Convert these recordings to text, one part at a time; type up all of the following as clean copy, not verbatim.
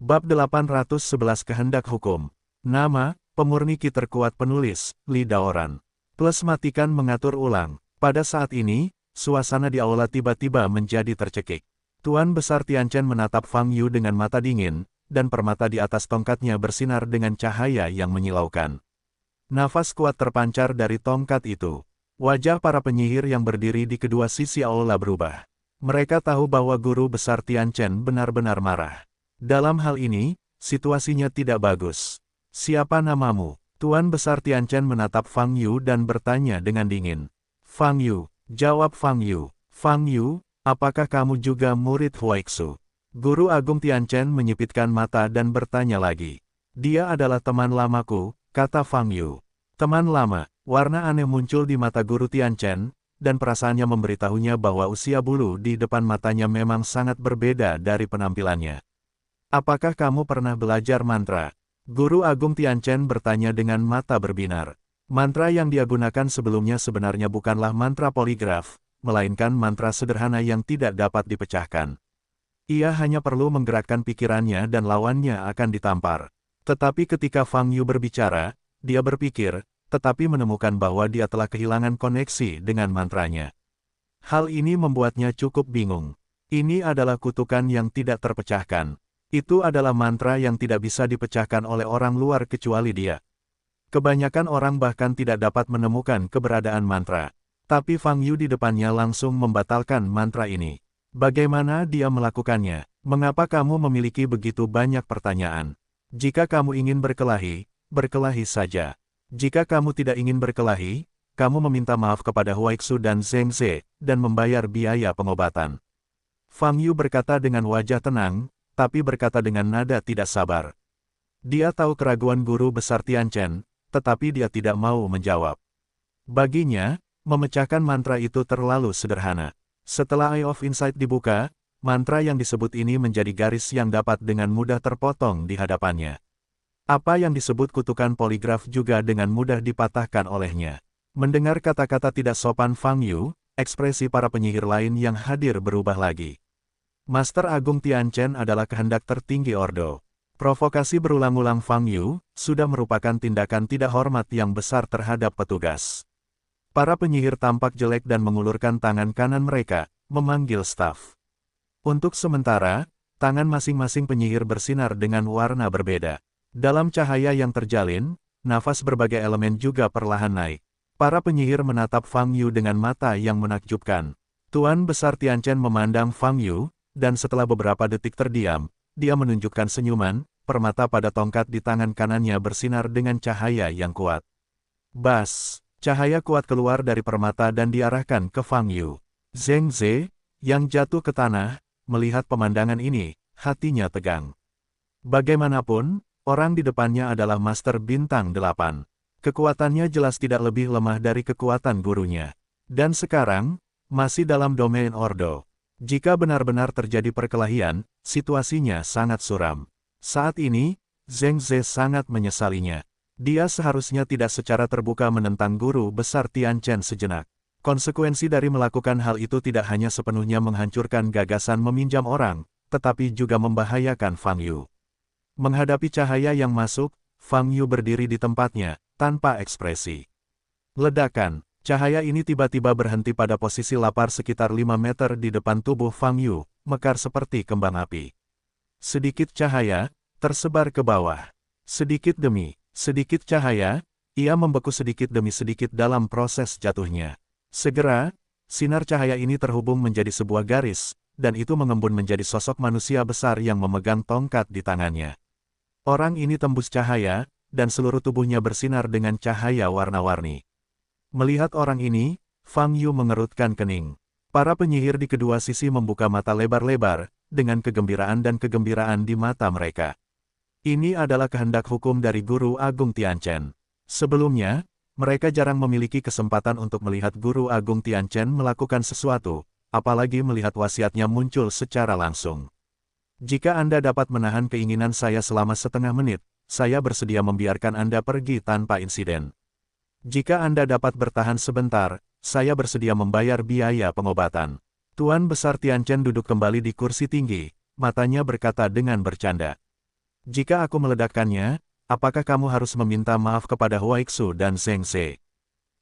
Bab 811 Kehendak Hukum. Nama, pemurni ki terkuat penulis, Li Daoran. Plus matikan mengatur ulang. Pada saat ini, suasana di aula tiba-tiba menjadi tercekik. Tuan Besar Tianchen menatap Fang Yu dengan mata dingin, dan permata di atas tongkatnya bersinar dengan cahaya yang menyilaukan. Nafas kuat terpancar dari tongkat itu. Wajah para penyihir yang berdiri di kedua sisi aula berubah. Mereka tahu bahwa Guru Besar Tianchen benar-benar marah. Dalam hal ini, situasinya tidak bagus. Siapa namamu? Tuan Besar Tianchen menatap Fang Yu dan bertanya dengan dingin. Fang Yu, jawab Fang Yu. Fang Yu, apakah kamu juga murid Huaixu? Guru Agung Tianchen menyipitkan mata dan bertanya lagi. Dia adalah teman lamaku, kata Fang Yu. Teman lama, warna aneh muncul di mata Guru Tianchen, dan perasaannya memberitahunya bahwa usia bulu di depan matanya memang sangat berbeda dari penampilannya. Apakah kamu pernah belajar mantra? Guru Agung Tianchen bertanya dengan mata berbinar. Mantra yang dia gunakan sebelumnya sebenarnya bukanlah mantra poligraf, melainkan mantra sederhana yang tidak dapat dipecahkan. Ia hanya perlu menggerakkan pikirannya dan lawannya akan ditampar. Tetapi ketika Fang Yu berbicara, dia berpikir, tetapi menemukan bahwa dia telah kehilangan koneksi dengan mantranya. Hal ini membuatnya cukup bingung. Ini adalah kutukan yang tidak terpecahkan. Itu adalah mantra yang tidak bisa dipecahkan oleh orang luar kecuali dia. Kebanyakan orang bahkan tidak dapat menemukan keberadaan mantra. Tapi Fang Yu di depannya langsung membatalkan mantra ini. Bagaimana dia melakukannya? Mengapa kamu memiliki begitu banyak pertanyaan? Jika kamu ingin berkelahi, berkelahi saja. Jika kamu tidak ingin berkelahi, kamu meminta maaf kepada Huaixu dan Zheng Ze, dan membayar biaya pengobatan. Fang Yu berkata dengan wajah tenang, tapi berkata dengan nada tidak sabar. Dia tahu keraguan Guru Besar Tianchen, tetapi dia tidak mau menjawab. Baginya, memecahkan mantra itu terlalu sederhana. Setelah Eye of Insight dibuka, mantra yang disebut ini menjadi garis yang dapat dengan mudah terpotong di hadapannya. Apa yang disebut kutukan poligraf juga dengan mudah dipatahkan olehnya. Mendengar kata-kata tidak sopan Fang Yu, ekspresi para penyihir lain yang hadir berubah lagi. Master Agung Tianchen adalah kehendak tertinggi Ordo. Provokasi berulang-ulang Fang Yu, sudah merupakan tindakan tidak hormat yang besar terhadap petugas. Para penyihir tampak jelek dan mengulurkan tangan kanan mereka, memanggil staf. Untuk sementara, tangan masing-masing penyihir bersinar dengan warna berbeda. Dalam cahaya yang terjalin, nafas berbagai elemen juga perlahan naik. Para penyihir menatap Fang Yu dengan mata yang menakjubkan. Tuan Besar Tianchen memandang Fang Yu, dan setelah beberapa detik terdiam, dia menunjukkan senyuman, permata pada tongkat di tangan kanannya bersinar dengan cahaya yang kuat. Bas, cahaya kuat keluar dari permata dan diarahkan ke Fang Yu. Zheng Ze, yang jatuh ke tanah, melihat pemandangan ini, hatinya tegang. Bagaimanapun, orang di depannya adalah Master Bintang 8. Kekuatannya jelas tidak lebih lemah dari kekuatan gurunya. Dan sekarang, masih dalam domain Ordo. Jika benar-benar terjadi perkelahian, situasinya sangat suram. Saat ini, Zheng Ze sangat menyesalinya. Dia seharusnya tidak secara terbuka menentang Guru Besar Tianchen sejenak. Konsekuensi dari melakukan hal itu tidak hanya sepenuhnya menghancurkan gagasan meminjam orang, tetapi juga membahayakan Fang Yu. Menghadapi cahaya yang masuk, Fang Yu berdiri di tempatnya, tanpa ekspresi. Ledakan. Cahaya ini tiba-tiba berhenti pada posisi lapar sekitar 5 meter di depan tubuh Fang Yu, mekar seperti kembang api. Sedikit cahaya, tersebar ke bawah. Sedikit demi sedikit cahaya, ia membeku sedikit demi sedikit dalam proses jatuhnya. Segera, sinar cahaya ini terhubung menjadi sebuah garis, dan itu mengembun menjadi sosok manusia besar yang memegang tongkat di tangannya. Orang ini tembus cahaya, dan seluruh tubuhnya bersinar dengan cahaya warna-warni. Melihat orang ini, Fang Yu mengerutkan kening. Para penyihir di kedua sisi membuka mata lebar-lebar, dengan kegembiraan dan kegembiraan di mata mereka. Ini adalah kehendak hukum dari Guru Agung Tianchen. Sebelumnya, mereka jarang memiliki kesempatan untuk melihat Guru Agung Tianchen melakukan sesuatu, apalagi melihat wasiatnya muncul secara langsung. Jika Anda dapat menahan keinginan saya selama setengah menit, saya bersedia membiarkan Anda pergi tanpa insiden. Jika Anda dapat bertahan sebentar, saya bersedia membayar biaya pengobatan. Tuan Besar Tianchen duduk kembali di kursi tinggi, matanya berkata dengan bercanda. Jika aku meledakkannya, apakah kamu harus meminta maaf kepada Huaixu dan Zheng Ze?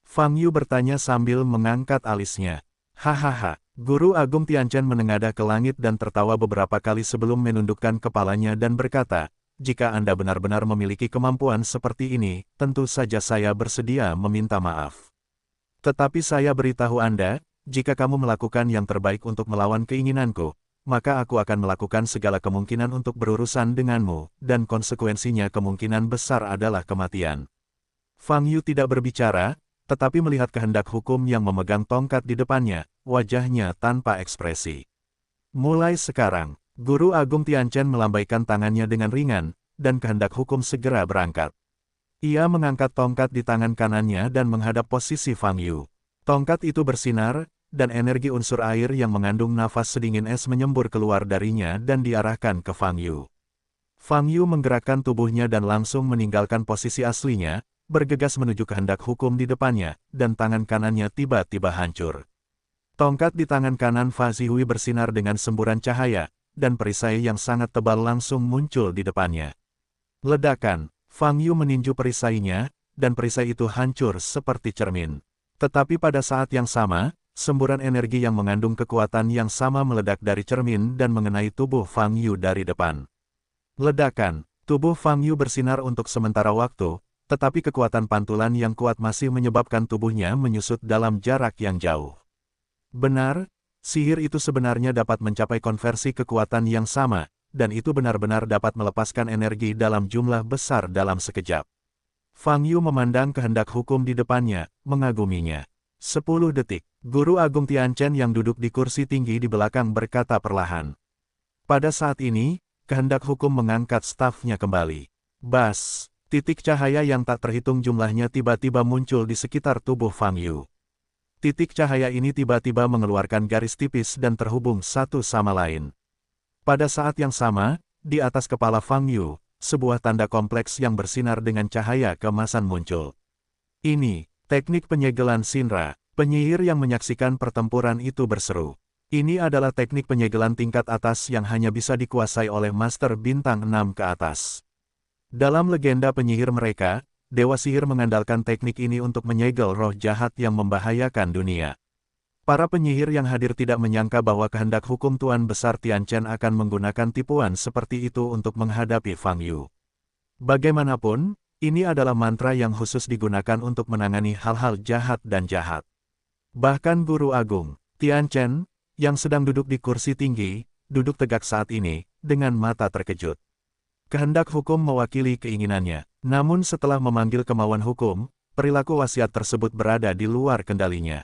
Fang Yu bertanya sambil mengangkat alisnya. Hahaha, Guru Agung Tianchen menengadah ke langit dan tertawa beberapa kali sebelum menundukkan kepalanya dan berkata, jika Anda benar-benar memiliki kemampuan seperti ini, tentu saja saya bersedia meminta maaf. Tetapi saya beritahu Anda, jika kamu melakukan yang terbaik untuk melawan keinginanku, maka aku akan melakukan segala kemungkinan untuk berurusan denganmu, dan konsekuensinya kemungkinan besar adalah kematian. Fang Yu tidak berbicara, tetapi melihat kehendak hukum yang memegang tongkat di depannya, wajahnya tanpa ekspresi. Mulai sekarang, Guru Agung Tianchen melambaikan tangannya dengan ringan, dan kehendak hukum segera berangkat. Ia mengangkat tongkat di tangan kanannya dan menghadap posisi Fang Yu. Tongkat itu bersinar, dan energi unsur air yang mengandung nafas sedingin es menyembur keluar darinya dan diarahkan ke Fang Yu. Fang Yu menggerakkan tubuhnya dan langsung meninggalkan posisi aslinya, bergegas menuju kehendak hukum di depannya, dan tangan kanannya tiba-tiba hancur. Tongkat di tangan kanan Fa Zihui bersinar dengan semburan cahaya, dan perisai yang sangat tebal langsung muncul di depannya. Ledakan, Fang Yu meninju perisainya, dan perisai itu hancur seperti cermin. Tetapi pada saat yang sama, semburan energi yang mengandung kekuatan yang sama meledak dari cermin dan mengenai tubuh Fang Yu dari depan. Ledakan, tubuh Fang Yu bersinar untuk sementara waktu, tetapi kekuatan pantulan yang kuat masih menyebabkan tubuhnya menyusut dalam jarak yang jauh. Benar, sihir itu sebenarnya dapat mencapai konversi kekuatan yang sama, dan itu benar-benar dapat melepaskan energi dalam jumlah besar dalam sekejap. Fang Yu memandang kehendak hukum di depannya, mengaguminya. 10 detik, Guru Agung Tianchen yang duduk di kursi tinggi di belakang berkata perlahan. Pada saat ini, kehendak hukum mengangkat stafnya kembali. Bas! Titik cahaya yang tak terhitung jumlahnya tiba-tiba muncul di sekitar tubuh Fang Yu. Titik cahaya ini tiba-tiba mengeluarkan garis tipis dan terhubung satu sama lain. Pada saat yang sama, di atas kepala Fang Yu, sebuah tanda kompleks yang bersinar dengan cahaya keemasan muncul. Ini, teknik penyegelan Shinra. Penyihir yang menyaksikan pertempuran itu berseru. Ini adalah teknik penyegelan tingkat atas yang hanya bisa dikuasai oleh Master Bintang 6 ke atas. Dalam legenda penyihir mereka, Dewa Sihir mengandalkan teknik ini untuk menyegel roh jahat yang membahayakan dunia. Para penyihir yang hadir tidak menyangka bahwa kehendak hukum Tuan Besar Tianchen akan menggunakan tipuan seperti itu untuk menghadapi Fang Yu. Bagaimanapun, ini adalah mantra yang khusus digunakan untuk menangani hal-hal jahat dan jahat. Bahkan Guru Agung, Tianchen, yang sedang duduk di kursi tinggi, duduk tegak saat ini, dengan mata terkejut. Kehendak hukum mewakili keinginannya, namun setelah memanggil kemauan hukum, perilaku wasiat tersebut berada di luar kendalinya.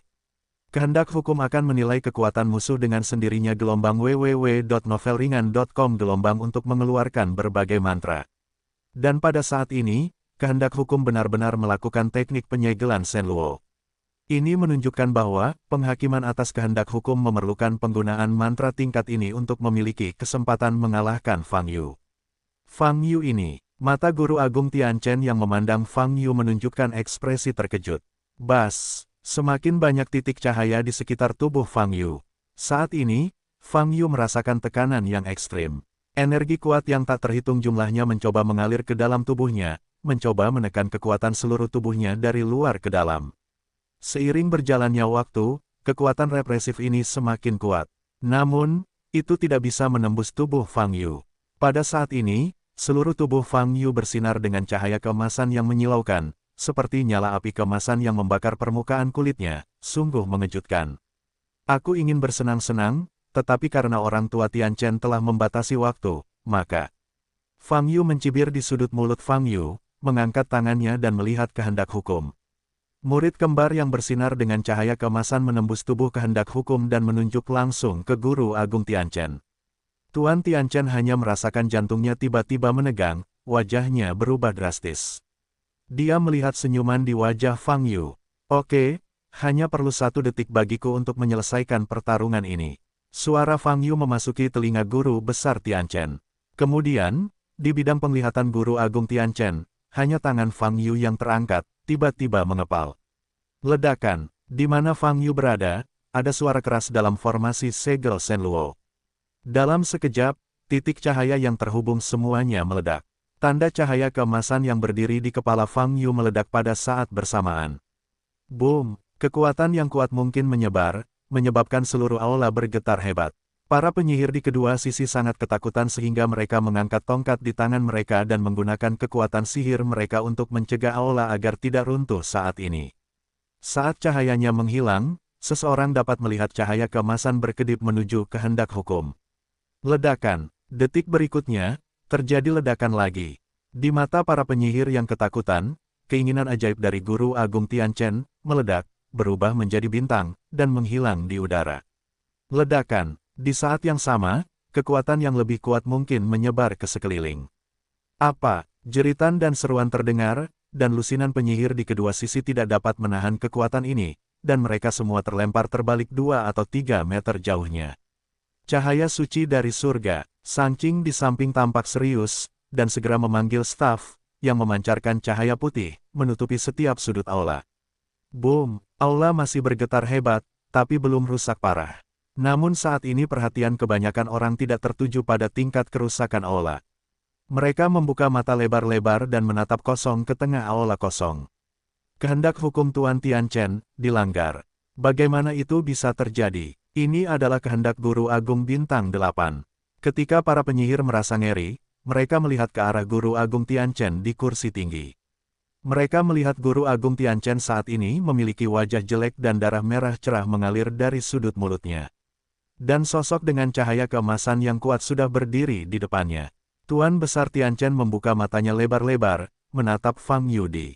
Kehendak hukum akan menilai kekuatan musuh dengan sendirinya. Gelombang www.novelringan.com gelombang untuk mengeluarkan berbagai mantra. Dan pada saat ini, kehendak hukum benar-benar melakukan teknik penyegelan Shenluo. Ini menunjukkan bahwa, penghakiman atas kehendak hukum memerlukan penggunaan mantra tingkat ini untuk memiliki kesempatan mengalahkan Fang Yu. Fang Yu ini, mata Guru Agung Tianchen yang memandang Fang Yu menunjukkan ekspresi terkejut. Bas, semakin banyak titik cahaya di sekitar tubuh Fang Yu. Saat ini, Fang Yu merasakan tekanan yang ekstrim. Energi kuat yang tak terhitung jumlahnya mencoba mengalir ke dalam tubuhnya, mencoba menekan kekuatan seluruh tubuhnya dari luar ke dalam. Seiring berjalannya waktu, kekuatan represif ini semakin kuat. Namun, itu tidak bisa menembus tubuh Fang Yu. Pada saat ini, seluruh tubuh Fang Yu bersinar dengan cahaya keemasan yang menyilaukan, seperti nyala api keemasan yang membakar permukaan kulitnya, sungguh mengejutkan. Aku ingin bersenang-senang, tetapi karena orang tua Tianchen telah membatasi waktu, maka... Fang Yu mencibir di sudut mulut Fang Yu, mengangkat tangannya dan melihat kehendak hukum. Murid kembar yang bersinar dengan cahaya keemasan menembus tubuh kehendak hukum dan menunjuk langsung ke Guru Agung Tianchen. Tuan Tianchen hanya merasakan jantungnya tiba-tiba menegang, wajahnya berubah drastis. Dia melihat senyuman di wajah Fang Yu. Oke, hanya perlu 1 detik bagiku untuk menyelesaikan pertarungan ini. Suara Fang Yu memasuki telinga Guru Besar Tianchen. Kemudian, di bidang penglihatan Guru Agung Tianchen, hanya tangan Fang Yu yang terangkat, tiba-tiba mengepal. Ledakan, di mana Fang Yu berada, ada suara keras dalam formasi segel Shenluo. Dalam sekejap, titik cahaya yang terhubung semuanya meledak. Tanda cahaya keemasan yang berdiri di kepala Fang Yu meledak pada saat bersamaan. Boom! Kekuatan yang kuat mungkin menyebar, menyebabkan seluruh aula bergetar hebat. Para penyihir di kedua sisi sangat ketakutan sehingga mereka mengangkat tongkat di tangan mereka dan menggunakan kekuatan sihir mereka untuk mencegah aula agar tidak runtuh saat ini. Saat cahayanya menghilang, seseorang dapat melihat cahaya keemasan berkedip menuju kehendak hukum. Ledakan. Detik berikutnya, terjadi ledakan lagi. Di mata para penyihir yang ketakutan, keinginan ajaib dari Guru Agung Tianchen meledak, berubah menjadi bintang, dan menghilang di udara. Ledakan. Di saat yang sama, kekuatan yang lebih kuat mungkin menyebar ke sekeliling. Apa? Jeritan dan seruan terdengar, dan lusinan penyihir di kedua sisi tidak dapat menahan kekuatan ini, dan mereka semua terlempar terbalik 2 atau 3 meter jauhnya. Cahaya suci dari surga, Sang Qing di samping tampak serius, dan segera memanggil staf, yang memancarkan cahaya putih, menutupi setiap sudut aula. Boom! Aula masih bergetar hebat, tapi belum rusak parah. Namun saat ini perhatian kebanyakan orang tidak tertuju pada tingkat kerusakan aula. Mereka membuka mata lebar-lebar dan menatap kosong ke tengah aula kosong. Kehendak hukum Tuan Tianchen dilanggar. Bagaimana itu bisa terjadi? Ini adalah kehendak Guru Agung Bintang 8. Ketika para penyihir merasa ngeri, mereka melihat ke arah Guru Agung Tianchen di kursi tinggi. Mereka melihat Guru Agung Tianchen saat ini memiliki wajah jelek dan darah merah cerah mengalir dari sudut mulutnya. Dan sosok dengan cahaya keemasan yang kuat sudah berdiri di depannya. Tuan Besar Tianchen membuka matanya lebar-lebar, menatap Fang Yu di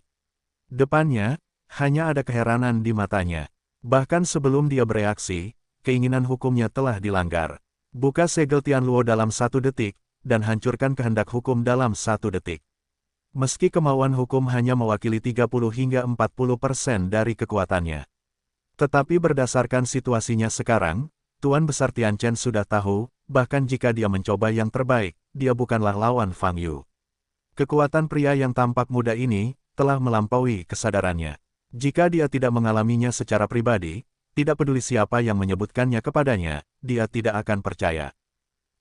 depannya, hanya ada keheranan di matanya. Bahkan sebelum dia bereaksi, keinginan hukumnya telah dilanggar. Buka segel Tianluo dalam 1 detik, dan hancurkan kehendak hukum dalam 1 detik. Meski kemauan hukum hanya mewakili 30 hingga 40% dari kekuatannya. Tetapi berdasarkan situasinya sekarang, Tuan Besar Tianchen sudah tahu, bahkan jika dia mencoba yang terbaik, dia bukanlah lawan Fang Yu. Kekuatan pria yang tampak muda ini, telah melampaui kesadarannya. Jika dia tidak mengalaminya secara pribadi, tidak peduli siapa yang menyebutkannya kepadanya, dia tidak akan percaya.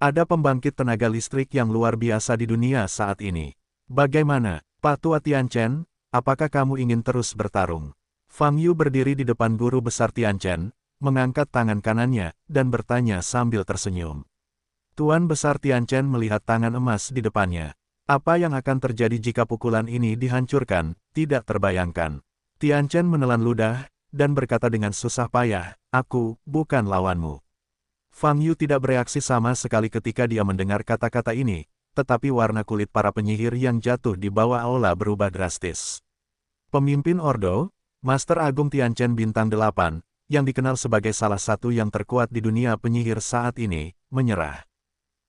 Ada pembangkit tenaga listrik yang luar biasa di dunia saat ini. Bagaimana, Pak Tua Tianchen, apakah kamu ingin terus bertarung? Fang Yu berdiri di depan Guru Besar Tianchen, mengangkat tangan kanannya, dan bertanya sambil tersenyum. Tuan Besar Tianchen melihat tangan emas di depannya. Apa yang akan terjadi jika pukulan ini dihancurkan, tidak terbayangkan. Tianchen menelan ludah, dan berkata dengan susah payah, "Aku bukan lawanmu." Fang Yu tidak bereaksi sama sekali ketika dia mendengar kata-kata ini, tetapi warna kulit para penyihir yang jatuh di bawah aula berubah drastis. Pemimpin Ordo, Master Agung Tianchen Bintang 8, yang dikenal sebagai salah satu yang terkuat di dunia penyihir saat ini, menyerah.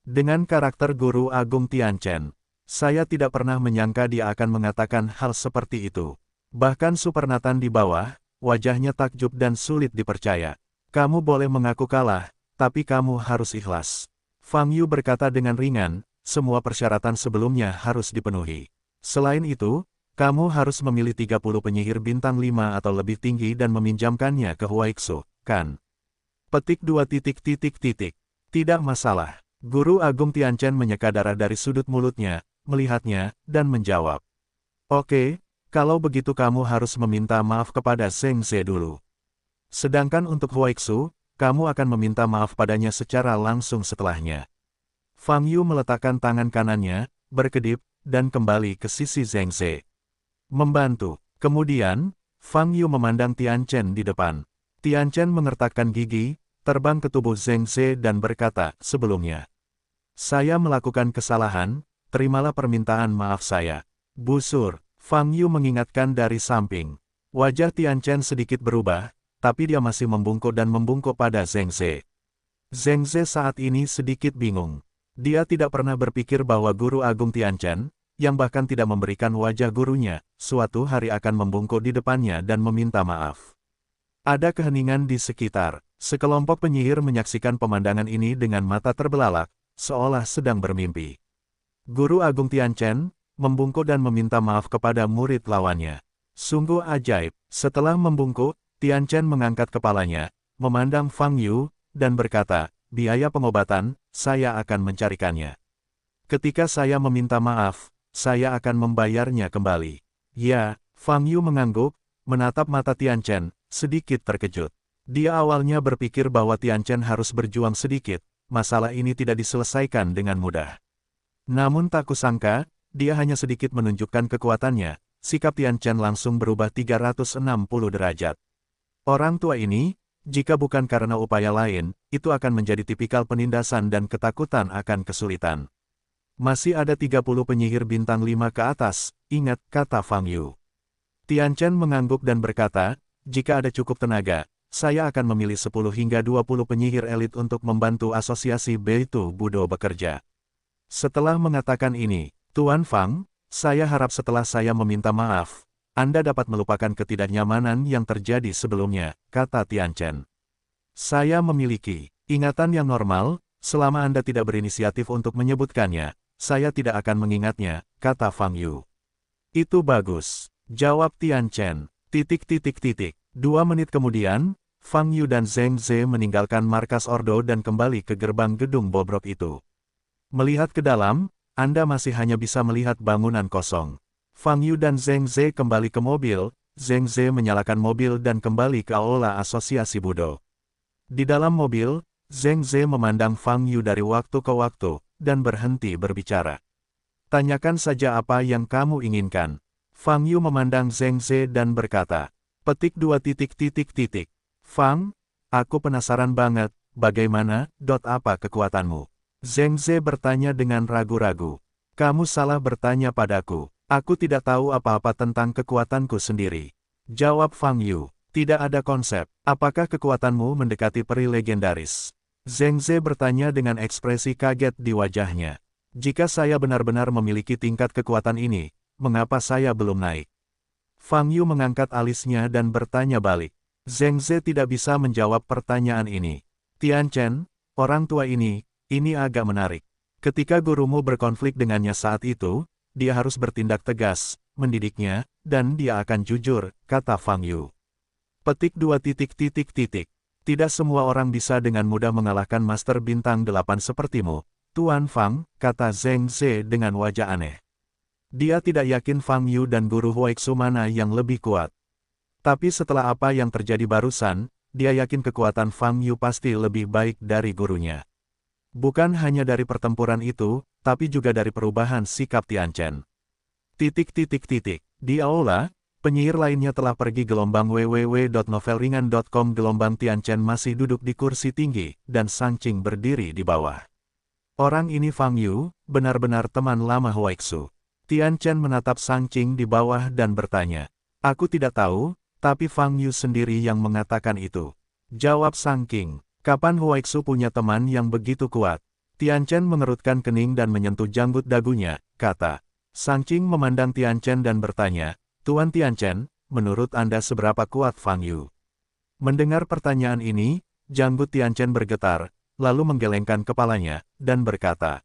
Dengan karakter Guru Agung Tianchen, saya tidak pernah menyangka dia akan mengatakan hal seperti itu. Bahkan Super Nathan di bawah, wajahnya takjub dan sulit dipercaya. Kamu boleh mengaku kalah, tapi kamu harus ikhlas. Fang Yu berkata dengan ringan, semua persyaratan sebelumnya harus dipenuhi. Selain itu, kamu harus memilih 30 penyihir bintang 5 atau lebih tinggi dan meminjamkannya ke Huaixu, kan? Petik 2 titik. Tidak masalah. Guru Agung Tianchen menyeka darah dari sudut mulutnya, melihatnya, dan menjawab. Oke. Kalau begitu kamu harus meminta maaf kepada Zheng Ze dulu. Sedangkan untuk Huaixu, kamu akan meminta maaf padanya secara langsung setelahnya. Fang Yu meletakkan tangan kanannya, berkedip, dan kembali ke sisi Zheng Ze. Membantu. Kemudian, Fang Yu memandang Tianchen di depan. Tianchen mengertakkan gigi, terbang ke tubuh Zheng Ze dan berkata, sebelumnya. Saya melakukan kesalahan, terimalah permintaan maaf saya. Busur. Fang Yu mengingatkan dari samping. Wajah Tianchen sedikit berubah, tapi dia masih membungkuk dan membungkuk pada Zheng Ze. Zheng Ze saat ini sedikit bingung. Dia tidak pernah berpikir bahwa Guru Agung Tianchen, yang bahkan tidak memberikan wajah gurunya, suatu hari akan membungkuk di depannya dan meminta maaf. Ada keheningan di sekitar. Sekelompok penyihir menyaksikan pemandangan ini dengan mata terbelalak, seolah sedang bermimpi. Guru Agung Tianchen membungkuk dan meminta maaf kepada murid lawannya. Sungguh ajaib. Setelah membungkuk, Tianchen mengangkat kepalanya, memandang Fang Yu, dan berkata, biaya pengobatan, saya akan mencarikannya. Ketika saya meminta maaf, saya akan membayarnya kembali. Ya, Fang Yu mengangguk, menatap mata Tian Chen, sedikit terkejut. Dia awalnya berpikir bahwa Tian Chen harus berjuang sedikit, masalah ini tidak diselesaikan dengan mudah. Namun tak kusangka, dia hanya sedikit menunjukkan kekuatannya, sikap Tian Chen langsung berubah 360 derajat. Orang tua ini, jika bukan karena upaya lain, itu akan menjadi tipikal penindasan dan ketakutan akan kesulitan. Masih ada 30 penyihir bintang 5 ke atas, ingat, kata Fang Yu. Tian Chen mengangguk dan berkata, jika ada cukup tenaga, saya akan memilih 10 hingga 20 penyihir elit untuk membantu asosiasi Beitu Budo bekerja. Setelah mengatakan ini, Tuan Fang, saya harap setelah saya meminta maaf, Anda dapat melupakan ketidaknyamanan yang terjadi sebelumnya, kata Tian Chen. Saya memiliki ingatan yang normal, selama Anda tidak berinisiatif untuk menyebutkannya, saya tidak akan mengingatnya, kata Fang Yu. Itu bagus, jawab Tian Chen. 2 menit kemudian, Fang Yu dan Zheng Ze meninggalkan markas Ordo dan kembali ke gerbang gedung bobrok itu. Melihat ke dalam, Anda masih hanya bisa melihat bangunan kosong. Fang Yu dan Zheng Ze kembali ke mobil, Zheng Ze menyalakan mobil dan kembali ke aula asosiasi Budo. Di dalam mobil, Zheng Ze memandang Fang Yu dari waktu ke waktu, dan berhenti berbicara. Tanyakan saja apa yang kamu inginkan. Fang Yu memandang Zheng Ze dan berkata, petik 2 titik. Fang, aku penasaran banget, bagaimana, apa kekuatanmu? Zheng Ze bertanya dengan ragu-ragu. Kamu salah bertanya padaku. Aku tidak tahu apa-apa tentang kekuatanku sendiri. Jawab Fang Yu. Tidak ada konsep. Apakah kekuatanmu mendekati peri legendaris? Zheng Ze bertanya dengan ekspresi kaget di wajahnya. Jika saya benar-benar memiliki tingkat kekuatan ini, mengapa saya belum naik? Fang Yu mengangkat alisnya dan bertanya balik. Zheng Ze tidak bisa menjawab pertanyaan ini. Tian Chen, orang tua ini agak menarik. Ketika gurumu berkonflik dengannya saat itu, dia harus bertindak tegas, mendidiknya, dan dia akan jujur, kata Fang Yu. Petik 2 titik. Tidak semua orang bisa dengan mudah mengalahkan Master Bintang 8 sepertimu, Tuan Fang, kata Zheng Ze dengan wajah aneh. Dia tidak yakin Fang Yu dan guru Huaixu mana yang lebih kuat. Tapi setelah apa yang terjadi barusan, dia yakin kekuatan Fang Yu pasti lebih baik dari gurunya. Bukan hanya dari pertempuran itu, tapi juga dari perubahan sikap Tian Chen. Di aula, penyihir lainnya telah pergi gelombang www.novelringan.com. Gelombang Tian Chen masih duduk di kursi tinggi, dan Shang Qing berdiri di bawah. Orang ini Fang Yu, benar-benar teman lama Huaixu. Tian Chen menatap Shang Qing di bawah dan bertanya. Aku tidak tahu, tapi Fang Yu sendiri yang mengatakan itu. Jawab Shang Qing. Kapan Huaixu punya teman yang begitu kuat? Tian Chen mengerutkan kening dan menyentuh janggut dagunya, kata. Shang Qing memandang Tian Chen dan bertanya, Tuan Tian Chen, menurut Anda seberapa kuat Fang Yu? Mendengar pertanyaan ini, janggut Tian Chen bergetar, lalu menggelengkan kepalanya, dan berkata,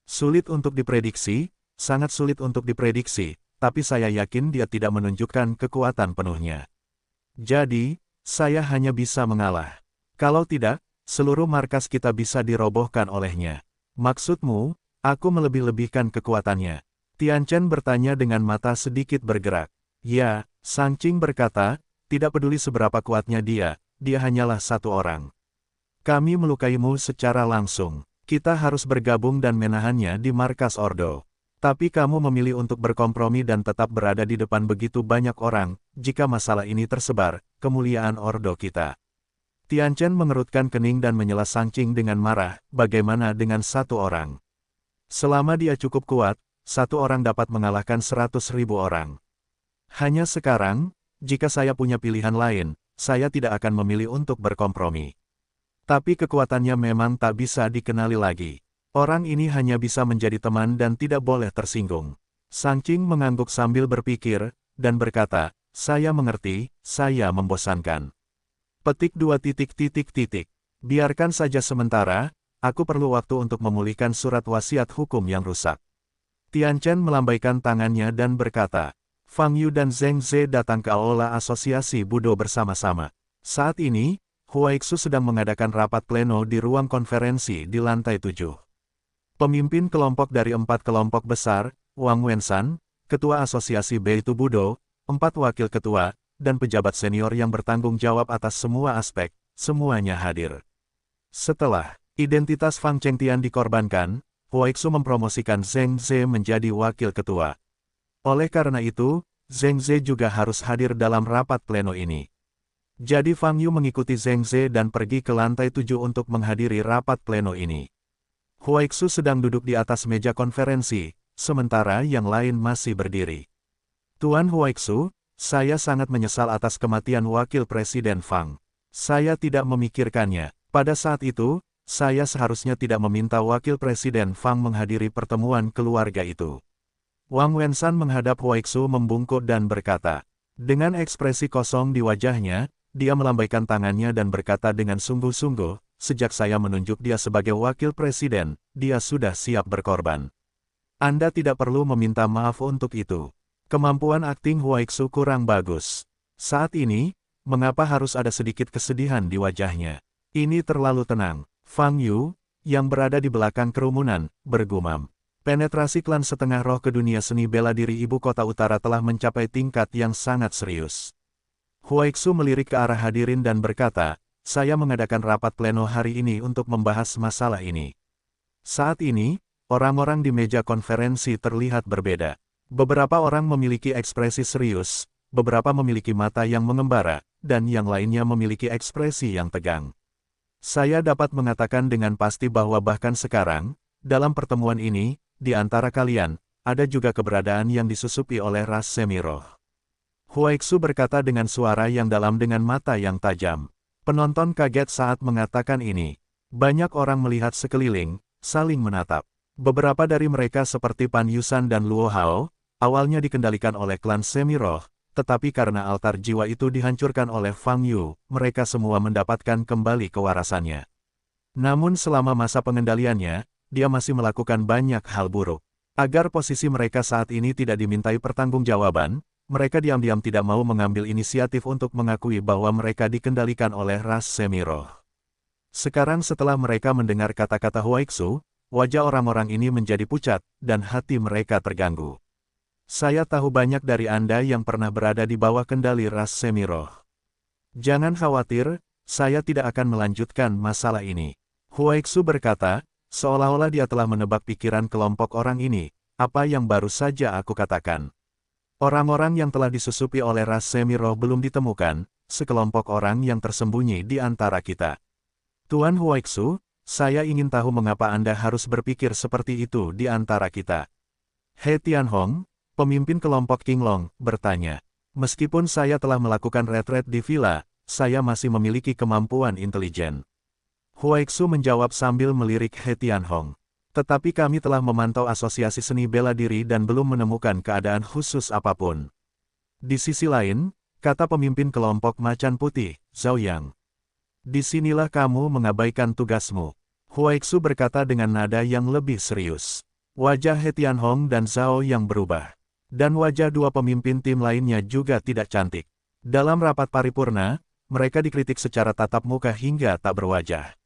sulit untuk diprediksi, sangat sulit untuk diprediksi, tapi saya yakin dia tidak menunjukkan kekuatan penuhnya. Jadi, saya hanya bisa mengalah. Kalau tidak, seluruh markas kita bisa dirobohkan olehnya. Maksudmu, aku melebih-lebihkan kekuatannya? Tian Chen bertanya dengan mata sedikit bergerak. Ya, Shang Qing berkata, tidak peduli seberapa kuatnya dia hanyalah satu orang. Kami melukaimu secara langsung. Kita harus bergabung dan menahannya di markas Ordo. Tapi kamu memilih untuk berkompromi dan tetap berada di depan begitu banyak orang, jika masalah ini tersebar, kemuliaan Ordo kita. Tian Chen mengerutkan kening dan menyela Shang Qing dengan marah, bagaimana dengan satu orang? Selama dia cukup kuat, satu orang dapat mengalahkan 100.000 orang. Hanya sekarang, jika saya punya pilihan lain, saya tidak akan memilih untuk berkompromi. Tapi kekuatannya memang tak bisa dikenali lagi. Orang ini hanya bisa menjadi teman dan tidak boleh tersinggung. Shang Qing mengangguk sambil berpikir, dan berkata, saya mengerti, saya membosankan. Petik 2 titik. Biarkan saja sementara, aku perlu waktu untuk memulihkan surat wasiat hukum yang rusak. Tian Chen melambaikan tangannya dan berkata, Fang Yu dan Zheng Ze datang ke aula asosiasi Budo bersama-sama. Saat ini, Huaixu sedang mengadakan rapat pleno di ruang konferensi di lantai 7. Pemimpin kelompok dari 4 kelompok besar, Wang Wensan, Ketua Asosiasi Beitu Budo, 4 wakil ketua, dan pejabat senior yang bertanggung jawab atas semua aspek, semuanya hadir. Setelah identitas Fang Chengtian dikorbankan, Huaixu mempromosikan Zheng Ze menjadi wakil ketua. Oleh karena itu, Zheng Ze juga harus hadir dalam rapat pleno ini. Jadi Fang Yu mengikuti Zheng Ze dan pergi ke lantai 7 untuk menghadiri rapat pleno ini. Huaixu sedang duduk di atas meja konferensi, sementara yang lain masih berdiri. Tuan Huaixu, saya sangat menyesal atas kematian Wakil Presiden Fang. Saya tidak memikirkannya. Pada saat itu, saya seharusnya tidak meminta Wakil Presiden Fang menghadiri pertemuan keluarga itu. Wang Wensan menghadap Huaixu membungkuk dan berkata. Dengan ekspresi kosong di wajahnya, dia melambaikan tangannya dan berkata dengan sungguh-sungguh, sejak saya menunjuk dia sebagai wakil presiden, dia sudah siap berkorban. Anda tidak perlu meminta maaf untuk itu. Kemampuan akting Huaixu kurang bagus. Saat ini, mengapa harus ada sedikit kesedihan di wajahnya? Ini terlalu tenang. Fang Yu, yang berada di belakang kerumunan, bergumam. Penetrasi klan setengah roh ke dunia seni bela diri ibu kota utara telah mencapai tingkat yang sangat serius. Huaixu melirik ke arah hadirin dan berkata, saya mengadakan rapat pleno hari ini untuk membahas masalah ini. Saat ini, orang-orang di meja konferensi terlihat berbeda. Beberapa orang memiliki ekspresi serius, beberapa memiliki mata yang mengembara, dan yang lainnya memiliki ekspresi yang tegang. Saya dapat mengatakan dengan pasti bahwa bahkan sekarang, dalam pertemuan ini, di antara kalian, ada juga keberadaan yang disusupi oleh ras semiroh. Huaixu berkata dengan suara yang dalam dengan mata yang tajam. Penonton kaget saat mengatakan ini. Banyak orang melihat sekeliling, saling menatap. Beberapa dari mereka seperti Pan Yusan dan Luo Hao, awalnya dikendalikan oleh klan semiroh, tetapi karena altar jiwa itu dihancurkan oleh Fang Yu, mereka semua mendapatkan kembali kewarasannya. Namun selama masa pengendaliannya, dia masih melakukan banyak hal buruk. Agar posisi mereka saat ini tidak dimintai pertanggungjawaban, mereka diam-diam tidak mau mengambil inisiatif untuk mengakui bahwa mereka dikendalikan oleh ras semiroh. Sekarang setelah mereka mendengar kata-kata Huaixu, wajah orang-orang ini menjadi pucat, dan hati mereka terganggu. Saya tahu banyak dari Anda yang pernah berada di bawah kendali ras semiroh. Jangan khawatir, saya tidak akan melanjutkan masalah ini. Huaixu berkata, seolah-olah dia telah menebak pikiran kelompok orang ini, apa yang baru saja aku katakan. Orang-orang yang telah disusupi oleh ras semiroh belum ditemukan, sekelompok orang yang tersembunyi di antara kita. Tuan Huaixu, saya ingin tahu mengapa Anda harus berpikir seperti itu di antara kita. He Tianhong, pemimpin kelompok Qinglong, bertanya. Meskipun saya telah melakukan retret di villa, saya masih memiliki kemampuan intelijen. Huaixu menjawab sambil melirik He Tianhong. Tetapi kami telah memantau asosiasi seni bela diri dan belum menemukan keadaan khusus apapun. Di sisi lain, kata pemimpin kelompok macan putih, Zhao Yang. Disinilah kamu mengabaikan tugasmu. Huaixu berkata dengan nada yang lebih serius. Wajah He Tianhong dan Zhao Yang berubah. Dan wajah dua pemimpin tim lainnya juga tidak cantik. Dalam rapat paripurna, mereka dikritik secara tatap muka hingga tak berwajah.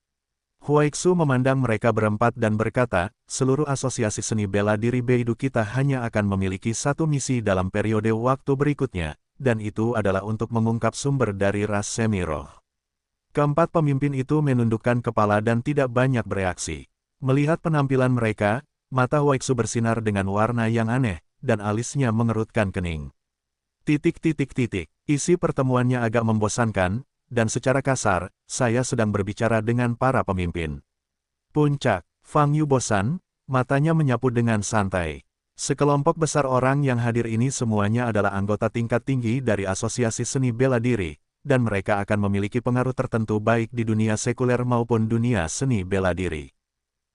Huaixu memandang mereka berempat dan berkata, seluruh asosiasi seni bela diri Beidu kita hanya akan memiliki satu misi dalam periode waktu berikutnya, dan itu adalah untuk mengungkap sumber dari ras semiroh. Keempat pemimpin itu menundukkan kepala dan tidak banyak bereaksi. Melihat penampilan mereka, mata Huaixu bersinar dengan warna yang aneh, dan alisnya mengerutkan kening. Isi pertemuannya agak membosankan, dan secara kasar, saya sedang berbicara dengan para pemimpin. Puncak, Fang Yu bosan, matanya menyapu dengan santai. Sekelompok besar orang yang hadir ini semuanya adalah anggota tingkat tinggi dari Asosiasi Seni Bela Diri, dan mereka akan memiliki pengaruh tertentu baik di dunia sekuler maupun dunia seni bela diri.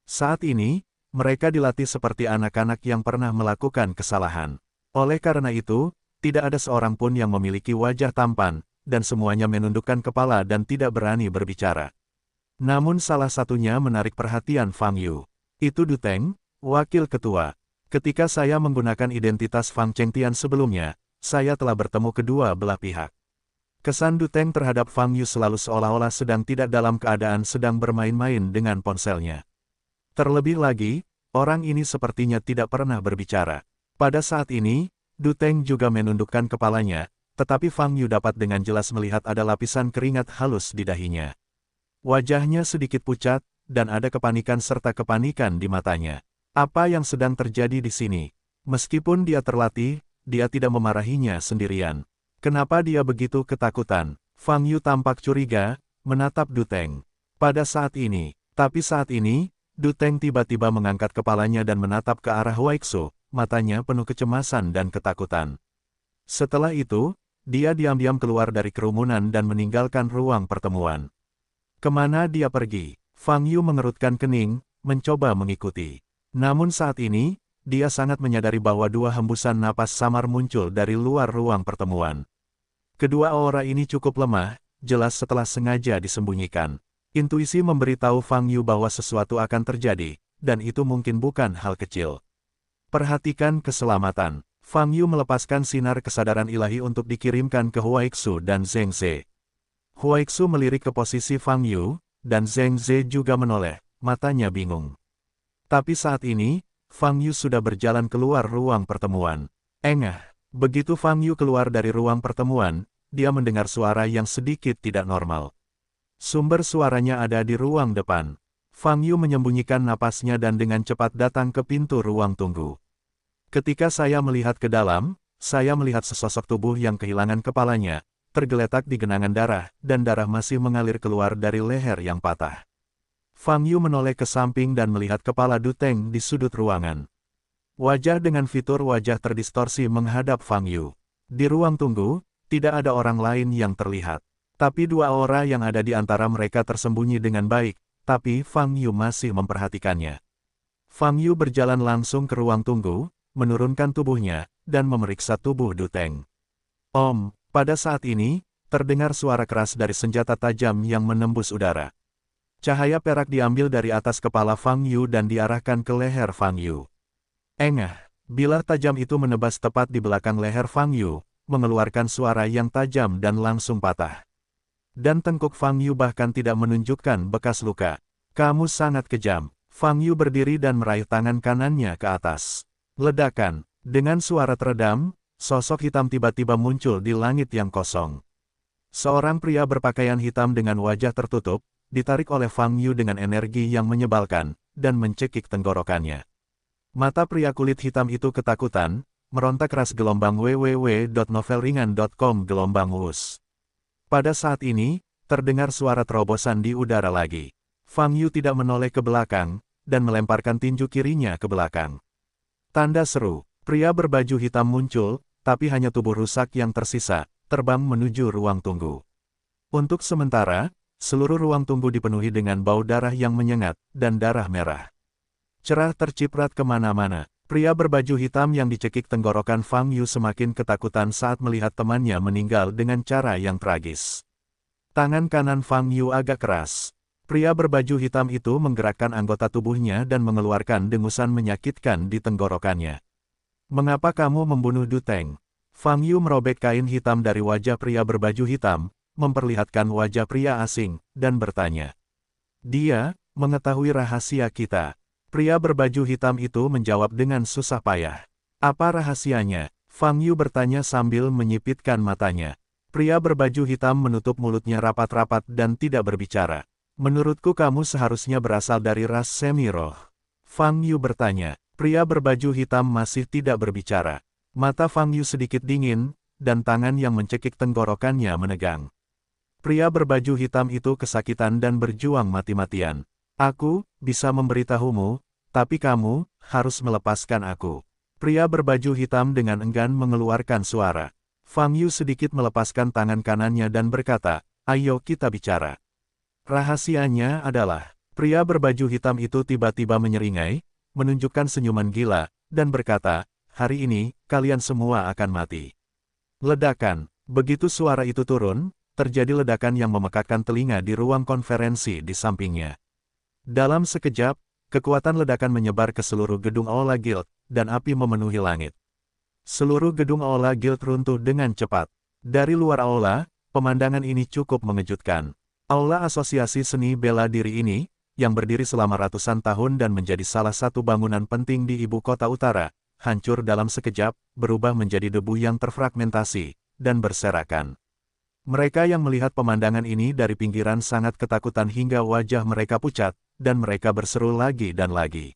Saat ini, mereka dilatih seperti anak-anak yang pernah melakukan kesalahan. Oleh karena itu, tidak ada seorang pun yang memiliki wajah tampan, dan semuanya menundukkan kepala dan tidak berani berbicara. Namun salah satunya menarik perhatian Fang Yu. Itu Du Teng, wakil ketua. Ketika saya menggunakan identitas Fang Chengtian sebelumnya, saya telah bertemu kedua belah pihak. Kesan Duteng terhadap Fang Yu selalu seolah-olah sedang tidak dalam keadaan sedang bermain-main dengan ponselnya. Terlebih lagi, orang ini sepertinya tidak pernah berbicara. Pada saat ini, Duteng juga menundukkan kepalanya, tetapi Fang Yu dapat dengan jelas melihat ada lapisan keringat halus di dahinya. Wajahnya sedikit pucat, dan ada kepanikan serta kepanikan di matanya. Apa yang sedang terjadi di sini? Meskipun dia terlatih, dia tidak memarahinya sendirian. Kenapa dia begitu ketakutan? Fang Yu tampak curiga, menatap Duteng. Tapi saat ini, Duteng tiba-tiba mengangkat kepalanya dan menatap ke arah Huaixu, matanya penuh kecemasan dan ketakutan. Setelah itu, dia diam-diam keluar dari kerumunan dan meninggalkan ruang pertemuan. Kemana dia pergi? Fang Yu mengerutkan kening, mencoba mengikuti. Namun saat ini, dia sangat menyadari bahwa dua hembusan napas samar muncul dari luar ruang pertemuan. Kedua aura ini cukup lemah, jelas setelah sengaja disembunyikan. Intuisi memberitahu Fang Yu bahwa sesuatu akan terjadi, dan itu mungkin bukan hal kecil. Perhatikan keselamatan. Fang Yu melepaskan sinar kesadaran ilahi untuk dikirimkan ke Huaixu dan Zheng Ze. Huaixu melirik ke posisi Fang Yu, dan Zheng Ze juga menoleh, matanya bingung. Tapi saat ini, Fang Yu sudah berjalan keluar ruang pertemuan. Engah. Begitu Fang Yu keluar dari ruang pertemuan, dia mendengar suara yang sedikit tidak normal. Sumber suaranya ada di ruang depan. Fang Yu menyembunyikan napasnya dan dengan cepat datang ke pintu ruang tunggu. Ketika saya melihat ke dalam, saya melihat sesosok tubuh yang kehilangan kepalanya, tergeletak di genangan darah, dan darah masih mengalir keluar dari leher yang patah. Fang Yu menoleh ke samping dan melihat kepala Duteng di sudut ruangan. Wajah dengan fitur wajah terdistorsi menghadap Fang Yu. Di ruang tunggu, tidak ada orang lain yang terlihat. Tapi dua aura yang ada di antara mereka tersembunyi dengan baik, tapi Fang Yu masih memperhatikannya. Fang Yu berjalan langsung ke ruang tunggu, menurunkan tubuhnya, dan memeriksa tubuh Duteng. Pada saat ini, terdengar suara keras dari senjata tajam yang menembus udara. Cahaya perak diambil dari atas kepala Fang Yu dan diarahkan ke leher Fang Yu. Engah, bilah tajam itu menebas tepat di belakang leher Fang Yu, mengeluarkan suara yang tajam dan langsung patah. Dan tengkuk Fang Yu bahkan tidak menunjukkan bekas luka. Kamu sangat kejam. Fang Yu berdiri dan meraih tangan kanannya ke atas. Ledakan. Dengan suara teredam, sosok hitam tiba-tiba muncul di langit yang kosong. Seorang pria berpakaian hitam dengan wajah tertutup, ditarik oleh Fang Yu dengan energi yang menyebalkan, dan mencekik tenggorokannya. Mata pria kulit hitam itu ketakutan, meronta keras gelombang www.novelringan.com gelombang wus. Pada saat ini, terdengar suara terobosan di udara lagi. Fang Yu tidak menoleh ke belakang, dan melemparkan tinju kirinya ke belakang. Tanda seru, pria berbaju hitam muncul, tapi hanya tubuh rusak yang tersisa, terbang menuju ruang tunggu. Untuk sementara, seluruh ruang tunggu dipenuhi dengan bau darah yang menyengat, dan darah merah. Cerah terciprat kemana-mana. Pria berbaju hitam yang dicekik tenggorokan Fang Yu semakin ketakutan saat melihat temannya meninggal dengan cara yang tragis. Tangan kanan Fang Yu agak keras. Pria berbaju hitam itu menggerakkan anggota tubuhnya dan mengeluarkan dengusan menyakitkan di tenggorokannya. Mengapa kamu membunuh Duteng? Fang Yu merobek kain hitam dari wajah pria berbaju hitam, memperlihatkan wajah pria asing, dan bertanya. Dia mengetahui rahasia kita. Pria berbaju hitam itu menjawab dengan susah payah. Apa rahasianya? Fang Yu bertanya sambil menyipitkan matanya. Pria berbaju hitam menutup mulutnya rapat-rapat dan tidak berbicara. Menurutku kamu seharusnya berasal dari ras semi-roh. Fang Yu bertanya. Pria berbaju hitam masih tidak berbicara. Mata Fang Yu sedikit dingin, dan tangan yang mencekik tenggorokannya menegang. Pria berbaju hitam itu kesakitan dan berjuang mati-matian. Aku bisa memberitahumu, tapi kamu harus melepaskan aku. Pria berbaju hitam dengan enggan mengeluarkan suara. Fang Yu sedikit melepaskan tangan kanannya dan berkata, ayo kita bicara. Rahasianya adalah, pria berbaju hitam itu tiba-tiba menyeringai, menunjukkan senyuman gila, dan berkata, hari ini, kalian semua akan mati. Ledakan. Begitu suara itu turun, terjadi ledakan yang memekakkan telinga di ruang konferensi di sampingnya. Dalam sekejap, kekuatan ledakan menyebar ke seluruh gedung Aula Guild, dan api memenuhi langit. Seluruh gedung Aula Guild runtuh dengan cepat. Dari luar aula, pemandangan ini cukup mengejutkan. Aula Asosiasi Seni Bela Diri ini, yang berdiri selama ratusan tahun dan menjadi salah satu bangunan penting di ibu kota utara, hancur dalam sekejap, berubah menjadi debu yang terfragmentasi, dan berserakan. Mereka yang melihat pemandangan ini dari pinggiran sangat ketakutan hingga wajah mereka pucat, dan mereka berseru lagi dan lagi.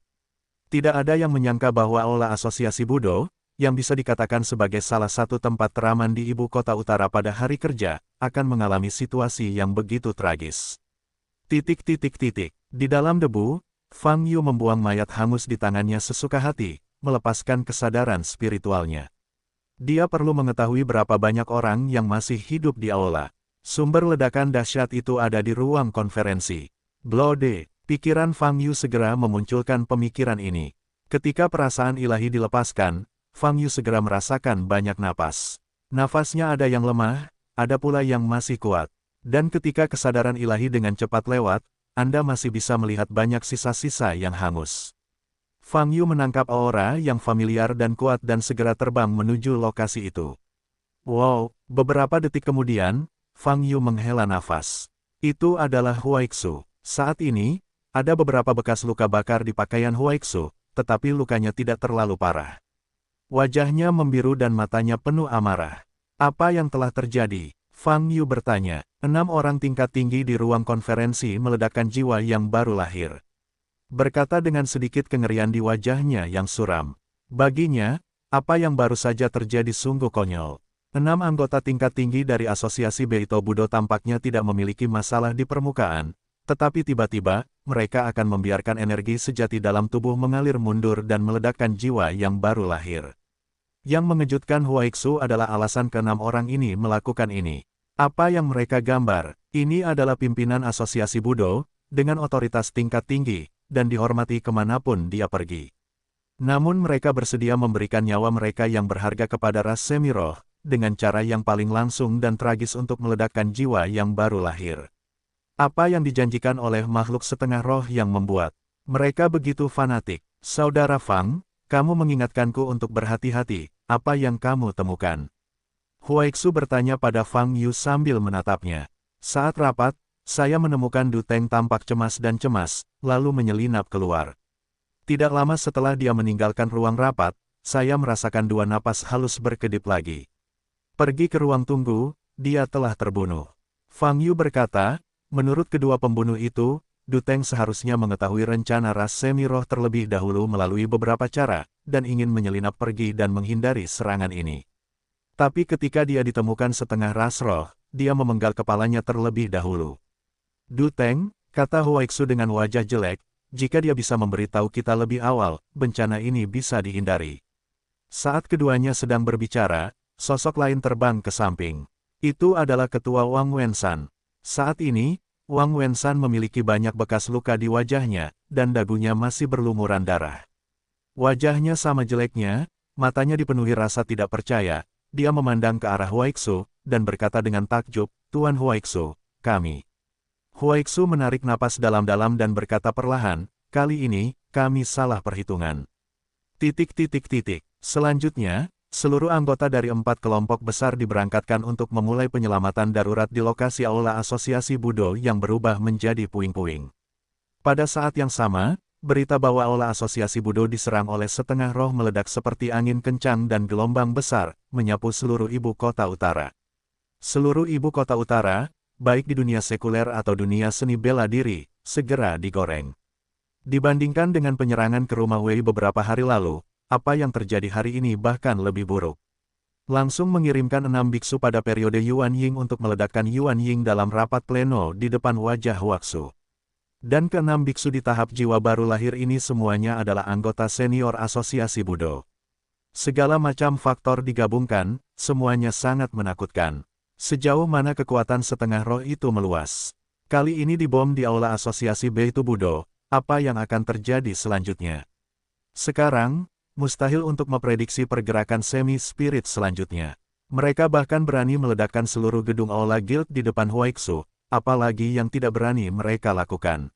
Tidak ada yang menyangka bahwa Aula Asosiasi Budo, yang bisa dikatakan sebagai salah satu tempat teraman di ibu kota utara pada hari kerja, akan mengalami situasi yang begitu tragis. Di dalam debu, Fang Yu membuang mayat hangus di tangannya sesuka hati, melepaskan kesadaran spiritualnya. Dia perlu mengetahui berapa banyak orang yang masih hidup di aula. Sumber ledakan dahsyat itu ada di ruang konferensi. Blode, pikiran Fang Yu segera memunculkan pemikiran ini. Ketika perasaan ilahi dilepaskan, Fang Yu segera merasakan banyak napas. Nafasnya ada yang lemah, ada pula yang masih kuat. Dan ketika kesadaran ilahi dengan cepat lewat, Anda masih bisa melihat banyak sisa-sisa yang hangus. Fang Yu menangkap aura yang familiar dan kuat dan segera terbang menuju lokasi itu. Wow, beberapa detik kemudian, Fang Yu menghela nafas. Itu adalah Huaixu. Saat ini, ada beberapa bekas luka bakar di pakaian Huaixu, tetapi lukanya tidak terlalu parah. Wajahnya membiru dan matanya penuh amarah. Apa yang telah terjadi? Fang Yu bertanya. 6 orang tingkat tinggi di ruang konferensi meledakkan jiwa yang baru lahir. Berkata dengan sedikit kengerian di wajahnya yang suram. Baginya, apa yang baru saja terjadi sungguh konyol. 6 anggota tingkat tinggi dari Asosiasi Beito Budo tampaknya tidak memiliki masalah di permukaan, tetapi tiba-tiba, mereka akan membiarkan energi sejati dalam tubuh mengalir mundur dan meledakkan jiwa yang baru lahir. Yang mengejutkan Huaixu adalah alasan ke-6 orang ini melakukan ini. Apa yang mereka gambar, ini adalah pimpinan Asosiasi Budo, dengan otoritas tingkat tinggi, dan dihormati kemanapun dia pergi. Namun mereka bersedia memberikan nyawa mereka yang berharga kepada ras semiroh, dengan cara yang paling langsung dan tragis untuk meledakkan jiwa yang baru lahir. Apa yang dijanjikan oleh makhluk setengah roh yang membuat mereka begitu fanatik? Saudara Fang, kamu mengingatkanku untuk berhati-hati, apa yang kamu temukan? Huaixu bertanya pada Fang Yu sambil menatapnya. Saat rapat, saya menemukan Du Teng tampak cemas dan cemas, lalu menyelinap keluar. Tidak lama setelah dia meninggalkan ruang rapat, saya merasakan 2 napas halus berkedip lagi. Pergi ke ruang tunggu, dia telah terbunuh. Fang Yu berkata, menurut kedua pembunuh itu, Du Teng seharusnya mengetahui rencana ras semi-roh terlebih dahulu melalui beberapa cara, dan ingin menyelinap pergi dan menghindari serangan ini. Tapi ketika dia ditemukan setengah ras roh, dia memenggal kepalanya terlebih dahulu. Du Teng, kata Huaixu dengan wajah jelek, jika dia bisa memberitahu kita lebih awal, bencana ini bisa dihindari. Saat keduanya sedang berbicara, sosok lain terbang ke samping. Itu adalah ketua Wang Wenshan. Saat ini, Wang Wenshan memiliki banyak bekas luka di wajahnya, dan dagunya masih berlumuran darah. Wajahnya sama jeleknya, matanya dipenuhi rasa tidak percaya, dia memandang ke arah Huaixu, dan berkata dengan takjub, Tuan Huaixu, kami. Huaixu menarik napas dalam-dalam dan berkata perlahan, kali ini, kami salah perhitungan. Selanjutnya, seluruh anggota dari 4 kelompok besar diberangkatkan untuk memulai penyelamatan darurat di lokasi Aula Asosiasi Budo yang berubah menjadi puing-puing. Pada saat yang sama, berita bahwa Aula Asosiasi Budo diserang oleh setengah roh meledak seperti angin kencang dan gelombang besar, menyapu seluruh ibu kota utara. Seluruh ibu kota utara, baik di dunia sekuler atau dunia seni bela diri, segera digoreng. Dibandingkan dengan penyerangan ke rumah Wei beberapa hari lalu, apa yang terjadi hari ini bahkan lebih buruk. Langsung mengirimkan 6 biksu pada periode Yuan Ying untuk meledakkan Yuan Ying dalam rapat pleno di depan wajah Huaixu. Dan ke-6 biksu di tahap jiwa baru lahir ini semuanya adalah anggota senior Asosiasi Budo. Segala macam faktor digabungkan, semuanya sangat menakutkan. Sejauh mana kekuatan setengah roh itu meluas. Kali ini dibom di Aula Asosiasi Beito Budo, apa yang akan terjadi selanjutnya? Sekarang, mustahil untuk memprediksi pergerakan semi-spirit selanjutnya. Mereka bahkan berani meledakkan seluruh gedung Aula Guild di depan Huaixu, apalagi yang tidak berani mereka lakukan.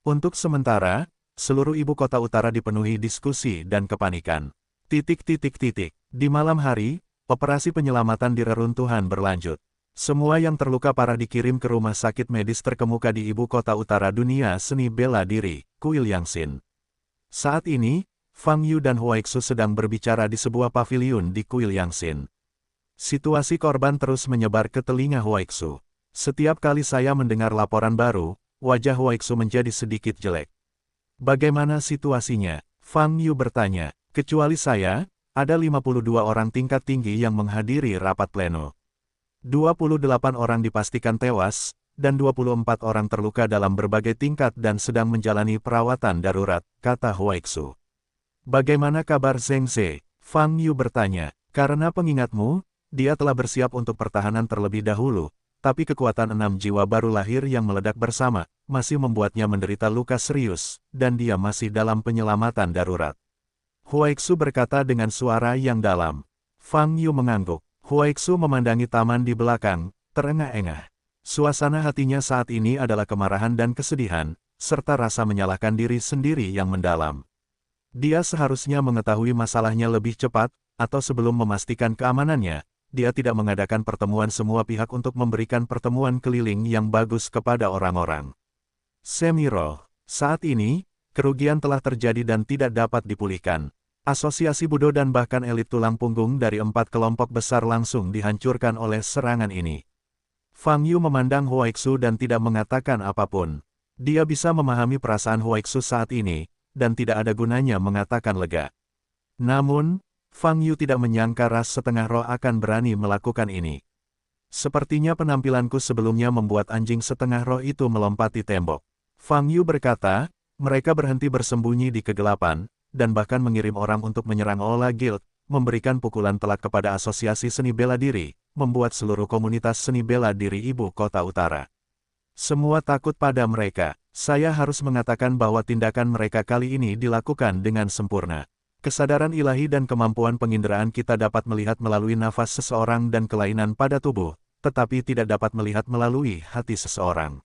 Untuk sementara, seluruh ibu kota utara dipenuhi diskusi dan kepanikan. Di malam hari, operasi penyelamatan di reruntuhan berlanjut. Semua yang terluka parah dikirim ke rumah sakit medis terkemuka di ibu kota utara dunia seni bela diri, Kuilyangsin. Saat ini, Fang Yu dan Huaixu sedang berbicara di sebuah paviliun di Kuilyangsin. Situasi korban terus menyebar ke telinga Huaixu. Setiap kali saya mendengar laporan baru, wajah Huaixu menjadi sedikit jelek. Bagaimana situasinya? Fang Yu bertanya. Kecuali saya, ada 52 orang tingkat tinggi yang menghadiri rapat pleno. 28 orang dipastikan tewas, dan 24 orang terluka dalam berbagai tingkat dan sedang menjalani perawatan darurat, kata Huaixu. Bagaimana kabar Zheng Ze? Fang Yu bertanya. Karena pengingatmu, dia telah bersiap untuk pertahanan terlebih dahulu, tapi kekuatan 6 jiwa baru lahir yang meledak bersama, masih membuatnya menderita luka serius, dan dia masih dalam penyelamatan darurat. Huaixu berkata dengan suara yang dalam. Fang Yu mengangguk. Huaixu memandangi taman di belakang, terengah-engah. Suasana hatinya saat ini adalah kemarahan dan kesedihan, serta rasa menyalahkan diri sendiri yang mendalam. Dia seharusnya mengetahui masalahnya lebih cepat, atau sebelum memastikan keamanannya, dia tidak mengadakan pertemuan semua pihak untuk memberikan pertemuan keliling yang bagus kepada orang-orang. Semiroh, saat ini, kerugian telah terjadi dan tidak dapat dipulihkan. Asosiasi Budo dan bahkan elit tulang punggung dari 4 kelompok besar langsung dihancurkan oleh serangan ini. Fang Yu memandang Huaixu dan tidak mengatakan apapun. Dia bisa memahami perasaan Huaixu saat ini, dan tidak ada gunanya mengatakan lega. Namun, Fang Yu tidak menyangka ras setengah roh akan berani melakukan ini. Sepertinya penampilanku sebelumnya membuat anjing setengah roh itu melompati tembok. Fang Yu berkata, mereka berhenti bersembunyi di kegelapan, dan bahkan mengirim orang untuk menyerang Ola Guild, memberikan pukulan telak kepada Asosiasi Seni Bela Diri, membuat seluruh komunitas seni bela diri ibu kota utara. Semua takut pada mereka. Saya harus mengatakan bahwa tindakan mereka kali ini dilakukan dengan sempurna. Kesadaran ilahi dan kemampuan penginderaan kita dapat melihat melalui nafas seseorang dan kelainan pada tubuh, tetapi tidak dapat melihat melalui hati seseorang.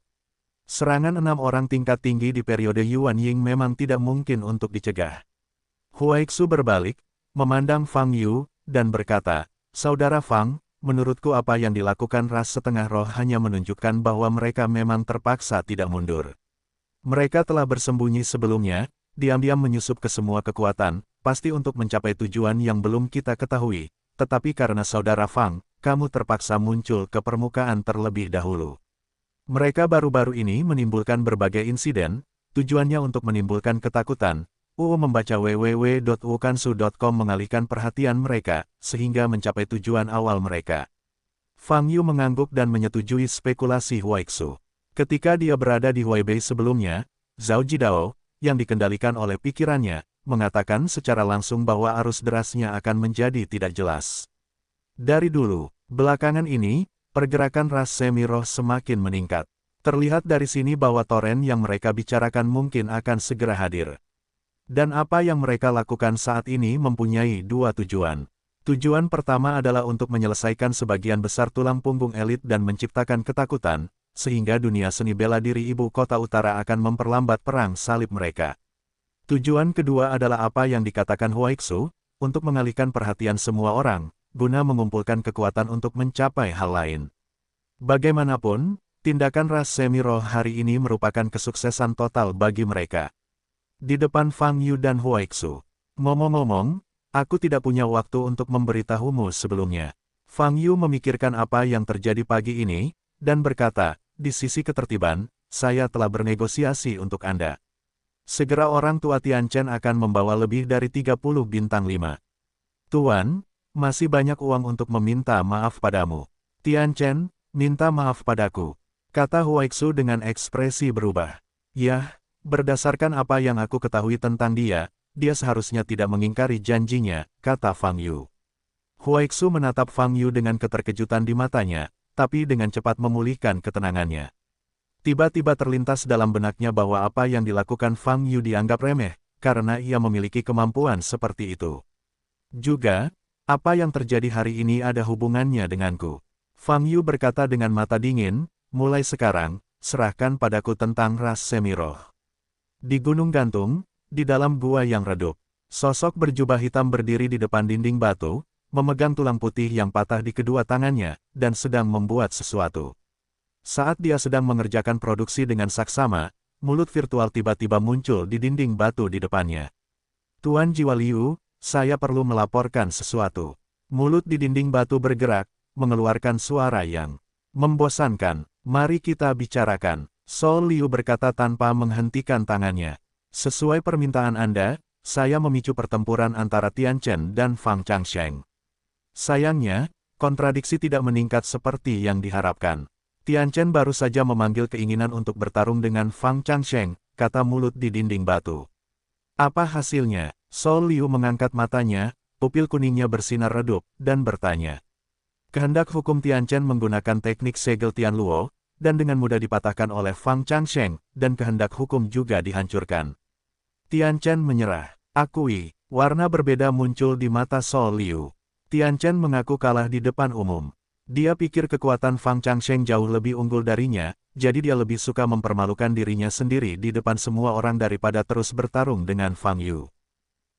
Serangan 6 orang tingkat tinggi di periode Yuan Ying memang tidak mungkin untuk dicegah. Huaixu berbalik, memandang Fang Yu, dan berkata, Saudara Fang, menurutku apa yang dilakukan ras setengah roh hanya menunjukkan bahwa mereka memang terpaksa tidak mundur. Mereka telah bersembunyi sebelumnya, diam-diam menyusup ke semua kekuatan, pasti untuk mencapai tujuan yang belum kita ketahui, tetapi karena Saudara Fang, kamu terpaksa muncul ke permukaan terlebih dahulu. Mereka baru-baru ini menimbulkan berbagai insiden, tujuannya untuk menimbulkan ketakutan. Membaca www.wukansu.com mengalihkan perhatian mereka, sehingga mencapai tujuan awal mereka. Fang Yu mengangguk dan menyetujui spekulasi Huaixu. Ketika dia berada di Huaibei sebelumnya, Zhao Jidao, yang dikendalikan oleh pikirannya, mengatakan secara langsung bahwa arus derasnya akan menjadi tidak jelas. Dari dulu, belakangan ini, pergerakan ras semi-roh semakin meningkat. Terlihat dari sini bahwa toren yang mereka bicarakan mungkin akan segera hadir. Dan apa yang mereka lakukan saat ini mempunyai dua tujuan. Tujuan pertama adalah untuk menyelesaikan sebagian besar tulang punggung elit dan menciptakan ketakutan, sehingga dunia seni bela diri ibu kota utara akan memperlambat perang salib mereka. Tujuan kedua adalah apa yang dikatakan Huaixu, untuk mengalihkan perhatian semua orang, guna mengumpulkan kekuatan untuk mencapai hal lain. Bagaimanapun, tindakan ras semi-roh hari ini merupakan kesuksesan total bagi mereka. Di depan Fang Yu dan Huaixu. Ngomong-ngomong, aku tidak punya waktu untuk memberitahumu sebelumnya. Fang Yu memikirkan apa yang terjadi pagi ini, dan berkata, di sisi ketertiban, saya telah bernegosiasi untuk Anda. Segera orang tua Tian Chen akan membawa lebih dari 30 bintang 5. Tuan, masih banyak uang untuk meminta maaf padamu. Tian Chen, minta maaf padaku, kata Huaixu dengan ekspresi berubah. Yah. Berdasarkan apa yang aku ketahui tentang dia seharusnya tidak mengingkari janjinya, kata Fang Yu. Huaixu menatap Fang Yu dengan keterkejutan di matanya, tapi dengan cepat memulihkan ketenangannya. Tiba-tiba terlintas dalam benaknya bahwa apa yang dilakukan Fang Yu dianggap remeh, karena ia memiliki kemampuan seperti itu. Juga, apa yang terjadi hari ini ada hubungannya denganku. Fang Yu berkata dengan mata dingin, mulai sekarang, serahkan padaku tentang ras semi-roh. Di Gunung Gantung, di dalam gua yang redup, sosok berjubah hitam berdiri di depan dinding batu, memegang tulang putih yang patah di kedua tangannya, dan sedang membuat sesuatu. Saat dia sedang mengerjakan produksi dengan saksama, mulut virtual tiba-tiba muncul di dinding batu di depannya. Tuan Jiwa Liu, saya perlu melaporkan sesuatu. Mulut di dinding batu bergerak, mengeluarkan suara yang membosankan. Mari kita bicarakan. Sol Liu berkata tanpa menghentikan tangannya. Sesuai permintaan Anda, saya memicu pertempuran antara Tian Chen dan Fang Changsheng. Sayangnya, kontradiksi tidak meningkat seperti yang diharapkan. Tian Chen baru saja memanggil keinginan untuk bertarung dengan Fang Changsheng, kata mulut di dinding batu. Apa hasilnya? Sol Liu mengangkat matanya, pupil kuningnya bersinar redup, dan bertanya. Kehendak hukum Tian Chen menggunakan teknik segel Tian Luo, dan dengan mudah dipatahkan oleh Fang Changsheng, dan kehendak hukum juga dihancurkan. Tian Chen menyerah. Akui, warna berbeda muncul di mata Sol Liu. Tian Chen mengaku kalah di depan umum. Dia pikir kekuatan Fang Changsheng jauh lebih unggul darinya, jadi dia lebih suka mempermalukan dirinya sendiri di depan semua orang daripada terus bertarung dengan Fang Yu.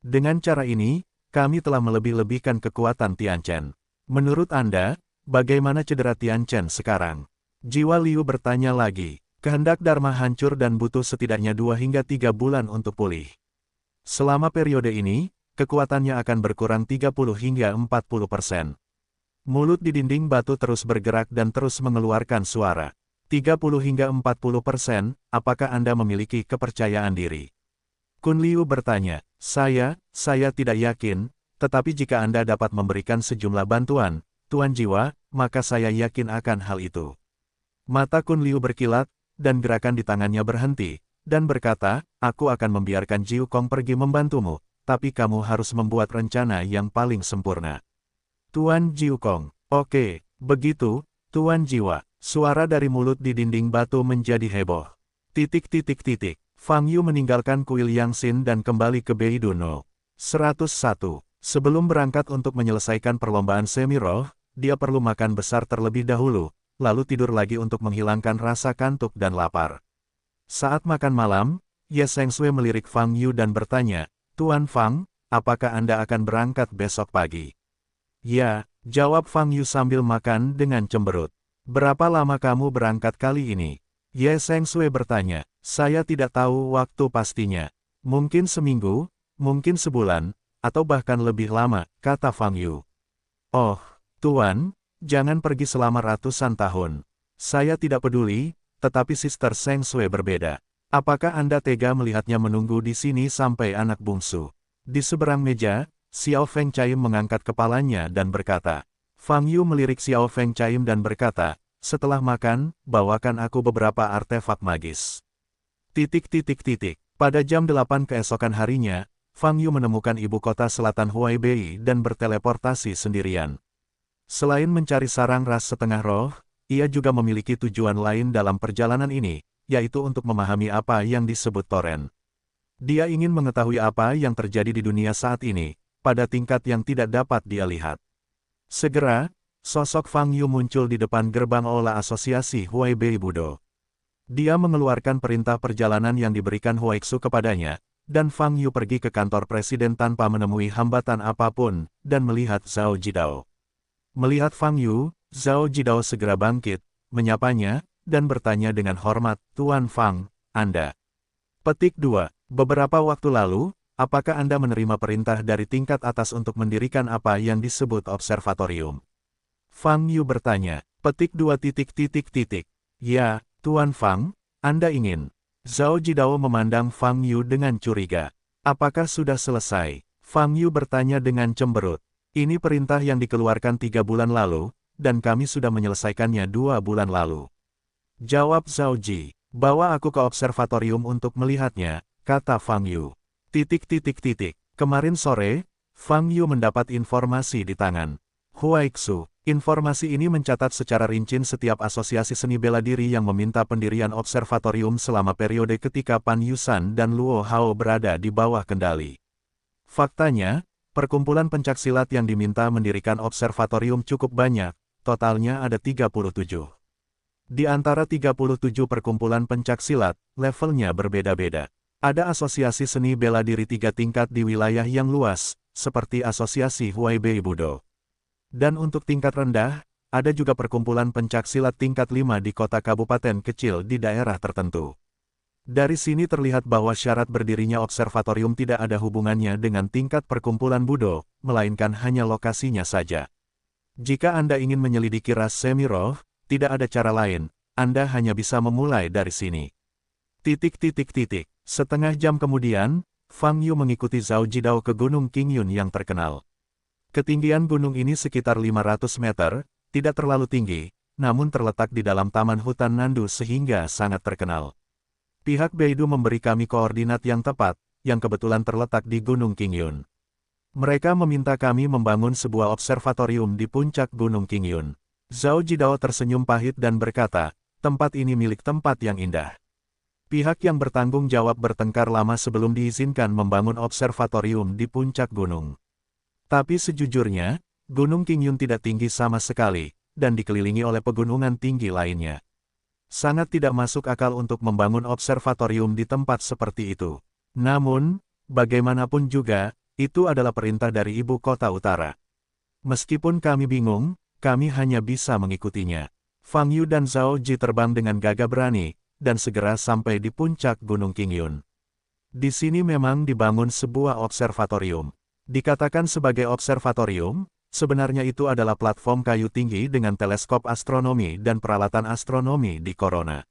Dengan cara ini, kami telah melebih-lebihkan kekuatan Tian Chen. Menurut Anda, bagaimana cedera Tian Chen sekarang? Jiwa Liu bertanya lagi. Kehendak Dharma hancur dan butuh setidaknya 2 hingga 3 bulan untuk pulih. Selama periode ini, kekuatannya akan berkurang 30 hingga 40%. Mulut di dinding batu terus bergerak dan terus mengeluarkan suara. 30 hingga 40%, apakah Anda memiliki kepercayaan diri? Kun Liu bertanya, saya tidak yakin, tetapi jika Anda dapat memberikan sejumlah bantuan, Tuan Jiwa, maka saya yakin akan hal itu. Mata Kun Liu berkilat, dan gerakan di tangannya berhenti, dan berkata, aku akan membiarkan Jiu Kong pergi membantumu, tapi kamu harus membuat rencana yang paling sempurna. Tuan Jiu Kong, oke, begitu, Tuan Jiwa. Suara dari mulut di dinding batu menjadi heboh. Fang Yu meninggalkan kuil Yangxin dan kembali ke Beiduno. 101. Sebelum berangkat untuk menyelesaikan perlombaan semi-roh, dia perlu makan besar terlebih dahulu, lalu tidur lagi untuk menghilangkan rasa kantuk dan lapar. Saat makan malam, Ye Sengsui melirik Fang Yu dan bertanya, Tuan Fang, apakah Anda akan berangkat besok pagi? Ya, jawab Fang Yu sambil makan dengan cemberut. Berapa lama kamu berangkat kali ini? Ye Sengsui bertanya, saya tidak tahu waktu pastinya. Mungkin seminggu, mungkin sebulan, atau bahkan lebih lama, kata Fang Yu. Oh, Tuan, jangan pergi selama ratusan tahun. Saya tidak peduli, tetapi Sister Sengsui berbeda. Apakah Anda tega melihatnya menunggu di sini sampai anak bungsu? Di seberang meja, Xiao Feng Chaim mengangkat kepalanya dan berkata. Fang Yu melirik Xiao Feng Chaim dan berkata, setelah makan, bawakan aku beberapa artefak magis. Pada jam 8 keesokan harinya, Fang Yu menemukan ibu kota selatan Huaibei dan berteleportasi sendirian. Selain mencari sarang ras setengah roh, ia juga memiliki tujuan lain dalam perjalanan ini, yaitu untuk memahami apa yang disebut toren. Dia ingin mengetahui apa yang terjadi di dunia saat ini, pada tingkat yang tidak dapat dia lihat. Segera, sosok Fang Yu muncul di depan gerbang aula asosiasi Huaibei Budo. Dia mengeluarkan perintah perjalanan yang diberikan Huaixu kepadanya, dan Fang Yu pergi ke kantor presiden tanpa menemui hambatan apapun, dan melihat Zhao Jidao. Melihat Fang Yu, Zhao Jidao segera bangkit, menyapanya, dan bertanya dengan hormat, Tuan Fang, Anda. Petik 2. Beberapa waktu lalu, apakah Anda menerima perintah dari tingkat atas untuk mendirikan apa yang disebut observatorium? Fang Yu bertanya. Petik 2. Ya, Tuan Fang, Anda ingin. Zhao Jidao memandang Fang Yu dengan curiga. Apakah sudah selesai? Fang Yu bertanya dengan cemberut. Ini perintah yang dikeluarkan 3 bulan lalu, dan kami sudah menyelesaikannya 2 bulan lalu. Jawab Zhao Ji. Bawa aku ke observatorium untuk melihatnya, kata Fang Yu. Kemarin sore, Fang Yu mendapat informasi di tangan Huaixu. Informasi ini mencatat secara rinci setiap asosiasi seni bela diri yang meminta pendirian observatorium selama periode ketika Pan Yusan dan Luo Hao berada di bawah kendali. Faktanya, perkumpulan pencaksilat yang diminta mendirikan observatorium cukup banyak, totalnya ada 37. Di antara 37 perkumpulan pencaksilat, levelnya berbeda-beda. Ada asosiasi seni bela diri 3 tingkat di wilayah yang luas, seperti asosiasi Huaibei Budo. Dan untuk tingkat rendah, ada juga perkumpulan pencaksilat tingkat 5 di kota kabupaten kecil di daerah tertentu. Dari sini terlihat bahwa syarat berdirinya observatorium tidak ada hubungannya dengan tingkat perkumpulan Budo, melainkan hanya lokasinya saja. Jika Anda ingin menyelidiki ras Semirov, tidak ada cara lain, Anda hanya bisa memulai dari sini. Setengah jam kemudian, Fang Yu mengikuti Zhao Jidao ke Gunung Qingyun yang terkenal. Ketinggian gunung ini sekitar 500 meter, tidak terlalu tinggi, namun terletak di dalam taman hutan Nandu sehingga sangat terkenal. Pihak Beidou memberi kami koordinat yang tepat, yang kebetulan terletak di Gunung Qingyun. Mereka meminta kami membangun sebuah observatorium di puncak Gunung Qingyun. Zhao Jidao tersenyum pahit dan berkata, tempat ini milik tempat yang indah. Pihak yang bertanggung jawab bertengkar lama sebelum diizinkan membangun observatorium di puncak gunung. Tapi sejujurnya, Gunung Qingyun tidak tinggi sama sekali, dan dikelilingi oleh pegunungan tinggi lainnya. Sangat tidak masuk akal untuk membangun observatorium di tempat seperti itu. Namun, bagaimanapun juga, itu adalah perintah dari ibu kota utara. Meskipun kami bingung, kami hanya bisa mengikutinya. Fang Yu dan Zhao Ji terbang dengan gagah berani, dan segera sampai di puncak Gunung Qingyun. Di sini memang dibangun sebuah observatorium. Dikatakan sebagai observatorium, sebenarnya itu adalah platform kayu tinggi dengan teleskop astronomi dan peralatan astronomi di corona.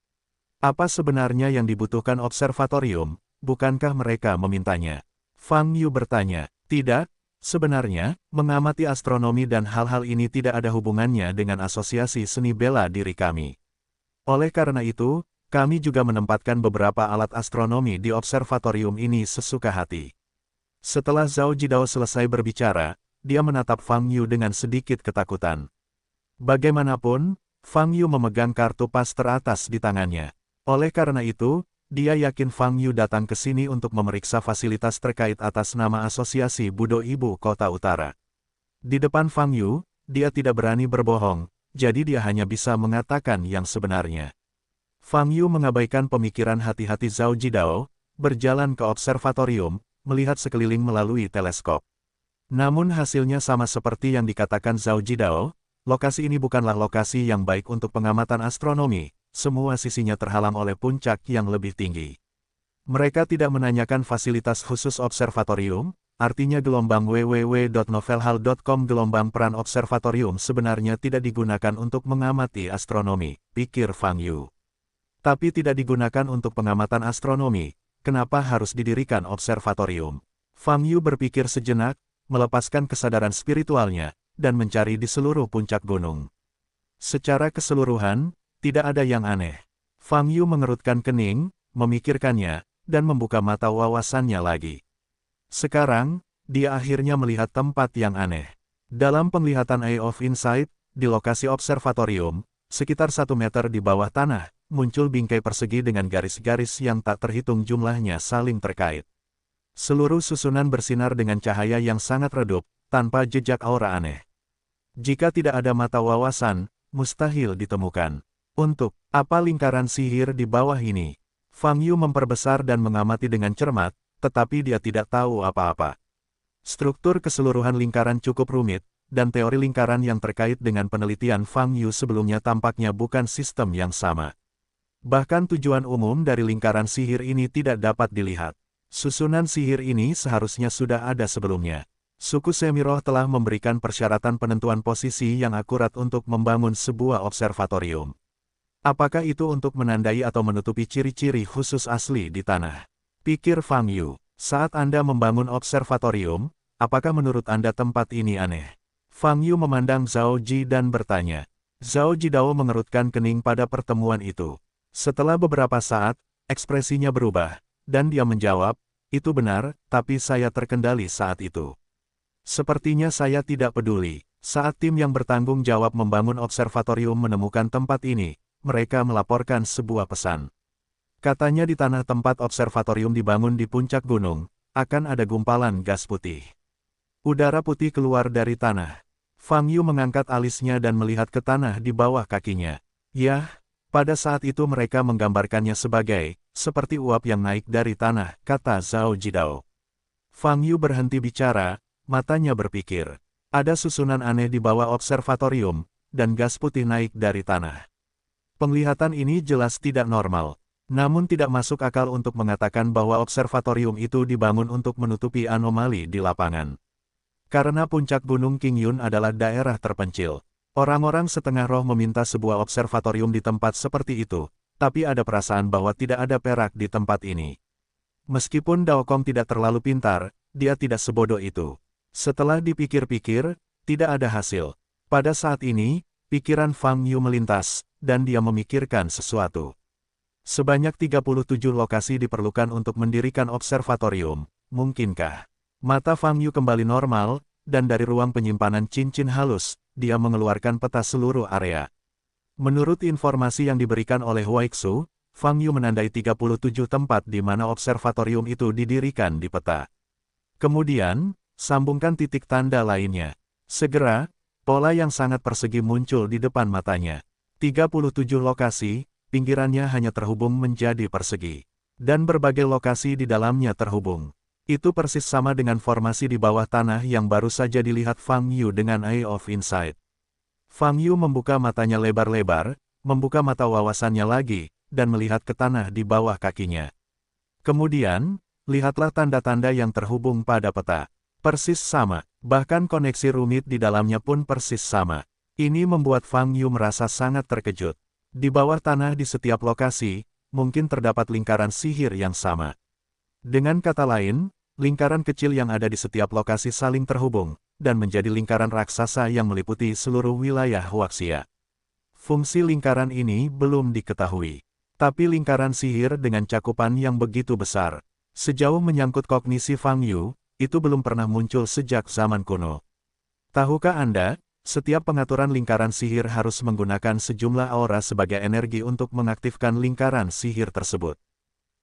Apa sebenarnya yang dibutuhkan observatorium? Bukankah mereka memintanya? Fang Yu bertanya. Tidak, sebenarnya, mengamati astronomi dan hal-hal ini tidak ada hubungannya dengan asosiasi seni bela diri kami. Oleh karena itu, kami juga menempatkan beberapa alat astronomi di observatorium ini sesuka hati. Setelah Zhao Jidao selesai berbicara, dia menatap Fang Yu dengan sedikit ketakutan. Bagaimanapun, Fang Yu memegang kartu pas teratas di tangannya. Oleh karena itu, dia yakin Fang Yu datang ke sini untuk memeriksa fasilitas terkait atas nama Asosiasi Budo Ibu Kota Utara. Di depan Fang Yu, dia tidak berani berbohong, jadi dia hanya bisa mengatakan yang sebenarnya. Fang Yu mengabaikan pemikiran hati-hati Zhao Jidao, berjalan ke observatorium, melihat sekeliling melalui teleskop. Namun hasilnya sama seperti yang dikatakan Zhao Jidao, lokasi ini bukanlah lokasi yang baik untuk pengamatan astronomi, semua sisinya terhalang oleh puncak yang lebih tinggi. Mereka tidak menanyakan fasilitas khusus observatorium, artinya gelombang www.novelhall.com gelombang peran observatorium sebenarnya tidak digunakan untuk mengamati astronomi, pikir Fang Yu. Tapi tidak digunakan untuk pengamatan astronomi, kenapa harus didirikan observatorium? Fang Yu berpikir sejenak, melepaskan kesadaran spiritualnya, dan mencari di seluruh puncak gunung. Secara keseluruhan, tidak ada yang aneh. Fang Yu mengerutkan kening, memikirkannya, dan membuka mata wawasannya lagi. Sekarang, dia akhirnya melihat tempat yang aneh. Dalam penglihatan Eye of Insight, di lokasi observatorium, sekitar 1 meter di bawah tanah, muncul bingkai persegi dengan garis-garis yang tak terhitung jumlahnya saling terkait. Seluruh susunan bersinar dengan cahaya yang sangat redup, tanpa jejak aura aneh. Jika tidak ada mata wawasan, mustahil ditemukan. Untuk apa lingkaran sihir di bawah ini? Fang Yu memperbesar dan mengamati dengan cermat, tetapi dia tidak tahu apa-apa. Struktur keseluruhan lingkaran cukup rumit, dan teori lingkaran yang terkait dengan penelitian Fang Yu sebelumnya tampaknya bukan sistem yang sama. Bahkan tujuan umum dari lingkaran sihir ini tidak dapat dilihat. Susunan sihir ini seharusnya sudah ada sebelumnya. Suku Semirov telah memberikan persyaratan penentuan posisi yang akurat untuk membangun sebuah observatorium. Apakah itu untuk menandai atau menutupi ciri-ciri khusus asli di tanah? Pikir Fang Yu, saat Anda membangun observatorium, apakah menurut Anda tempat ini aneh? Fang Yu memandang Zhao Ji dan bertanya. Zhao Jidao mengerutkan kening pada pertemuan itu. Setelah beberapa saat, ekspresinya berubah, dan dia menjawab, itu benar, tapi saya terkendali saat itu. Sepertinya saya tidak peduli. Saat tim yang bertanggung jawab membangun observatorium menemukan tempat ini, mereka melaporkan sebuah pesan. Katanya di tanah tempat observatorium dibangun di puncak gunung, akan ada gumpalan gas putih. Udara putih keluar dari tanah. Fang Yu mengangkat alisnya dan melihat ke tanah di bawah kakinya. Yah, pada saat itu mereka menggambarkannya seperti uap yang naik dari tanah, kata Zhao Jidao. Fang Yu berhenti bicara, matanya berpikir. Ada susunan aneh di bawah observatorium, dan gas putih naik dari tanah. Penglihatan ini jelas tidak normal, namun tidak masuk akal untuk mengatakan bahwa observatorium itu dibangun untuk menutupi anomali di lapangan. Karena puncak Gunung Qingyun adalah daerah terpencil, orang-orang setengah roh meminta sebuah observatorium di tempat seperti itu, tapi ada perasaan bahwa tidak ada perak di tempat ini. Meskipun Dao Kong tidak terlalu pintar, dia tidak sebodoh itu. Setelah dipikir-pikir, tidak ada hasil. Pada saat ini, pikiran Fang Yu melintas, dan dia memikirkan sesuatu. Sebanyak 37 lokasi diperlukan untuk mendirikan observatorium, mungkinkah? Mata Fang Yu kembali normal, dan dari ruang penyimpanan cincin halus, dia mengeluarkan peta seluruh area. Menurut informasi yang diberikan oleh Huaixu, Fang Yu menandai 37 tempat di mana observatorium itu didirikan di peta. Kemudian, sambungkan titik tanda lainnya. Segera, pola yang sangat persegi muncul di depan matanya. 37 lokasi, pinggirannya hanya terhubung menjadi persegi. Dan berbagai lokasi di dalamnya terhubung. Itu persis sama dengan formasi di bawah tanah yang baru saja dilihat Fang Yu dengan Eye of Insight. Fang Yu membuka matanya lebar-lebar, membuka mata wawasannya lagi, dan melihat ke tanah di bawah kakinya. Kemudian, lihatlah tanda-tanda yang terhubung pada peta. Persis sama, bahkan koneksi rumit di dalamnya pun persis sama. Ini membuat Fang Yu merasa sangat terkejut. Di bawah tanah di setiap lokasi, mungkin terdapat lingkaran sihir yang sama. Dengan kata lain, lingkaran kecil yang ada di setiap lokasi saling terhubung, dan menjadi lingkaran raksasa yang meliputi seluruh wilayah Huaxia. Fungsi lingkaran ini belum diketahui. Tapi lingkaran sihir dengan cakupan yang begitu besar, sejauh menyangkut kognisi Fang Yu, itu belum pernah muncul sejak zaman kuno. Tahukah Anda, setiap pengaturan lingkaran sihir harus menggunakan sejumlah aura sebagai energi untuk mengaktifkan lingkaran sihir tersebut.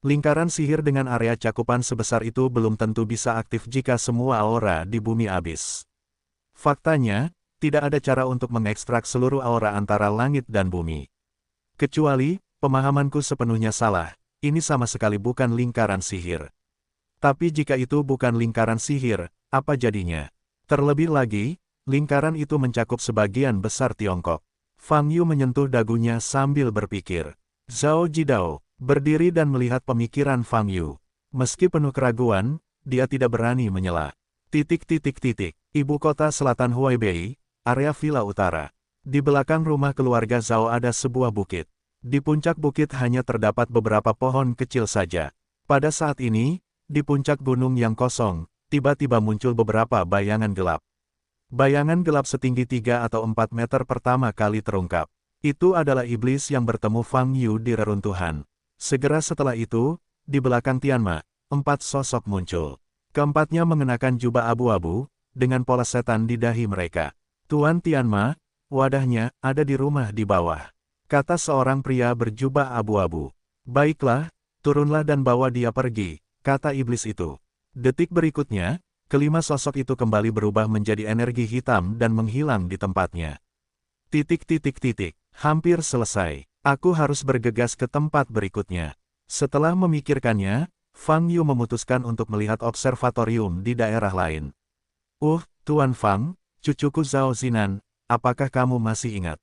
Lingkaran sihir dengan area cakupan sebesar itu belum tentu bisa aktif jika semua aura di bumi habis. Faktanya, tidak ada cara untuk mengekstrak seluruh aura antara langit dan bumi. Kecuali, pemahamanku sepenuhnya salah, ini sama sekali bukan lingkaran sihir. Tapi jika itu bukan lingkaran sihir, apa jadinya? Terlebih lagi, lingkaran itu mencakup sebagian besar Tiongkok. Fang Yu menyentuh dagunya sambil berpikir. Zhao Jidao berdiri dan melihat pemikiran Fang Yu. Meski penuh keraguan, dia tidak berani menyela. Ibu kota selatan Huaibei, area Villa Utara. Di belakang rumah keluarga Zhao ada sebuah bukit. Di puncak bukit hanya terdapat beberapa pohon kecil saja. Pada saat ini, di puncak gunung yang kosong, tiba-tiba muncul beberapa bayangan gelap. Bayangan gelap setinggi 3 atau 4 meter pertama kali terungkap. Itu adalah iblis yang bertemu Fang Yu di reruntuhan. Segera setelah itu, di belakang Tianma, 4 sosok muncul. Keempatnya mengenakan jubah abu-abu, dengan pola setan di dahi mereka. Tuan Tianma, wadahnya ada di rumah di bawah, kata seorang pria berjubah abu-abu. Baiklah, turunlah dan bawa dia pergi, kata iblis itu. Detik berikutnya, kelima sosok itu kembali berubah menjadi energi hitam dan menghilang di tempatnya. Hampir selesai. Aku harus bergegas ke tempat berikutnya. Setelah memikirkannya, Fang Yu memutuskan untuk melihat observatorium di daerah lain. Tuan Fang, cucuku Zhao Zinan, apakah kamu masih ingat?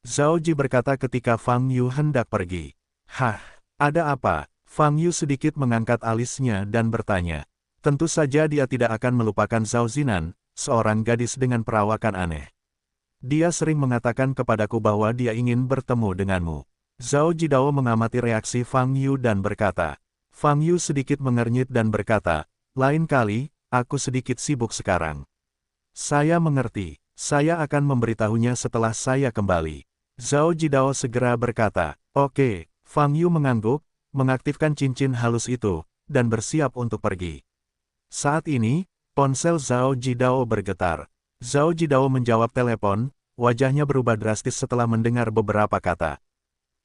Zhao Ji berkata ketika Fang Yu hendak pergi. Hah, ada apa? Fang Yu sedikit mengangkat alisnya dan bertanya. Tentu saja dia tidak akan melupakan Zhao Zinan, seorang gadis dengan perawakan aneh. Dia sering mengatakan kepadaku bahwa dia ingin bertemu denganmu. Zhao Jidao mengamati reaksi Fang Yu dan berkata. Fang Yu sedikit mengernyit dan berkata, lain kali, aku sedikit sibuk sekarang. Saya mengerti, saya akan memberitahunya setelah saya kembali. Zhao Jidao segera berkata, oke. Fang Yu mengangguk, mengaktifkan cincin halus itu, dan bersiap untuk pergi. Saat ini, ponsel Zhao Jidao bergetar. Zhao Jidao menjawab telepon, wajahnya berubah drastis setelah mendengar beberapa kata.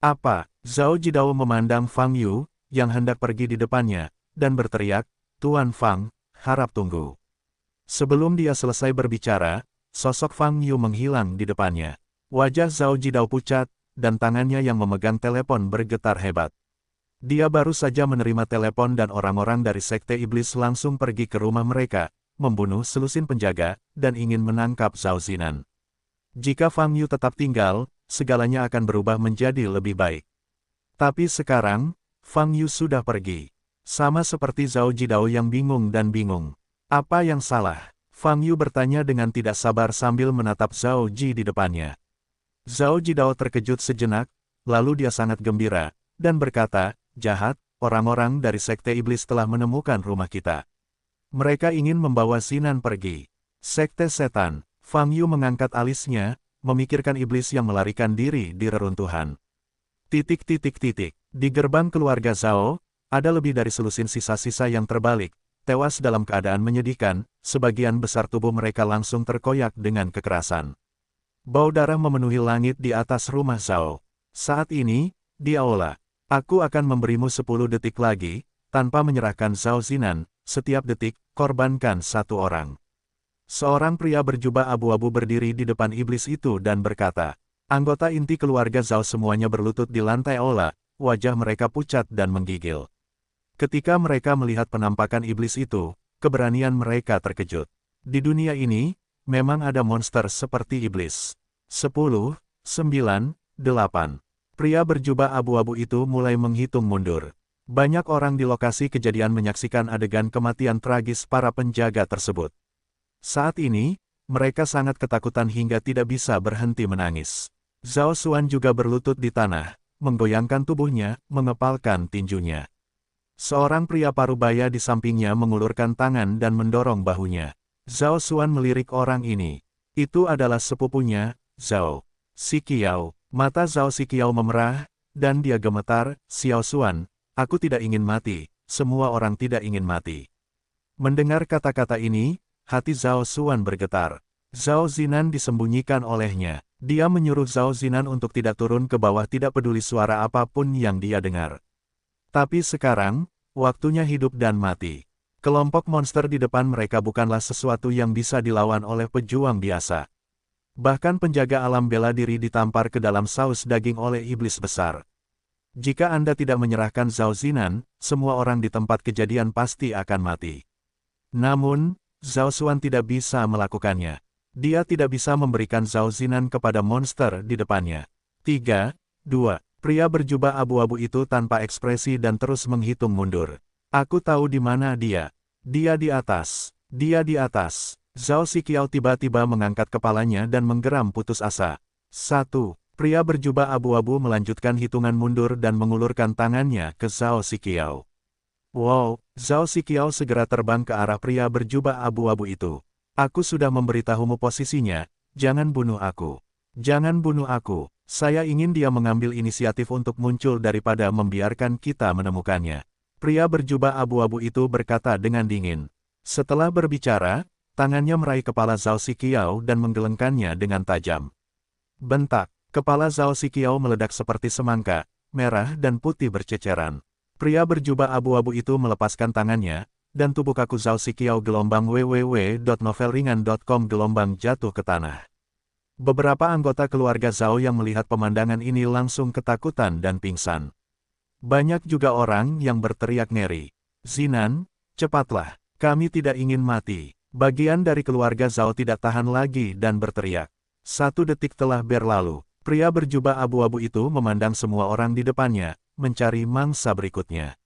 Apa? Zhao Jidao memandang Fang Yu, yang hendak pergi di depannya, dan berteriak, Tuan Fang, harap tunggu. Sebelum dia selesai berbicara, sosok Fang Yu menghilang di depannya. Wajah Zhao Jidao pucat, dan tangannya yang memegang telepon bergetar hebat. Dia baru saja menerima telepon dan orang-orang dari Sekte Iblis langsung pergi ke rumah mereka, membunuh selusin penjaga, dan ingin menangkap Zhao Zinan. Jika Fang Yu tetap tinggal, segalanya akan berubah menjadi lebih baik. Tapi sekarang, Fang Yu sudah pergi. Sama seperti Zhao Jidao yang bingung dan bingung. Apa yang salah? Fang Yu bertanya dengan tidak sabar sambil menatap Zhao Ji di depannya. Zhao Jidao terkejut sejenak, lalu dia sangat gembira, dan berkata, jahat, orang-orang dari Sekte Iblis telah menemukan rumah kita. Mereka ingin membawa Zinan pergi. Sekte Setan. Fang Yu mengangkat alisnya, memikirkan iblis yang melarikan diri di reruntuhan. Di gerbang keluarga Zhao, ada lebih dari selusin sisa-sisa yang terbalik, tewas dalam keadaan menyedihkan, sebagian besar tubuh mereka langsung terkoyak dengan kekerasan. Bau darah memenuhi langit di atas rumah Zhao. Saat ini, di aula, aku akan memberimu 10 detik lagi, tanpa menyerahkan Zhao Zinan, setiap detik, korbankan satu orang. Seorang pria berjubah abu-abu berdiri di depan iblis itu dan berkata, anggota inti keluarga Zhao semuanya berlutut di lantai aula, wajah mereka pucat dan menggigil. Ketika mereka melihat penampakan iblis itu, keberanian mereka terkejut. Di dunia ini, memang ada monster seperti iblis. 10, 9, 8. Pria berjubah abu-abu itu mulai menghitung mundur. Banyak orang di lokasi kejadian menyaksikan adegan kematian tragis para penjaga tersebut. Saat ini, mereka sangat ketakutan hingga tidak bisa berhenti menangis. Zhao Xuan juga berlutut di tanah, menggoyangkan tubuhnya, mengepalkan tinjunya. Seorang pria parubaya di sampingnya mengulurkan tangan dan mendorong bahunya. Zhao Xuan melirik orang ini. Itu adalah sepupunya, Zhao Xiqiao. Mata Zhao Xiqiao memerah, dan dia gemetar, Xiao Xuan, aku tidak ingin mati, semua orang tidak ingin mati. Mendengar kata-kata ini, hati Zhao Xuan bergetar. Zhao Zinan disembunyikan olehnya. Dia menyuruh Zhao Zinan untuk tidak turun ke bawah tidak peduli suara apapun yang dia dengar. Tapi sekarang, waktunya hidup dan mati. Kelompok monster di depan mereka bukanlah sesuatu yang bisa dilawan oleh pejuang biasa. Bahkan penjaga alam bela diri ditampar ke dalam saus daging oleh iblis besar. Jika Anda tidak menyerahkan Zhao Zinan, semua orang di tempat kejadian pasti akan mati. Namun, Zhao Xuan tidak bisa melakukannya. Dia tidak bisa memberikan Zhao Zinan kepada monster di depannya. 3, 2. Pria berjubah abu-abu itu tanpa ekspresi dan terus menghitung mundur. Aku tahu di mana dia. Dia di atas. Dia di atas. Zhao Xiqiao tiba-tiba mengangkat kepalanya dan menggeram putus asa. 1. Pria berjubah abu-abu melanjutkan hitungan mundur dan mengulurkan tangannya ke Zhao Xiqiao. Wow, Zhao Xiqiao segera terbang ke arah pria berjubah abu-abu itu. Aku sudah memberitahumu posisinya, jangan bunuh aku. Jangan bunuh aku, saya ingin dia mengambil inisiatif untuk muncul daripada membiarkan kita menemukannya. Pria berjubah abu-abu itu berkata dengan dingin. Setelah berbicara, tangannya meraih kepala Zhao Xiqiao dan menggelengkannya dengan tajam. Bentak, kepala Zhao Xiqiao meledak seperti semangka, merah dan putih berceceran. Pria berjubah abu-abu itu melepaskan tangannya, dan tubuh kaku Zhao Xiqiao gelombang www.novelringan.com gelombang jatuh ke tanah. Beberapa anggota keluarga Zhao yang melihat pemandangan ini langsung ketakutan dan pingsan. Banyak juga orang yang berteriak ngeri. Zinan, cepatlah, kami tidak ingin mati. Bagian dari keluarga Zhao tidak tahan lagi dan berteriak. 1 detik telah berlalu. Pria berjubah abu-abu itu memandang semua orang di depannya, mencari mangsa berikutnya.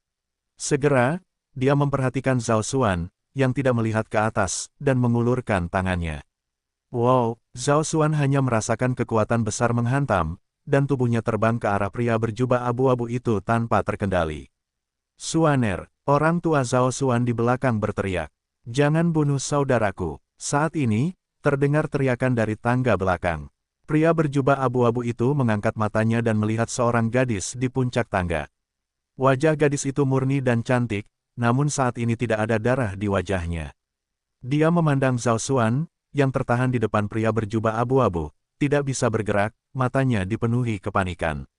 Segera, dia memperhatikan Zhao Xuan, yang tidak melihat ke atas, dan mengulurkan tangannya. Wow, Zhao Xuan hanya merasakan kekuatan besar menghantam, dan tubuhnya terbang ke arah pria berjubah abu-abu itu tanpa terkendali. Xuaner, orang tua Zhao Xuan di belakang berteriak. Jangan bunuh saudaraku. Saat ini, terdengar teriakan dari tangga belakang. Pria berjubah abu-abu itu mengangkat matanya dan melihat seorang gadis di puncak tangga. Wajah gadis itu murni dan cantik, namun saat ini tidak ada darah di wajahnya. Dia memandang Zhao Xuan, yang tertahan di depan pria berjubah abu-abu, tidak bisa bergerak, matanya dipenuhi kepanikan.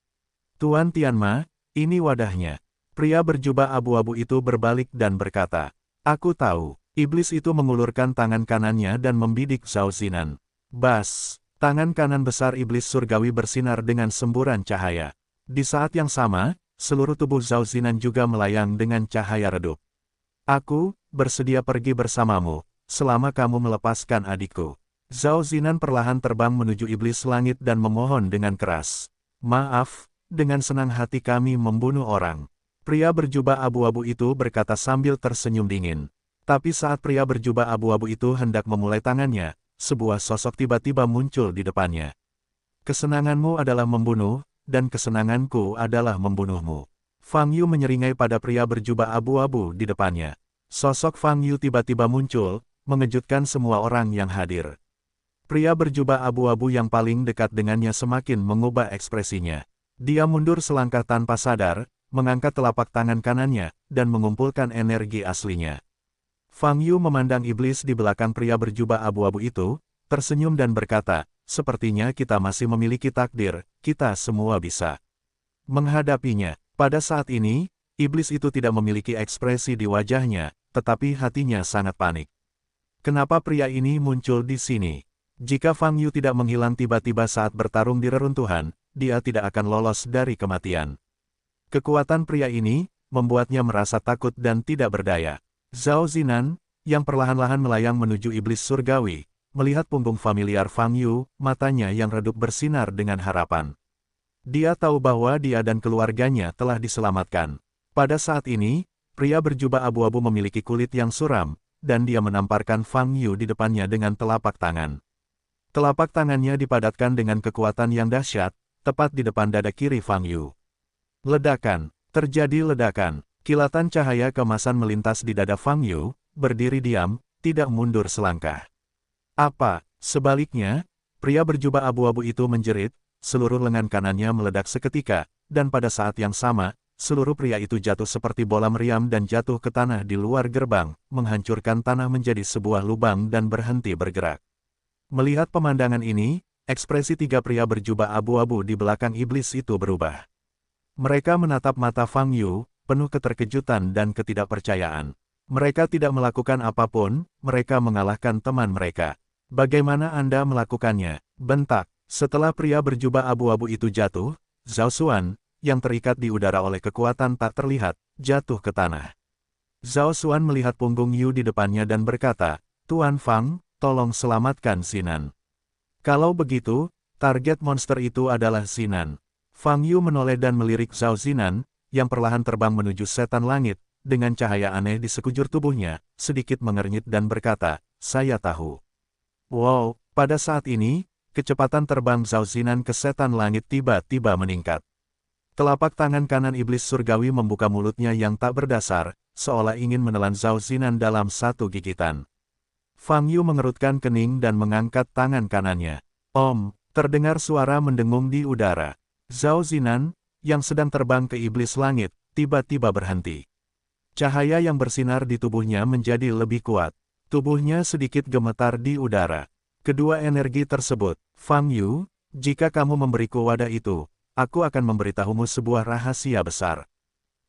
Tuan Tianma, ini wadahnya. Pria berjubah abu-abu itu berbalik dan berkata, aku tahu. Iblis itu mengulurkan tangan kanannya dan membidik Zhao Zinan. Bas! Tangan kanan besar iblis surgawi bersinar dengan semburan cahaya. Di saat yang sama, seluruh tubuh Zhao Zinan juga melayang dengan cahaya redup. Aku bersedia pergi bersamamu, selama kamu melepaskan adikku. Zhao Zinan perlahan terbang menuju iblis langit dan memohon dengan keras. Maaf, dengan senang hati kami membunuh orang. Pria berjubah abu-abu itu berkata sambil tersenyum dingin. Tapi saat pria berjubah abu-abu itu hendak memulai tangannya, sebuah sosok tiba-tiba muncul di depannya. Kesenanganmu adalah membunuh, dan kesenanganku adalah membunuhmu. Fang Yu menyeringai pada pria berjubah abu-abu di depannya. Sosok Fang Yu tiba-tiba muncul, mengejutkan semua orang yang hadir. Pria berjubah abu-abu yang paling dekat dengannya semakin mengubah ekspresinya. Dia mundur selangkah tanpa sadar, mengangkat telapak tangan kanannya, dan mengumpulkan energi aslinya. Fang Yu memandang iblis di belakang pria berjubah abu-abu itu, tersenyum dan berkata, sepertinya kita masih memiliki takdir, kita semua bisa menghadapinya. Pada saat ini, iblis itu tidak memiliki ekspresi di wajahnya, tetapi hatinya sangat panik. Kenapa pria ini muncul di sini? Jika Fang Yu tidak menghilang tiba-tiba saat bertarung di reruntuhan, dia tidak akan lolos dari kematian. Kekuatan pria ini membuatnya merasa takut dan tidak berdaya. Zhao Zinan, yang perlahan-lahan melayang menuju iblis surgawi, melihat punggung familiar Fang Yu, matanya yang redup bersinar dengan harapan. Dia tahu bahwa dia dan keluarganya telah diselamatkan. Pada saat ini, pria berjubah abu-abu memiliki kulit yang suram, dan dia menamparkan Fang Yu di depannya dengan telapak tangan. Telapak tangannya dipadatkan dengan kekuatan yang dahsyat, tepat di depan dada kiri Fang Yu. Ledakan, terjadi ledakan, kilatan cahaya kemasan melintas di dada Fang Yu, berdiri diam, tidak mundur selangkah. Apa, sebaliknya, pria berjubah abu-abu itu menjerit, seluruh lengan kanannya meledak seketika, dan pada saat yang sama, seluruh pria itu jatuh seperti bola meriam dan jatuh ke tanah di luar gerbang, menghancurkan tanah menjadi sebuah lubang dan berhenti bergerak. Melihat pemandangan ini, ekspresi tiga pria berjubah abu-abu di belakang iblis itu berubah. Mereka menatap mata Fang Yu, penuh keterkejutan dan ketidakpercayaan. Mereka tidak melakukan apapun, mereka mengalahkan teman mereka. Bagaimana Anda melakukannya? Bentak. Setelah pria berjubah abu-abu itu jatuh, Zhao Xuan, yang terikat di udara oleh kekuatan tak terlihat, jatuh ke tanah. Zhao Xuan melihat punggung Yu di depannya dan berkata, Tuan Fang, tolong selamatkan Zinan. Kalau begitu, target monster itu adalah Zinan. Fang Yu menoleh dan melirik Zhao Zinan, yang perlahan terbang menuju setan langit, dengan cahaya aneh di sekujur tubuhnya, sedikit mengernyit dan berkata, saya tahu. Wow, pada saat ini, kecepatan terbang Zhao Zinan ke setan langit tiba-tiba meningkat. Telapak tangan kanan iblis surgawi membuka mulutnya yang tak berdasar, seolah ingin menelan Zhao Zinan dalam satu gigitan. Fang Yu mengerutkan kening dan mengangkat tangan kanannya. Om, terdengar suara mendengung di udara. Zhao Zinan, yang sedang terbang ke iblis langit, tiba-tiba berhenti. Cahaya yang bersinar di tubuhnya menjadi lebih kuat. Tubuhnya sedikit gemetar di udara. Kedua energi tersebut, Fang Yu, jika kamu memberiku wadah itu, aku akan memberitahumu sebuah rahasia besar.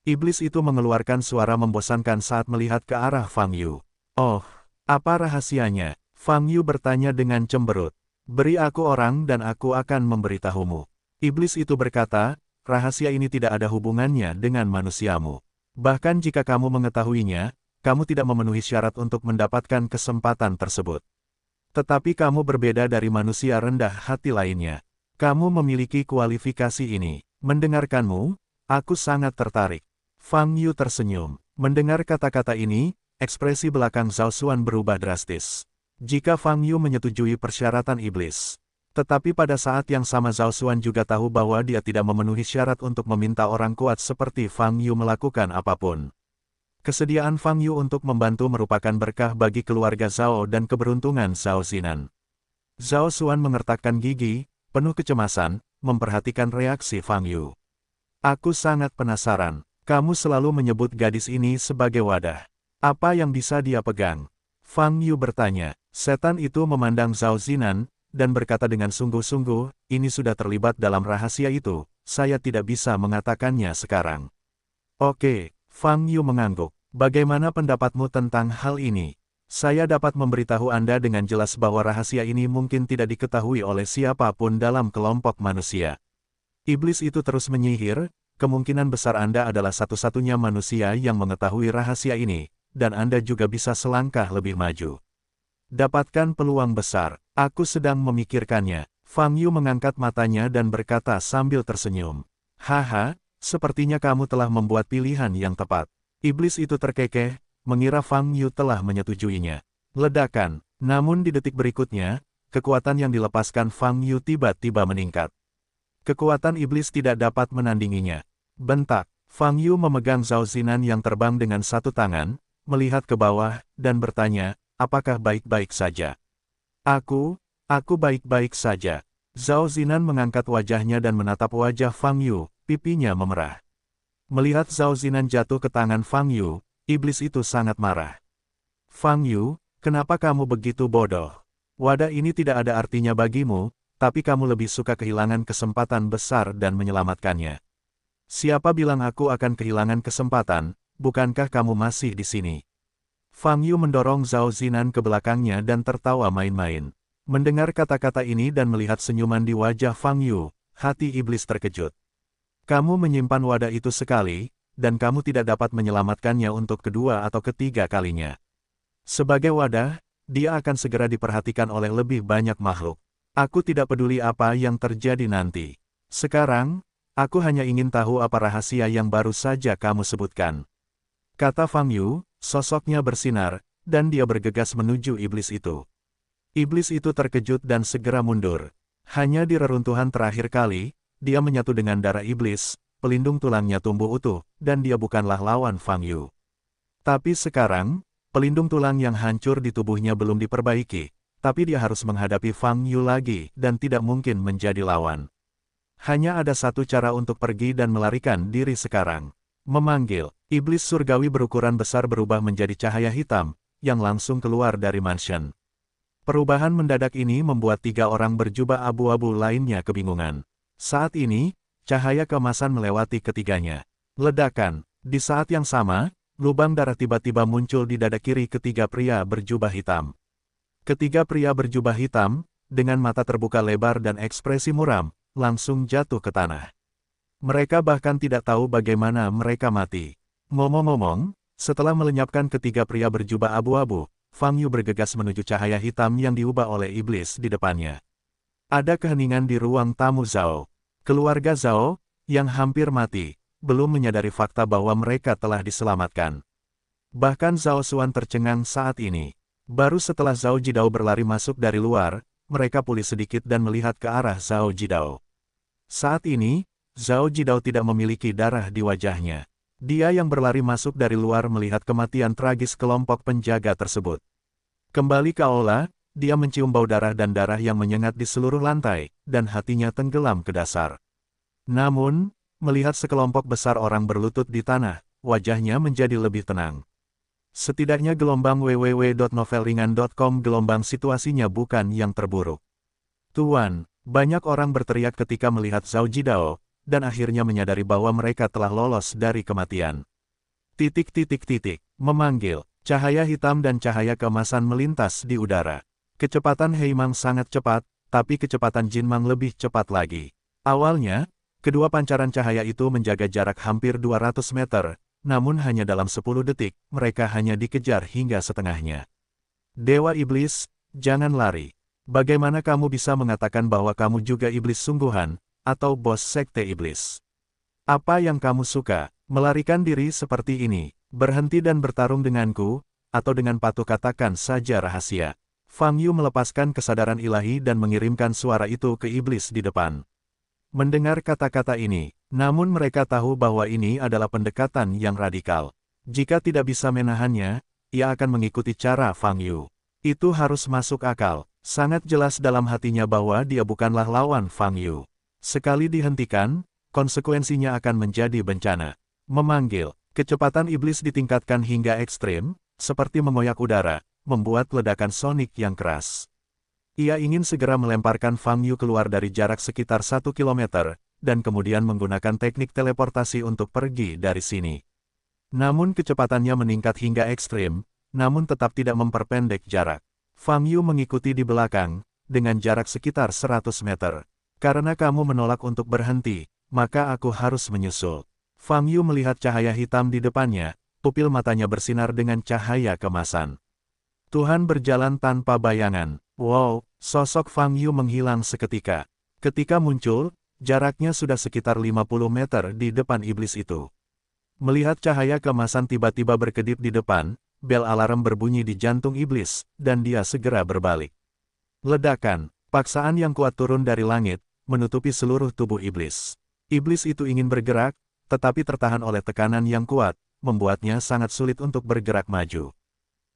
Iblis itu mengeluarkan suara membosankan saat melihat ke arah Fang Yu. Oh, apa rahasianya? Fang Yu bertanya dengan cemberut. Beri aku orang dan aku akan memberitahumu. Iblis itu berkata, rahasia ini tidak ada hubungannya dengan manusiamu. Bahkan jika kamu mengetahuinya, kamu tidak memenuhi syarat untuk mendapatkan kesempatan tersebut. Tetapi kamu berbeda dari manusia rendah hati lainnya. Kamu memiliki kualifikasi ini. Mendengarkanmu, aku sangat tertarik. Fang Yu tersenyum. Mendengar kata-kata ini, ekspresi belakang Zhao Xuan berubah drastis. Jika Fang Yu menyetujui persyaratan iblis. Tetapi pada saat yang sama Zhao Xuan juga tahu bahwa dia tidak memenuhi syarat untuk meminta orang kuat seperti Fang Yu melakukan apapun. Kesediaan Fang Yu untuk membantu merupakan berkah bagi keluarga Zhao dan keberuntungan Zhao Zinan. Zhao Xuan mengertakkan gigi, penuh kecemasan, memperhatikan reaksi Fang Yu. Aku sangat penasaran, kamu selalu menyebut gadis ini sebagai wadah. Apa yang bisa dia pegang? Fang Yu bertanya. Setan itu memandang Zhao Zinan, dan berkata dengan sungguh-sungguh, ini sudah terlibat dalam rahasia itu, saya tidak bisa mengatakannya sekarang. Oke, Fang Yu mengangguk. Bagaimana pendapatmu tentang hal ini? Saya dapat memberitahu Anda dengan jelas bahwa rahasia ini mungkin tidak diketahui oleh siapapun dalam kelompok manusia. Iblis itu terus menyihir, kemungkinan besar Anda adalah satu-satunya manusia yang mengetahui rahasia ini, dan Anda juga bisa selangkah lebih maju. Dapatkan peluang besar. Aku sedang memikirkannya. Fang Yu mengangkat matanya dan berkata sambil tersenyum. Haha, sepertinya kamu telah membuat pilihan yang tepat. Iblis itu terkekeh, mengira Fang Yu telah menyetujuinya. Ledakan. Namun di detik berikutnya, kekuatan yang dilepaskan Fang Yu tiba-tiba meningkat. Kekuatan iblis tidak dapat menandinginya. Bentak. Fang Yu memegang Zhao Zinan yang terbang dengan satu tangan, melihat ke bawah, dan bertanya, apakah baik-baik saja? Aku baik-baik saja. Zhao Zinan mengangkat wajahnya dan menatap wajah Fang Yu, pipinya memerah. Melihat Zhao Zinan jatuh ke tangan Fang Yu, iblis itu sangat marah. Fang Yu, kenapa kamu begitu bodoh? Wadah ini tidak ada artinya bagimu, tapi kamu lebih suka kehilangan kesempatan besar dan menyelamatkannya. Siapa bilang aku akan kehilangan kesempatan, bukankah kamu masih di sini? Fang Yu mendorong Zhao Zinan ke belakangnya dan tertawa main-main. Mendengar kata-kata ini dan melihat senyuman di wajah Fang Yu, hati iblis terkejut. Kamu menyimpan wadah itu sekali, dan kamu tidak dapat menyelamatkannya untuk kedua atau ketiga kalinya. Sebagai wadah, dia akan segera diperhatikan oleh lebih banyak makhluk. Aku tidak peduli apa yang terjadi nanti. Sekarang, aku hanya ingin tahu apa rahasia yang baru saja kamu sebutkan. Kata Fang Yu, sosoknya bersinar, dan dia bergegas menuju iblis itu. Iblis itu terkejut dan segera mundur. Hanya di reruntuhan terakhir kali, dia menyatu dengan darah iblis, pelindung tulangnya tumbuh utuh, dan dia bukanlah lawan Fang Yu. Tapi sekarang, pelindung tulang yang hancur di tubuhnya belum diperbaiki, tapi dia harus menghadapi Fang Yu lagi dan tidak mungkin menjadi lawan. Hanya ada satu cara untuk pergi dan melarikan diri sekarang. Memanggil. Iblis surgawi berukuran besar berubah menjadi cahaya hitam, yang langsung keluar dari mansion. Perubahan mendadak ini membuat 3 orang berjubah abu-abu lainnya kebingungan. Saat ini, cahaya keemasan melewati ketiganya. Ledakan. Di saat yang sama, lubang darah tiba-tiba muncul di dada kiri ketiga pria berjubah hitam. Ketiga pria berjubah hitam, dengan mata terbuka lebar dan ekspresi muram, langsung jatuh ke tanah. Mereka bahkan tidak tahu bagaimana mereka mati. Ngomong-ngomong, setelah melenyapkan ketiga pria berjubah abu-abu, Fang Yu bergegas menuju cahaya hitam yang diubah oleh iblis di depannya. Ada keheningan di ruang tamu Zhao. Keluarga Zhao, yang hampir mati, belum menyadari fakta bahwa mereka telah diselamatkan. Bahkan Zhao Xuan tercengang saat ini. Baru setelah Zhao Jidao berlari masuk dari luar, mereka pulih sedikit dan melihat ke arah Zhao Jidao. Saat ini, Zhao Jidao tidak memiliki darah di wajahnya. Dia yang berlari masuk dari luar melihat kematian tragis kelompok penjaga tersebut. Kembali ke aula, dia mencium bau darah dan darah yang menyengat di seluruh lantai, dan hatinya tenggelam ke dasar. Namun, melihat sekelompok besar orang berlutut di tanah, wajahnya menjadi lebih tenang. Setidaknya gelombang www.novelringan.com gelombang situasinya bukan yang terburuk. Tuan, banyak orang berteriak ketika melihat Zhao Jidao, dan akhirnya menyadari bahwa mereka telah lolos dari kematian. Memanggil, cahaya hitam dan cahaya keemasan melintas di udara. Kecepatan Heimang sangat cepat, tapi kecepatan Jinmang lebih cepat lagi. Awalnya, kedua pancaran cahaya itu menjaga jarak hampir 200 meter, namun hanya dalam 10 detik, mereka hanya dikejar hingga setengahnya. Dewa Iblis, jangan lari. Bagaimana kamu bisa mengatakan bahwa kamu juga iblis sungguhan, atau bos sekte iblis? Apa yang kamu suka, melarikan diri seperti ini, berhenti dan bertarung denganku, atau dengan patuh katakan saja rahasia? Fang Yu melepaskan kesadaran ilahi dan mengirimkan suara itu ke iblis di depan. Mendengar kata-kata ini, namun mereka tahu bahwa ini adalah pendekatan yang radikal. Jika tidak bisa menahannya, ia akan mengikuti cara Fang Yu. Itu harus masuk akal. Sangat jelas dalam hatinya bahwa dia bukanlah lawan Fang Yu. Sekali dihentikan, konsekuensinya akan menjadi bencana. Memanggil, kecepatan iblis ditingkatkan hingga ekstrim, seperti mengoyak udara, membuat ledakan sonik yang keras. Ia ingin segera melemparkan Fang Yu keluar dari jarak sekitar 1 km, dan kemudian menggunakan teknik teleportasi untuk pergi dari sini. Namun kecepatannya meningkat hingga ekstrim, namun tetap tidak memperpendek jarak. Fang Yu mengikuti di belakang, dengan jarak sekitar 100 meter. Karena kamu menolak untuk berhenti, maka aku harus menyusul. Fang Yu melihat cahaya hitam di depannya, pupil matanya bersinar dengan cahaya kemasan. Tuhan berjalan tanpa bayangan. Wow, sosok Fang Yu menghilang seketika. Ketika muncul, jaraknya sudah sekitar 50 meter di depan iblis itu. Melihat cahaya keemasan tiba-tiba berkedip di depan, bel alarm berbunyi di jantung iblis, dan dia segera berbalik. Ledakan, paksaan yang kuat turun dari langit, menutupi seluruh tubuh iblis. Iblis itu ingin bergerak, tetapi tertahan oleh tekanan yang kuat, membuatnya sangat sulit untuk bergerak maju.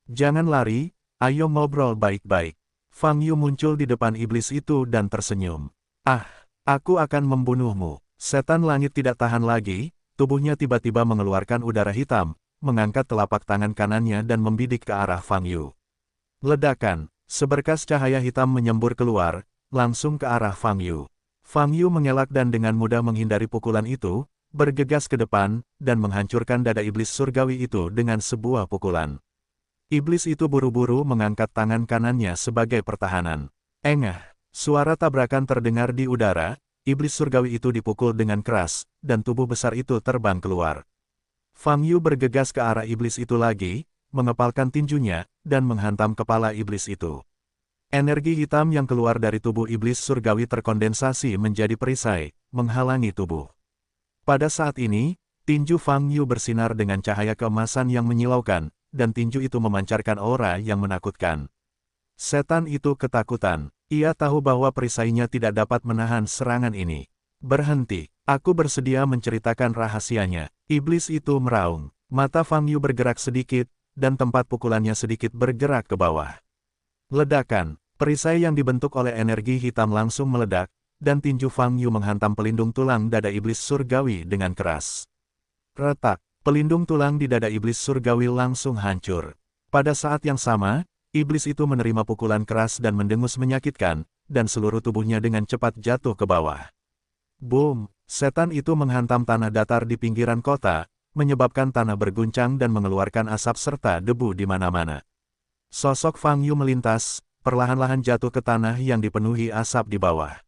Jangan lari, ayo ngobrol baik-baik. Fang Yu muncul di depan iblis itu dan tersenyum. Ah, aku akan membunuhmu. Setan langit tidak tahan lagi, tubuhnya tiba-tiba mengeluarkan udara hitam, mengangkat telapak tangan kanannya dan membidik ke arah Fang Yu. Ledakan, seberkas cahaya hitam menyembur keluar, langsung ke arah Fang Yu. Fang Yu mengelak dan dengan mudah menghindari pukulan itu, bergegas ke depan, dan menghancurkan dada iblis surgawi itu dengan sebuah pukulan. Iblis itu buru-buru mengangkat tangan kanannya sebagai pertahanan. Engah, suara tabrakan terdengar di udara, iblis surgawi itu dipukul dengan keras, dan tubuh besar itu terbang keluar. Fang Yu bergegas ke arah iblis itu lagi, mengepalkan tinjunya, dan menghantam kepala iblis itu. Energi hitam yang keluar dari tubuh iblis surgawi terkondensasi menjadi perisai, menghalangi tubuh. Pada saat ini, tinju Fang Yu bersinar dengan cahaya keemasan yang menyilaukan, dan tinju itu memancarkan aura yang menakutkan. Setan itu ketakutan. Ia tahu bahwa perisainya tidak dapat menahan serangan ini. Berhenti, aku bersedia menceritakan rahasianya. Iblis itu meraung. Mata Fang Yu bergerak sedikit, dan tempat pukulannya sedikit bergerak ke bawah. Ledakan, perisai yang dibentuk oleh energi hitam langsung meledak, dan tinju Fang Yu menghantam pelindung tulang dada iblis surgawi dengan keras. Retak, pelindung tulang di dada iblis surgawi langsung hancur. Pada saat yang sama, iblis itu menerima pukulan keras dan mendengus menyakitkan, dan seluruh tubuhnya dengan cepat jatuh ke bawah. Boom! Setan itu menghantam tanah datar di pinggiran kota, menyebabkan tanah berguncang dan mengeluarkan asap serta debu di mana-mana. Sosok Fang Yu melintas, perlahan-lahan jatuh ke tanah yang dipenuhi asap di bawah.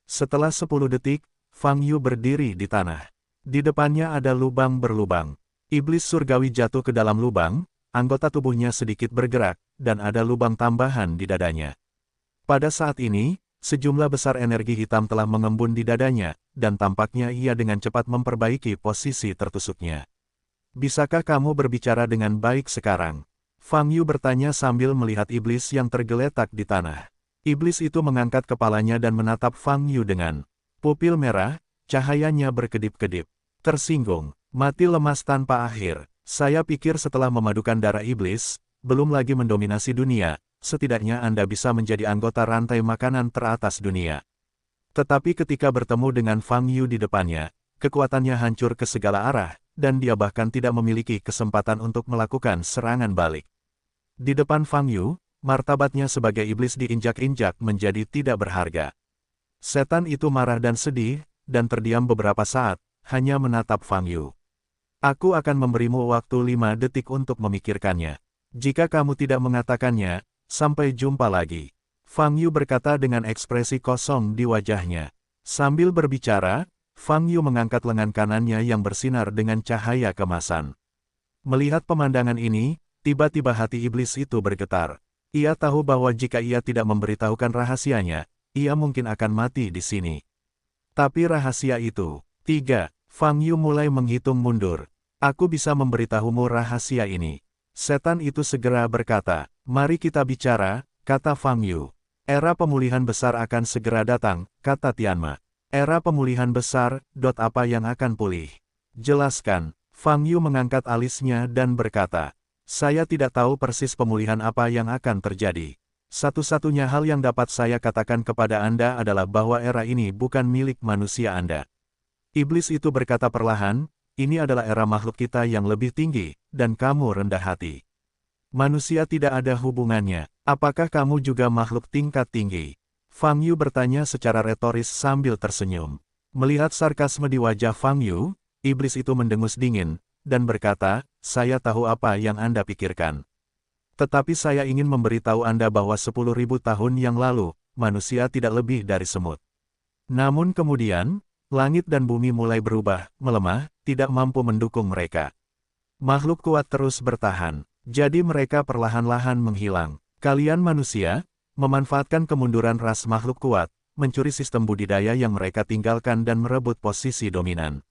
Setelah 10 detik, Fang Yu berdiri di tanah. Di depannya ada lubang berlubang. Iblis surgawi jatuh ke dalam lubang, anggota tubuhnya sedikit bergerak, dan ada lubang tambahan di dadanya. Pada saat ini, sejumlah besar energi hitam telah mengembun di dadanya, dan tampaknya ia dengan cepat memperbaiki posisi tertusuknya. Bisakah kamu berbicara dengan baik sekarang? Fang Yu bertanya sambil melihat iblis yang tergeletak di tanah. Iblis itu mengangkat kepalanya dan menatap Fang Yu dengan pupil merah, cahayanya berkedip-kedip. Tersinggung, mati lemas tanpa akhir. Saya pikir setelah memadukan darah iblis, belum lagi mendominasi dunia, setidaknya Anda bisa menjadi anggota rantai makanan teratas dunia. Tetapi ketika bertemu dengan Fang Yu di depannya, kekuatannya hancur ke segala arah, dan dia bahkan tidak memiliki kesempatan untuk melakukan serangan balik. Di depan Fang Yu, martabatnya sebagai iblis diinjak-injak menjadi tidak berharga. Setan itu marah dan sedih, dan terdiam beberapa saat, hanya menatap Fang Yu. Aku akan memberimu waktu 5 detik untuk memikirkannya. Jika kamu tidak mengatakannya, sampai jumpa lagi. Fang Yu berkata dengan ekspresi kosong di wajahnya. Sambil berbicara, Fang Yu mengangkat lengan kanannya yang bersinar dengan cahaya kemasan. Melihat pemandangan ini, tiba-tiba hati iblis itu bergetar. Ia tahu bahwa jika ia tidak memberitahukan rahasianya, ia mungkin akan mati di sini. Tapi rahasia itu, 3, Fang Yu mulai menghitung mundur. Aku bisa memberitahumu rahasia ini. Setan itu segera berkata, mari kita bicara, kata Fang Yu. Era pemulihan besar akan segera datang, kata Tianma. Era pemulihan besar, apa yang akan pulih? Jelaskan. Fang Yu mengangkat alisnya dan berkata, saya tidak tahu persis pemulihan apa yang akan terjadi. Satu-satunya hal yang dapat saya katakan kepada Anda adalah bahwa era ini bukan milik manusia Anda. Iblis itu berkata perlahan, ini adalah era makhluk kita yang lebih tinggi, dan kamu rendah hati. Manusia tidak ada hubungannya. Apakah kamu juga makhluk tingkat tinggi? Fang Yu bertanya secara retoris sambil tersenyum. Melihat sarkasme di wajah Fang Yu, iblis itu mendengus dingin, dan berkata, saya tahu apa yang Anda pikirkan. Tetapi saya ingin memberitahu Anda bahwa 10.000 tahun yang lalu, manusia tidak lebih dari semut. Namun kemudian, langit dan bumi mulai berubah, melemah, tidak mampu mendukung mereka. Makhluk kuat terus bertahan. Jadi mereka perlahan-lahan menghilang. Kalian manusia, memanfaatkan kemunduran ras makhluk kuat, mencuri sistem budidaya yang mereka tinggalkan dan merebut posisi dominan.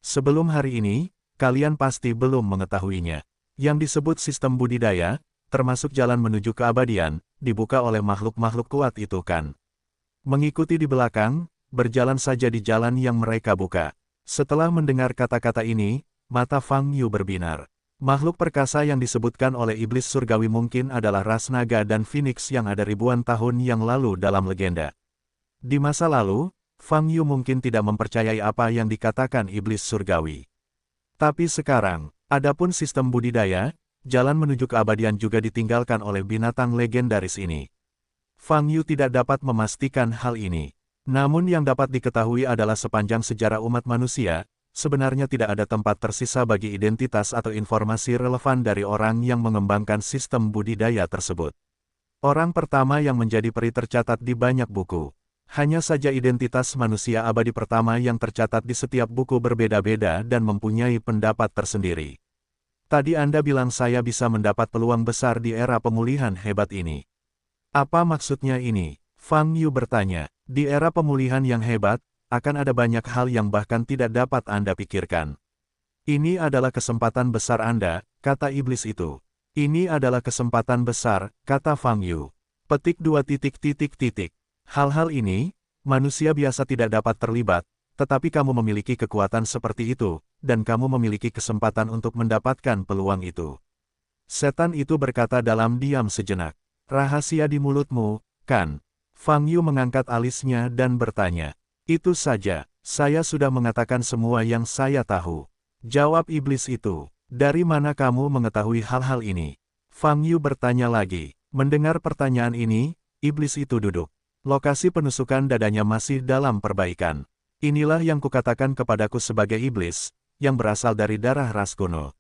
Sebelum hari ini, kalian pasti belum mengetahuinya. Yang disebut sistem budidaya, termasuk jalan menuju keabadian, dibuka oleh makhluk-makhluk kuat itu kan. Mengikuti di belakang, berjalan saja di jalan yang mereka buka. Setelah mendengar kata-kata ini, mata Fang Yu berbinar. Makhluk perkasa yang disebutkan oleh iblis surgawi mungkin adalah ras naga dan phoenix yang ada ribuan tahun yang lalu dalam legenda. Di masa lalu, Fang Yu mungkin tidak mempercayai apa yang dikatakan iblis surgawi. Tapi sekarang, adapun sistem budidaya, jalan menuju keabadian juga ditinggalkan oleh binatang legendaris ini. Fang Yu tidak dapat memastikan hal ini. Namun yang dapat diketahui adalah sepanjang sejarah umat manusia, sebenarnya tidak ada tempat tersisa bagi identitas atau informasi relevan dari orang yang mengembangkan sistem budidaya tersebut. Orang pertama yang menjadi peri tercatat di banyak buku. Hanya saja identitas manusia abadi pertama yang tercatat di setiap buku berbeda-beda dan mempunyai pendapat tersendiri. Tadi Anda bilang saya bisa mendapat peluang besar di era pemulihan hebat ini. Apa maksudnya ini? Fang Yu bertanya. Di era pemulihan yang hebat, akan ada banyak hal yang bahkan tidak dapat Anda pikirkan. Ini adalah kesempatan besar Anda, kata iblis itu. Ini adalah kesempatan besar, kata Fang Yu. Petik 2 titik titik titik. Hal-hal ini, manusia biasa tidak dapat terlibat, tetapi kamu memiliki kekuatan seperti itu, dan kamu memiliki kesempatan untuk mendapatkan peluang itu. Setan itu berkata dalam diam sejenak. Rahasia di mulutmu, kan? Fang Yu mengangkat alisnya dan bertanya. Itu saja, saya sudah mengatakan semua yang saya tahu. Jawab iblis itu. Dari mana kamu mengetahui hal-hal ini? Fang Yu bertanya lagi. Mendengar pertanyaan ini, iblis itu duduk. Lokasi penusukan dadanya masih dalam perbaikan. Inilah yang kukatakan kepadaku sebagai iblis, yang berasal dari darah ras kuno.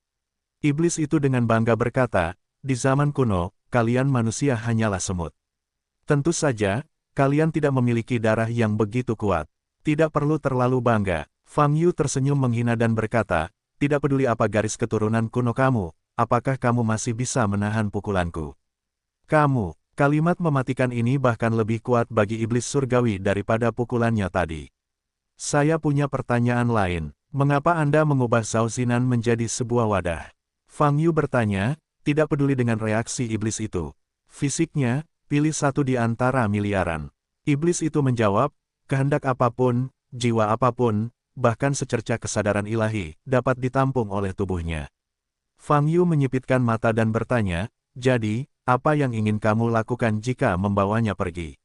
Iblis itu dengan bangga berkata, di zaman kuno, kalian manusia hanyalah semut. Tentu saja, kalian tidak memiliki darah yang begitu kuat. Tidak perlu terlalu bangga. Fang Yu tersenyum menghina dan berkata, tidak peduli apa garis keturunan kuno kamu, apakah kamu masih bisa menahan pukulanku? Kamu, kalimat mematikan ini bahkan lebih kuat bagi iblis surgawi daripada pukulannya tadi. Saya punya pertanyaan lain. Mengapa Anda mengubah Zhao Zinan menjadi sebuah wadah? Fang Yu bertanya, tidak peduli dengan reaksi iblis itu. Fisiknya, pilih satu di antara miliaran. Iblis itu menjawab, kehendak apapun, jiwa apapun, bahkan secercah kesadaran ilahi, dapat ditampung oleh tubuhnya. Fang Yu menyipitkan mata dan bertanya, jadi, apa yang ingin kamu lakukan jika membawanya pergi?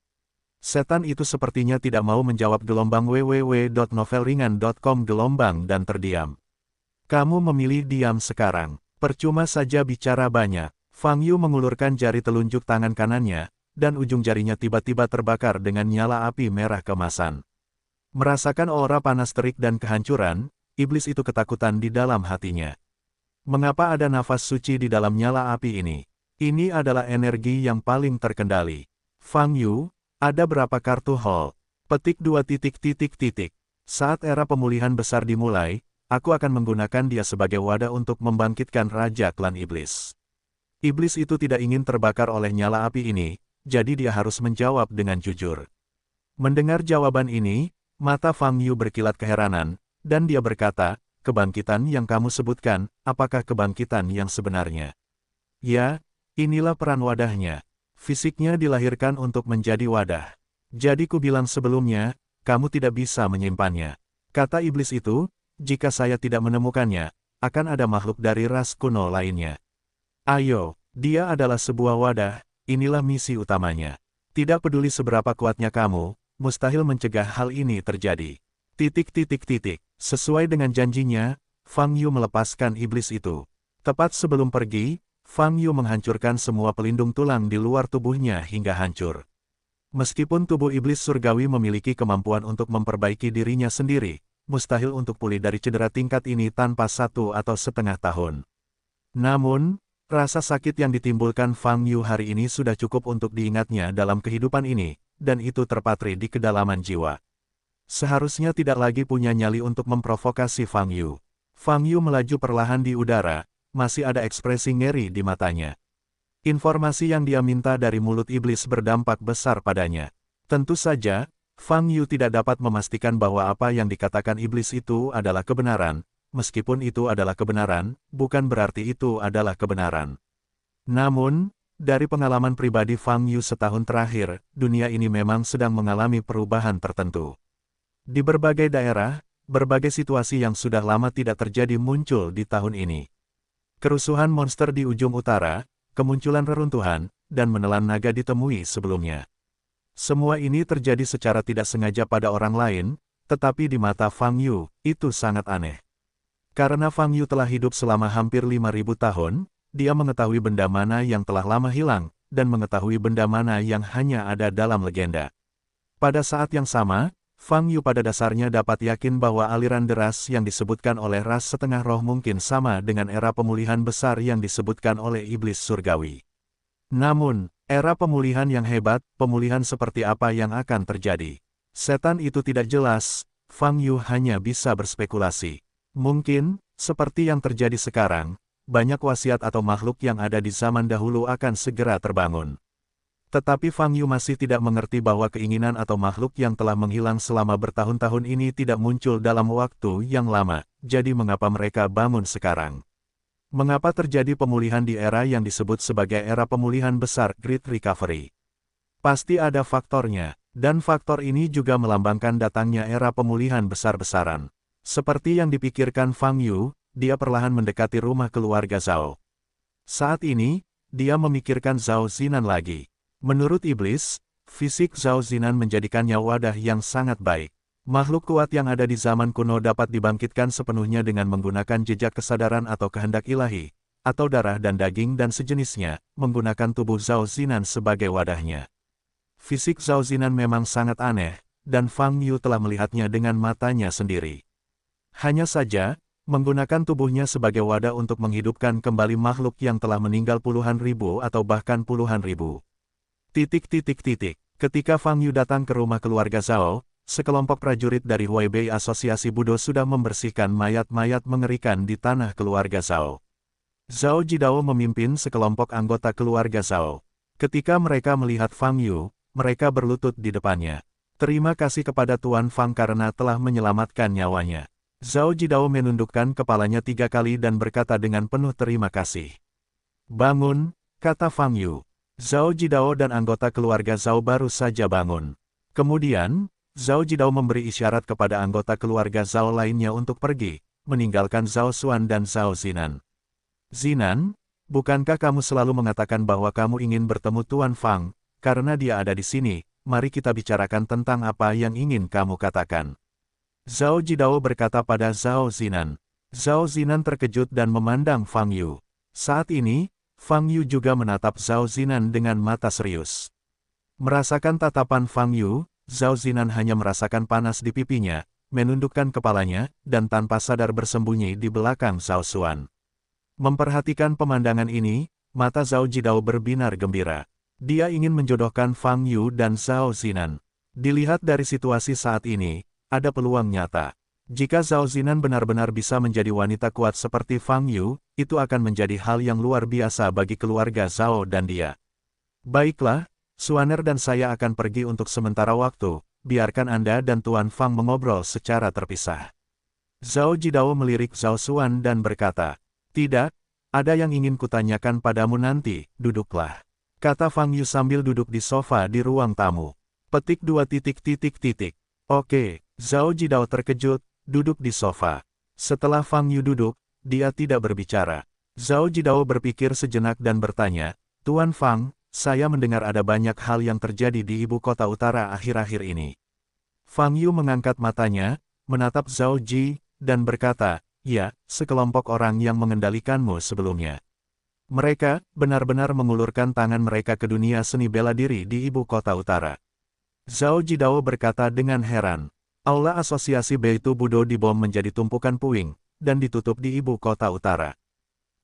Setan itu sepertinya tidak mau menjawab gelombang www.novelringan.com gelombang dan terdiam. Kamu memilih diam sekarang. Percuma saja bicara banyak. Fang Yu mengulurkan jari telunjuk tangan kanannya, dan ujung jarinya tiba-tiba terbakar dengan nyala api merah kemasan. Merasakan aura panas terik dan kehancuran, iblis itu ketakutan di dalam hatinya. Mengapa ada nafas suci di dalam nyala api ini? Ini adalah energi yang paling terkendali. Fang Yu, ada berapa kartu hall? Petik 2 titik titik titik. Saat era pemulihan besar dimulai, aku akan menggunakan dia sebagai wadah untuk membangkitkan Raja Klan Iblis. Iblis itu tidak ingin terbakar oleh nyala api ini, jadi dia harus menjawab dengan jujur. Mendengar jawaban ini, mata Fang Yu berkilat keheranan, dan dia berkata, kebangkitan yang kamu sebutkan, apakah kebangkitan yang sebenarnya? Ya, inilah peran wadahnya. Fisiknya dilahirkan untuk menjadi wadah. Jadi ku bilang sebelumnya, kamu tidak bisa menyimpannya. Kata iblis itu, jika saya tidak menemukannya, akan ada makhluk dari ras kuno lainnya. Ayo, dia adalah sebuah wadah, inilah misi utamanya. Tidak peduli seberapa kuatnya kamu, mustahil mencegah hal ini terjadi. Titik titik titik. Sesuai dengan janjinya, Fang Yu melepaskan iblis itu. Tepat sebelum pergi, Fang Yu menghancurkan semua pelindung tulang di luar tubuhnya hingga hancur. Meskipun tubuh iblis surgawi memiliki kemampuan untuk memperbaiki dirinya sendiri, mustahil untuk pulih dari cedera tingkat ini tanpa 1,5 tahun. Namun, rasa sakit yang ditimbulkan Fang Yu hari ini sudah cukup untuk diingatnya dalam kehidupan ini, dan itu terpatri di kedalaman jiwa. Seharusnya tidak lagi punya nyali untuk memprovokasi Fang Yu. Fang Yu melaju perlahan di udara, masih ada ekspresi ngeri di matanya. Informasi yang dia minta dari mulut iblis berdampak besar padanya. Tentu saja, Fang Yu tidak dapat memastikan bahwa apa yang dikatakan iblis itu adalah kebenaran. Meskipun itu adalah kebenaran, bukan berarti itu adalah kebenaran. Namun, dari pengalaman pribadi Fang Yu setahun terakhir, dunia ini memang sedang mengalami perubahan tertentu. Di berbagai daerah, berbagai situasi yang sudah lama tidak terjadi muncul di tahun ini. Kerusuhan monster di ujung utara, kemunculan reruntuhan, dan menelan naga ditemui sebelumnya. Semua ini terjadi secara tidak sengaja pada orang lain, tetapi di mata Fang Yu, itu sangat aneh. Karena Fang Yu telah hidup selama hampir 5.000 tahun, dia mengetahui benda mana yang telah lama hilang, dan mengetahui benda mana yang hanya ada dalam legenda. Pada saat yang sama, Fang Yu pada dasarnya dapat yakin bahwa aliran deras yang disebutkan oleh ras setengah roh mungkin sama dengan era pemulihan besar yang disebutkan oleh iblis surgawi. Namun, era pemulihan yang hebat, pemulihan seperti apa yang akan terjadi? Setan itu tidak jelas, Fang Yu hanya bisa berspekulasi. Mungkin, seperti yang terjadi sekarang, banyak wasiat atau makhluk yang ada di zaman dahulu akan segera terbangun. Tetapi Fang Yu masih tidak mengerti bahwa keinginan atau makhluk yang telah menghilang selama bertahun-tahun ini tidak muncul dalam waktu yang lama, jadi mengapa mereka bangun sekarang? Mengapa terjadi pemulihan di era yang disebut sebagai era pemulihan besar, Great Recovery? Pasti ada faktornya, dan faktor ini juga melambangkan datangnya era pemulihan besar-besaran. Seperti yang dipikirkan Fang Yu, dia perlahan mendekati rumah keluarga Zhao. Saat ini, dia memikirkan Zhao Zinan lagi. Menurut iblis, fisik Zhao Zinan menjadikannya wadah yang sangat baik. Makhluk kuat yang ada di zaman kuno dapat dibangkitkan sepenuhnya dengan menggunakan jejak kesadaran atau kehendak ilahi, atau darah dan daging dan sejenisnya, menggunakan tubuh Zhao Zinan sebagai wadahnya. Fisik Zhao Zinan memang sangat aneh, dan Fang Yu telah melihatnya dengan matanya sendiri. Hanya saja, menggunakan tubuhnya sebagai wadah untuk menghidupkan kembali makhluk yang telah meninggal puluhan ribu atau bahkan puluhan ribu. Ketika Fang Yu datang ke rumah keluarga Zhao, sekelompok prajurit dari Huaibei Asosiasi Budo sudah membersihkan mayat-mayat mengerikan di tanah keluarga Zhao. Zhao Jidao memimpin sekelompok anggota keluarga Zhao. Ketika mereka melihat Fang Yu, mereka berlutut di depannya. Terima kasih kepada Tuan Fang karena telah menyelamatkan nyawanya. Zhao Jidao menundukkan kepalanya 3 kali dan berkata dengan penuh terima kasih. Bangun, kata Fang Yu. Zhao Jidao dan anggota keluarga Zhao baru saja bangun. Kemudian, Zhao Jidao memberi isyarat kepada anggota keluarga Zhao lainnya untuk pergi, meninggalkan Zhao Xuan dan Zhao Zinan. Zinan, bukankah kamu selalu mengatakan bahwa kamu ingin bertemu Tuan Fang, karena dia ada di sini, mari kita bicarakan tentang apa yang ingin kamu katakan. Zhao Jidao berkata pada Zhao Zinan. Zhao Zinan terkejut dan memandang Fang Yu. Saat ini, Fang Yu juga menatap Zhao Zinan dengan mata serius. Merasakan tatapan Fang Yu, Zhao Zinan hanya merasakan panas di pipinya, menundukkan kepalanya, dan tanpa sadar bersembunyi di belakang Zhao Xuan. Memperhatikan pemandangan ini, mata Zhao Jidao berbinar gembira. Dia ingin menjodohkan Fang Yu dan Zhao Zinan. Dilihat dari situasi saat ini, ada peluang nyata. Jika Zhao Zinan benar-benar bisa menjadi wanita kuat seperti Fang Yu, itu akan menjadi hal yang luar biasa bagi keluarga Zhao dan dia. Baiklah, Xuaner dan saya akan pergi untuk sementara waktu, biarkan Anda dan Tuan Fang mengobrol secara terpisah. Zhao Jidao melirik Zhao Xuan dan berkata, tidak, ada yang ingin kutanyakan padamu nanti, duduklah. Kata Fang Yu sambil duduk di sofa di ruang tamu. Petik 2. Oke, Zhao Jidao terkejut, duduk di sofa. Setelah Fang Yu duduk, dia tidak berbicara. Zhao Jidao berpikir sejenak dan bertanya, Tuan Fang, saya mendengar ada banyak hal yang terjadi di ibu kota utara akhir-akhir ini. Fang Yu mengangkat matanya, menatap Zhao Ji, dan berkata, ya, sekelompok orang yang mengendalikanmu sebelumnya. Mereka benar-benar mengulurkan tangan mereka ke dunia seni bela diri di ibu kota utara. Zhao Jidao berkata dengan heran. Aula Asosiasi Beitu Budo dibom menjadi tumpukan puing, dan ditutup di ibu kota utara.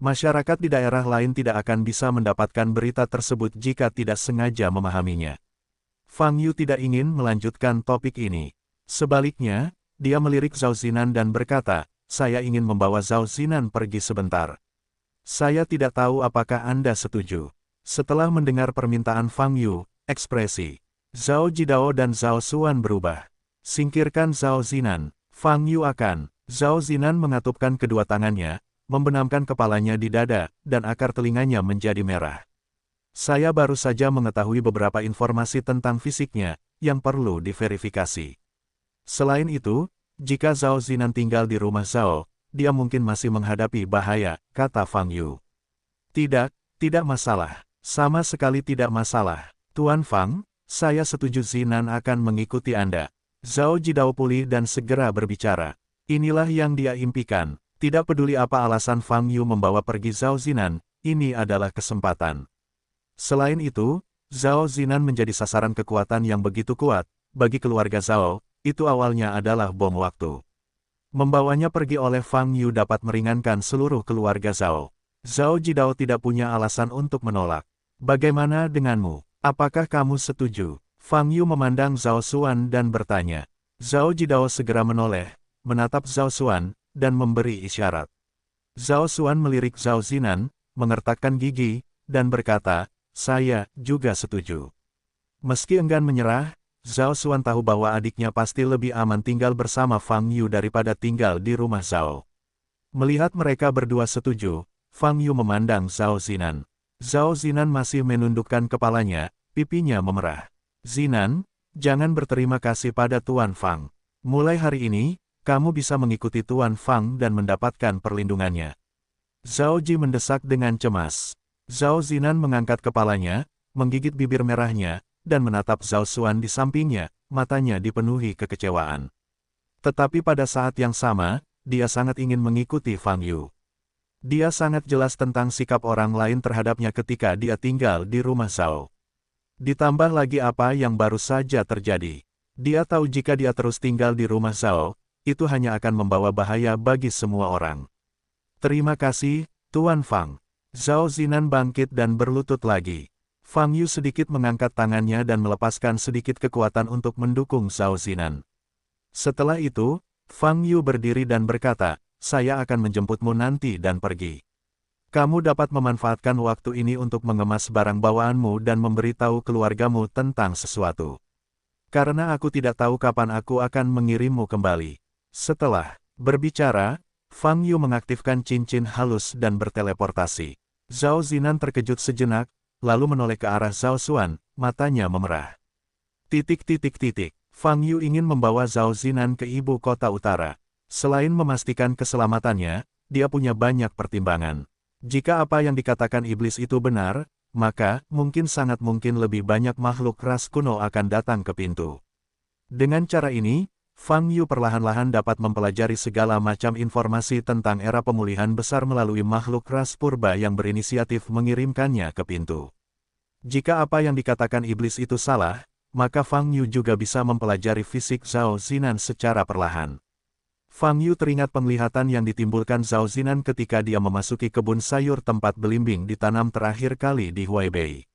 Masyarakat di daerah lain tidak akan bisa mendapatkan berita tersebut jika tidak sengaja memahaminya. Fang Yu tidak ingin melanjutkan topik ini. Sebaliknya, dia melirik Zhao Zinan dan berkata, saya ingin membawa Zhao Zinan pergi sebentar. Saya tidak tahu apakah Anda setuju. Setelah mendengar permintaan Fang Yu, ekspresi Zhao Jidao dan Zhao Xuan berubah. Singkirkan Zhao Zinan. Fang Yu akan. Zhao Zinan mengatupkan kedua tangannya, membenamkan kepalanya di dada, dan akar telinganya menjadi merah. Saya baru saja mengetahui beberapa informasi tentang fisiknya, yang perlu diverifikasi. Selain itu, jika Zhao Zinan tinggal di rumah Zhao, dia mungkin masih menghadapi bahaya, kata Fang Yu. Tidak masalah. Sama sekali tidak masalah. Tuan Fang, saya setuju Zinan akan mengikuti Anda. Zhao Jidao pulih dan segera berbicara. Inilah yang dia impikan. Tidak peduli apa alasan Fang Yu membawa pergi Zhao Zinan, ini adalah kesempatan. Selain itu, Zhao Zinan menjadi sasaran kekuatan yang begitu kuat. Bagi keluarga Zhao, itu awalnya adalah bom waktu. Membawanya pergi oleh Fang Yu dapat meringankan seluruh keluarga Zhao. Zhao Jidao tidak punya alasan untuk menolak. Bagaimana denganmu? Apakah kamu setuju? Fang Yu memandang Zhao Xuan dan bertanya. Zhao Jidao segera menoleh, menatap Zhao Xuan, dan memberi isyarat. Zhao Xuan melirik Zhao Zinan, mengertakkan gigi, dan berkata, saya juga setuju. Meski enggan menyerah, Zhao Xuan tahu bahwa adiknya pasti lebih aman tinggal bersama Fang Yu daripada tinggal di rumah Zhao. Melihat mereka berdua setuju, Fang Yu memandang Zhao Zinan. Zhao Zinan masih menundukkan kepalanya, pipinya memerah. Zinan, jangan berterima kasih pada Tuan Fang. Mulai hari ini, kamu bisa mengikuti Tuan Fang dan mendapatkan perlindungannya. Zhao Ji mendesak dengan cemas. Zhao Zinan mengangkat kepalanya, menggigit bibir merahnya, dan menatap Zhao Xuan di sampingnya, matanya dipenuhi kekecewaan. Tetapi pada saat yang sama, dia sangat ingin mengikuti Fang Yu. Dia sangat jelas tentang sikap orang lain terhadapnya ketika dia tinggal di rumah Zhao. Ditambah lagi apa yang baru saja terjadi. Dia tahu jika dia terus tinggal di rumah Zhao, itu hanya akan membawa bahaya bagi semua orang. Terima kasih, Tuan Fang. Zhao Zinan bangkit dan berlutut lagi. Fang Yu sedikit mengangkat tangannya dan melepaskan sedikit kekuatan untuk mendukung Zhao Zinan. Setelah itu, Fang Yu berdiri dan berkata, saya akan menjemputmu nanti dan pergi. Kamu dapat memanfaatkan waktu ini untuk mengemas barang bawaanmu dan memberitahu keluargamu tentang sesuatu. Karena aku tidak tahu kapan aku akan mengirimmu kembali. Setelah berbicara, Fang Yu mengaktifkan cincin halus dan berteleportasi. Zhao Zinan terkejut sejenak, lalu menoleh ke arah Zhao Xuan, matanya memerah. Fang Yu ingin membawa Zhao Zinan ke ibu kota utara. Selain memastikan keselamatannya, dia punya banyak pertimbangan. Jika apa yang dikatakan iblis itu benar, maka sangat mungkin lebih banyak makhluk ras kuno akan datang ke pintu. Dengan cara ini, Fang Yu perlahan-lahan dapat mempelajari segala macam informasi tentang era pemulihan besar melalui makhluk ras purba yang berinisiatif mengirimkannya ke pintu. Jika apa yang dikatakan iblis itu salah, maka Fang Yu juga bisa mempelajari fisik Zhao Zinan secara perlahan. Fang Yu teringat penglihatan yang ditimbulkan Zhao Zinan ketika dia memasuki kebun sayur tempat belimbing ditanam terakhir kali di Huaibei.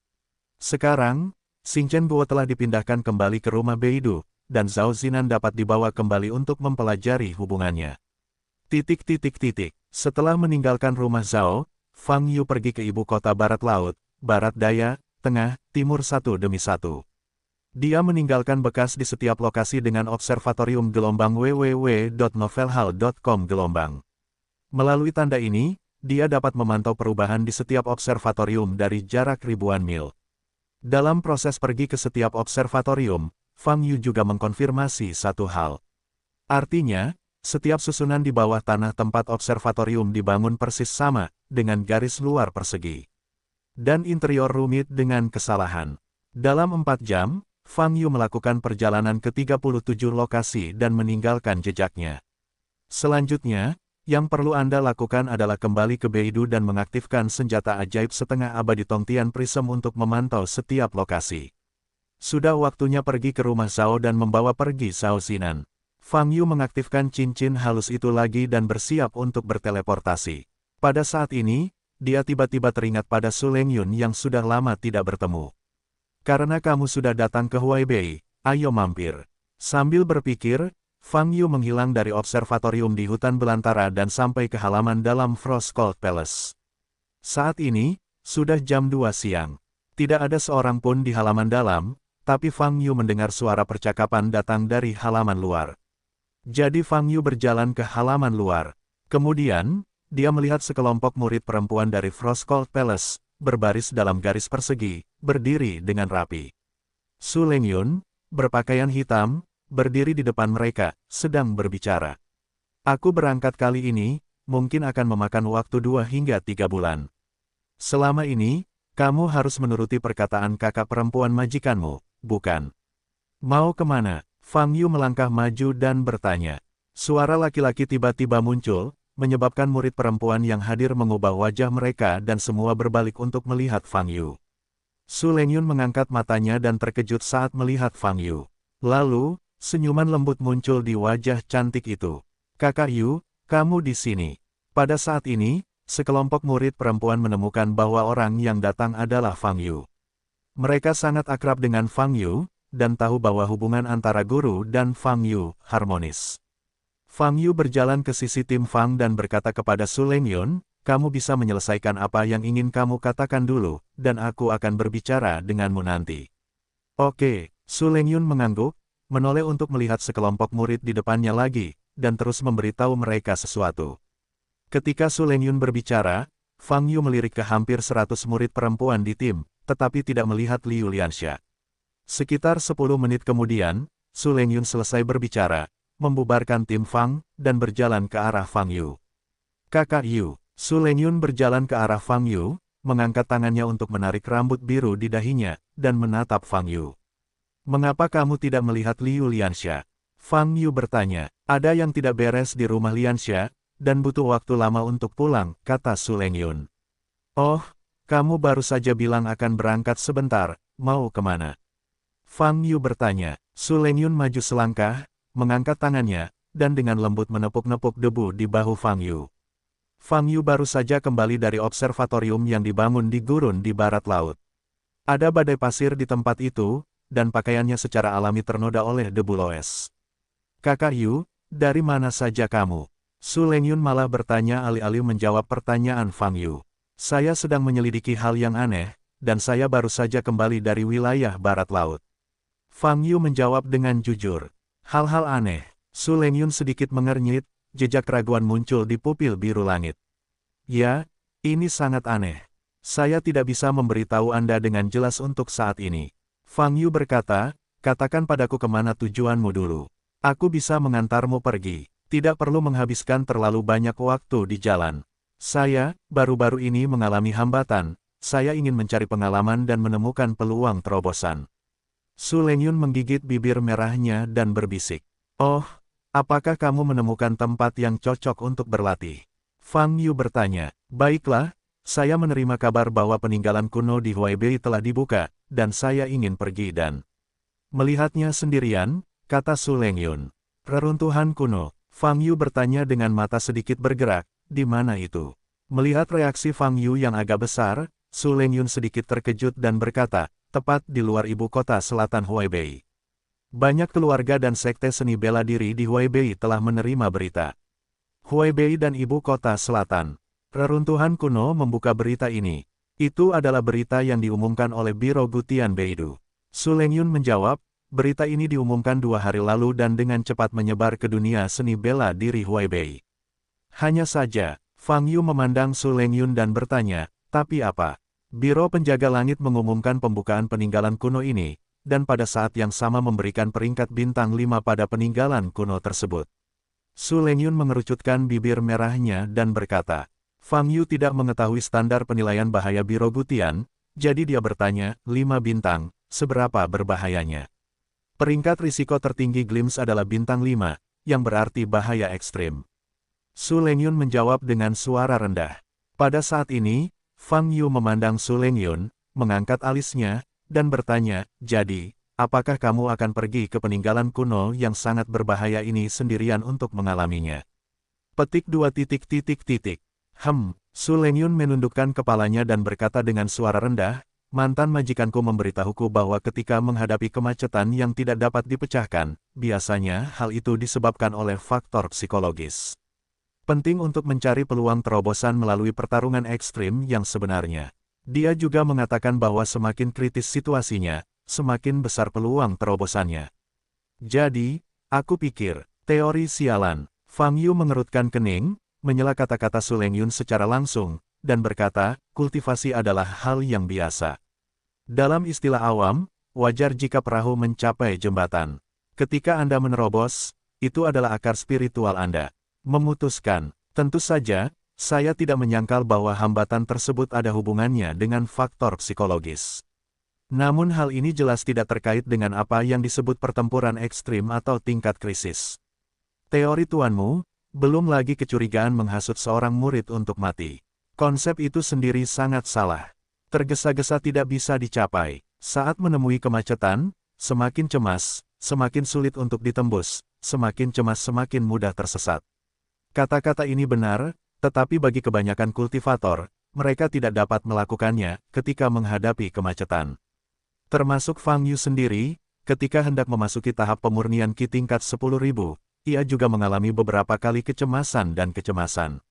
Sekarang, Xing Chen Guo telah dipindahkan kembali ke rumah Beidou, dan Zhao Zinan dapat dibawa kembali untuk mempelajari hubungannya. Setelah meninggalkan rumah Zhao, Fang Yu pergi ke ibu kota barat laut, barat daya, tengah, timur satu demi satu. Dia meninggalkan bekas di setiap lokasi dengan observatorium gelombang www.novelhall.com gelombang. Melalui tanda ini, dia dapat memantau perubahan di setiap observatorium dari jarak ribuan mil. Dalam proses pergi ke setiap observatorium, Fang Yu juga mengkonfirmasi satu hal. Artinya, setiap susunan di bawah tanah tempat observatorium dibangun persis sama, dengan garis luar persegi. Dan interior rumit dengan kesalahan. Dalam 4 jam, Fang Yu melakukan perjalanan ke 37 lokasi dan meninggalkan jejaknya. Selanjutnya, yang perlu Anda lakukan adalah kembali ke Beidou dan mengaktifkan senjata ajaib setengah abadi Tongtian Prism untuk memantau setiap lokasi. Sudah waktunya pergi ke rumah Zhao dan membawa pergi Zhao Zinan. Fang Yu mengaktifkan cincin halus itu lagi dan bersiap untuk berteleportasi. Pada saat ini, dia tiba-tiba teringat pada Su Lengyun yang sudah lama tidak bertemu. Karena kamu sudah datang ke Huaibei, ayo mampir. Sambil berpikir, Fang Yu menghilang dari observatorium di hutan belantara dan sampai ke halaman dalam Frost Cold Palace. Saat ini, sudah jam 2 siang. Tidak ada seorang pun di halaman dalam, tapi Fang Yu mendengar suara percakapan datang dari halaman luar. Jadi Fang Yu berjalan ke halaman luar. Kemudian, dia melihat sekelompok murid perempuan dari Frostcold Palace, berbaris dalam garis persegi, berdiri dengan rapi. Su Lengyun, berpakaian hitam, berdiri di depan mereka, sedang berbicara. Aku berangkat kali ini, mungkin akan memakan waktu 2 hingga 3 bulan. Selama ini, kamu harus menuruti perkataan kakak perempuan majikanmu, bukan? Mau kemana? Fang Yu melangkah maju dan bertanya. Suara laki-laki tiba-tiba muncul, menyebabkan murid perempuan yang hadir mengubah wajah mereka dan semua berbalik untuk melihat Fang Yu. Su Lengyun mengangkat matanya dan terkejut saat melihat Fang Yu. Lalu, senyuman lembut muncul di wajah cantik itu. Kakak Yu, kamu di sini. Pada saat ini, sekelompok murid perempuan menemukan bahwa orang yang datang adalah Fang Yu. Mereka sangat akrab dengan Fang Yu, dan tahu bahwa hubungan antara guru dan Fang Yu harmonis. Fang Yu berjalan ke sisi tim Fang dan berkata kepada Su Lengyun, kamu bisa menyelesaikan apa yang ingin kamu katakan dulu, dan aku akan berbicara denganmu nanti. Oke, Su Lengyun mengangguk, menoleh untuk melihat sekelompok murid di depannya lagi, dan terus memberitahu mereka sesuatu. Ketika Su Lengyun berbicara, Fang Yu melirik ke hampir 100 murid perempuan di tim, tetapi tidak melihat Liu Lianxia. Sekitar 10 menit kemudian, Su Lengyun selesai berbicara, membubarkan tim Fang, dan berjalan ke arah Fang Yu. Kakak Yu, Su Lengyun berjalan ke arah Fang Yu, mengangkat tangannya untuk menarik rambut biru di dahinya, dan menatap Fang Yu. Mengapa kamu tidak melihat Liu Lianxia? Fang Yu bertanya, ada yang tidak beres di rumah Lianxia, dan butuh waktu lama untuk pulang, kata Su Lengyun. Oh, kamu baru saja bilang akan berangkat sebentar, mau kemana? Fang Yu bertanya. Su Lengyun maju selangkah, mengangkat tangannya, dan dengan lembut menepuk-nepuk debu di bahu Fang Yu. Fang Yu baru saja kembali dari observatorium yang dibangun di gurun di barat laut. Ada badai pasir di tempat itu, dan pakaiannya secara alami ternoda oleh debu loes. Kakak Yu, dari mana saja kamu? Su Lengyun malah bertanya alih-alih menjawab pertanyaan Fang Yu. Saya sedang menyelidiki hal yang aneh, dan saya baru saja kembali dari wilayah barat laut. Fang Yu menjawab dengan jujur. Hal-hal aneh. Su Lengyun sedikit mengernyit, jejak keraguan muncul di pupil biru langit. Ya, ini sangat aneh. Saya tidak bisa memberitahu Anda dengan jelas untuk saat ini. Fang Yu berkata, katakan padaku kemana tujuanmu dulu. Aku bisa mengantarmu pergi. Tidak perlu menghabiskan terlalu banyak waktu di jalan. Saya, baru-baru ini mengalami hambatan, saya ingin mencari pengalaman dan menemukan peluang terobosan. Su Lengyun menggigit bibir merahnya dan berbisik. Oh, apakah kamu menemukan tempat yang cocok untuk berlatih? Fang Yu bertanya. Baiklah, saya menerima kabar bahwa peninggalan kuno di Huaibei telah dibuka, dan saya ingin pergi dan melihatnya sendirian, kata Su Lengyun. Reruntuhan kuno. Fang Yu bertanya dengan mata sedikit bergerak, di mana itu? Melihat reaksi Fang Yu yang agak besar, Su Lengyun sedikit terkejut dan berkata, tepat di luar ibu kota selatan Huaibei. Banyak keluarga dan sekte seni bela diri di Huaibei telah menerima berita. Huaibei dan ibu kota selatan. Reruntuhan kuno membuka berita ini. Itu adalah berita yang diumumkan oleh Biro Gutian Beidou. Su Lengyun menjawab, berita ini diumumkan 2 hari lalu dan dengan cepat menyebar ke dunia seni bela diri Huaibei. Hanya saja, Fang Yu memandang Su Lengyun dan bertanya, tapi apa? Biro Penjaga Langit mengumumkan pembukaan peninggalan kuno ini, dan pada saat yang sama memberikan peringkat bintang 5 pada peninggalan kuno tersebut. Su Lengyun mengerucutkan bibir merahnya dan berkata, Fang Yu tidak mengetahui standar penilaian bahaya Biro Gutian, jadi dia bertanya, 5 bintang, seberapa berbahayanya? Peringkat risiko tertinggi Glimpse adalah bintang 5, yang berarti bahaya ekstrim. Su Lengyun menjawab dengan suara rendah. Pada saat ini, Fang Yu memandang Su Lengyun, mengangkat alisnya, dan bertanya, jadi, apakah kamu akan pergi ke peninggalan kuno yang sangat berbahaya ini sendirian untuk mengalaminya? Petik 2. Su Lengyun menundukkan kepalanya dan berkata dengan suara rendah, mantan majikanku memberitahuku bahwa ketika menghadapi kemacetan yang tidak dapat dipecahkan, biasanya hal itu disebabkan oleh faktor psikologis. Penting untuk mencari peluang terobosan melalui pertarungan ekstrim yang sebenarnya. Dia juga mengatakan bahwa semakin kritis situasinya, semakin besar peluang terobosannya. Jadi, aku pikir, teori sialan. Fang Yu mengerutkan kening, menyela kata-kata Su Lengyun secara langsung, dan berkata, kultivasi adalah hal yang biasa. Dalam istilah awam, wajar jika perahu mencapai jembatan. Ketika Anda menerobos, itu adalah akar spiritual Anda. Memutuskan, tentu saja, saya tidak menyangkal bahwa hambatan tersebut ada hubungannya dengan faktor psikologis. Namun hal ini jelas tidak terkait dengan apa yang disebut pertempuran ekstrim atau tingkat krisis. Teori tuanmu, belum lagi kecurigaan menghasut seorang murid untuk mati. Konsep itu sendiri sangat salah. Tergesa-gesa tidak bisa dicapai. Saat menemui kemacetan, semakin cemas, semakin sulit untuk ditembus, semakin cemas semakin mudah tersesat. Kata-kata ini benar, tetapi bagi kebanyakan kultivator, mereka tidak dapat melakukannya ketika menghadapi kemacetan. Termasuk Fang Yu sendiri, ketika hendak memasuki tahap pemurnian Qi tingkat 10.000, ia juga mengalami beberapa kali kecemasan dan kecemasan.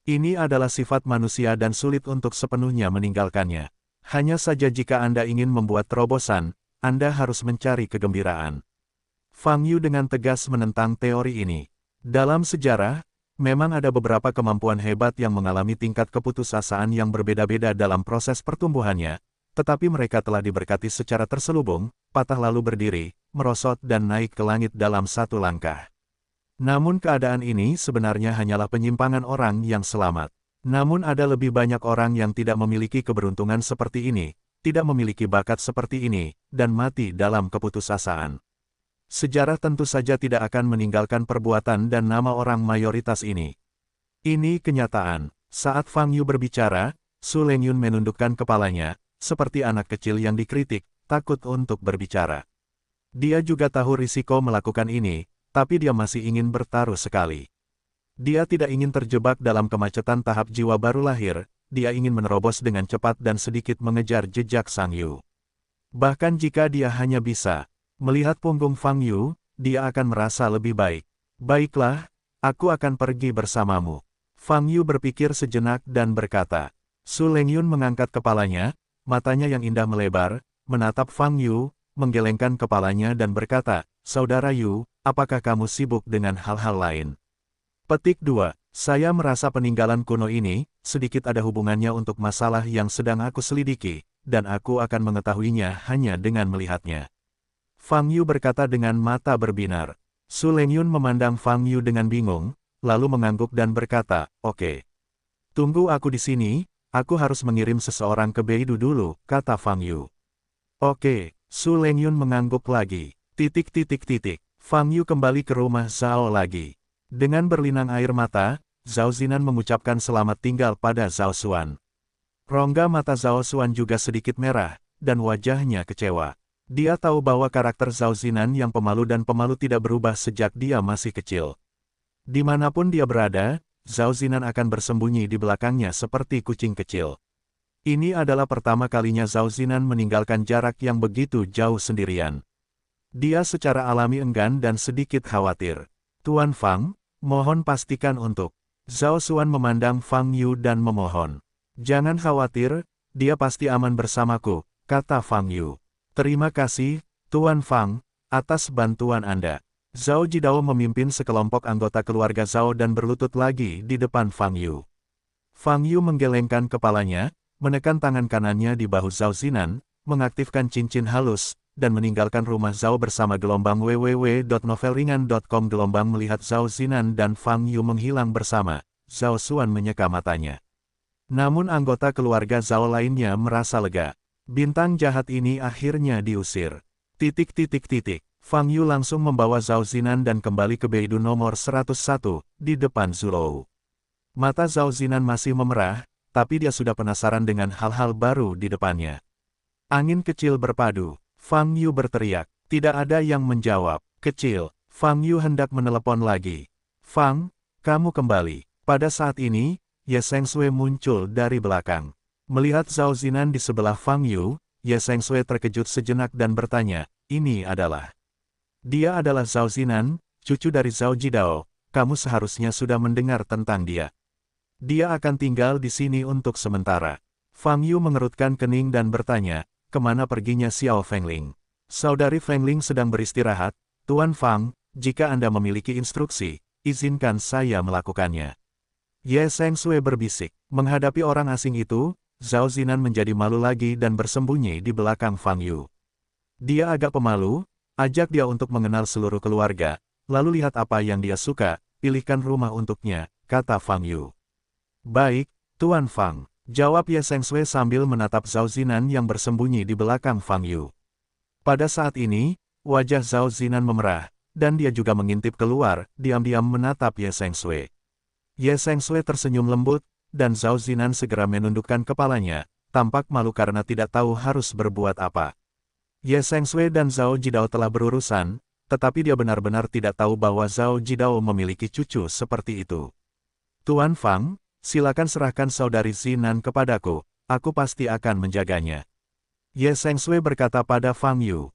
Ini adalah sifat manusia dan sulit untuk sepenuhnya meninggalkannya. Hanya saja jika Anda ingin membuat terobosan, Anda harus mencari kegembiraan. Fang Yu dengan tegas menentang teori ini. Dalam sejarah, memang ada beberapa kemampuan hebat yang mengalami tingkat keputusasaan yang berbeda-beda dalam proses pertumbuhannya, tetapi mereka telah diberkati secara terselubung, patah lalu berdiri, merosot dan naik ke langit dalam satu langkah. Namun keadaan ini sebenarnya hanyalah penyimpangan orang yang selamat. Namun ada lebih banyak orang yang tidak memiliki keberuntungan seperti ini, tidak memiliki bakat seperti ini, dan mati dalam keputusasaan. Sejarah tentu saja tidak akan meninggalkan perbuatan dan nama orang mayoritas ini. Ini kenyataan. Saat Fang Yu berbicara, Su Lengyun menundukkan kepalanya, seperti anak kecil yang dikritik, takut untuk berbicara. Dia juga tahu risiko melakukan ini, tapi dia masih ingin bertaruh sekali. Dia tidak ingin terjebak dalam kemacetan tahap jiwa baru lahir, dia ingin menerobos dengan cepat dan sedikit mengejar jejak Sang Yu. Bahkan jika dia hanya bisa melihat punggung Fang Yu, dia akan merasa lebih baik. Baiklah, aku akan pergi bersamamu. Fang Yu berpikir sejenak dan berkata. Su Lengyun mengangkat kepalanya, matanya yang indah melebar, menatap Fang Yu, menggelengkan kepalanya dan berkata, Saudara Yu, apakah kamu sibuk dengan hal-hal lain? Petik 2. Saya merasa peninggalan kuno ini, sedikit ada hubungannya untuk masalah yang sedang aku selidiki, dan aku akan mengetahuinya hanya dengan melihatnya. Fang Yu berkata dengan mata berbinar. Su Lengyun memandang Fang Yu dengan bingung, lalu mengangguk dan berkata, Oke. Tunggu aku di sini, aku harus mengirim seseorang ke Beidou dulu, kata Fang Yu. Oke, Su Lengyun mengangguk lagi. Fang Yu kembali ke rumah Zhao lagi. Dengan berlinang air mata, Zhao Zinan mengucapkan selamat tinggal pada Zhao Xuan. Rongga mata Zhao Xuan juga sedikit merah, dan wajahnya kecewa. Dia tahu bahwa karakter Zhao Zinan yang pemalu dan pemalu tidak berubah sejak dia masih kecil. Dimanapun dia berada, Zhao Zinan akan bersembunyi di belakangnya seperti kucing kecil. Ini adalah pertama kalinya Zhao Zinan meninggalkan jarak yang begitu jauh sendirian. Dia secara alami enggan dan sedikit khawatir. Tuan Fang, mohon pastikan untuk. Zhao Xuan memandang Fang Yu dan memohon. Jangan khawatir, dia pasti aman bersamaku, kata Fang Yu. Terima kasih, Tuan Fang, atas bantuan Anda. Zhao Jidao memimpin sekelompok anggota keluarga Zhao dan berlutut lagi di depan Fang Yu. Fang Yu menggelengkan kepalanya, menekan tangan kanannya di bahu Zhao Zinan, mengaktifkan cincin halus, dan meninggalkan rumah Zhao bersama gelombang www.novelringan.com. Gelombang melihat Zhao Zinan dan Fang Yu menghilang bersama, Zhao Xuan menyeka matanya. Namun anggota keluarga Zhao lainnya merasa lega. Bintang jahat ini akhirnya diusir. Fang Yu langsung membawa Zhao Zinan dan kembali ke Beidou nomor 101, di depan Zulou. Mata Zhao Zinan masih memerah, tapi dia sudah penasaran dengan hal-hal baru di depannya. Angin kecil berpadu. Fang Yu berteriak. Tidak ada yang menjawab. Kecil. Fang Yu hendak menelepon lagi. Fang, kamu kembali. Pada saat ini, Ye Shengshui muncul dari belakang. Melihat Zhao Zinan di sebelah Fang Yu, Ye Shengshui terkejut sejenak dan bertanya, ini adalah. Dia adalah Zhao Zinan, cucu dari Zhao Jidao, kamu seharusnya sudah mendengar tentang dia. Dia akan tinggal di sini untuk sementara. Fang Yu mengerutkan kening dan bertanya, kemana perginya Xiao Fengling? Saudari Fengling sedang beristirahat, Tuan Fang, jika Anda memiliki instruksi, izinkan saya melakukannya. Ye Sengsui berbisik. Menghadapi orang asing itu, Zhao Zinan menjadi malu lagi dan bersembunyi di belakang Fang Yu. Dia agak pemalu, ajak dia untuk mengenal seluruh keluarga, lalu lihat apa yang dia suka, pilihkan rumah untuknya, kata Fang Yu. Baik, Tuan Fang, jawab Ye Sengsui sambil menatap Zhao Zinan yang bersembunyi di belakang Fang Yu. Pada saat ini, wajah Zhao Zinan memerah, dan dia juga mengintip keluar, diam-diam menatap Ye Sengsui. Ye Sengsui tersenyum lembut, dan Zhao Zinan segera menundukkan kepalanya, tampak malu karena tidak tahu harus berbuat apa. Ye Sengsui dan Zhao Jidao telah berurusan, tetapi dia benar-benar tidak tahu bahwa Zhao Jidao memiliki cucu seperti itu. Tuan Fang, silakan serahkan saudari Zinan kepadaku, aku pasti akan menjaganya. Ye Sengsui berkata pada Fang Yu.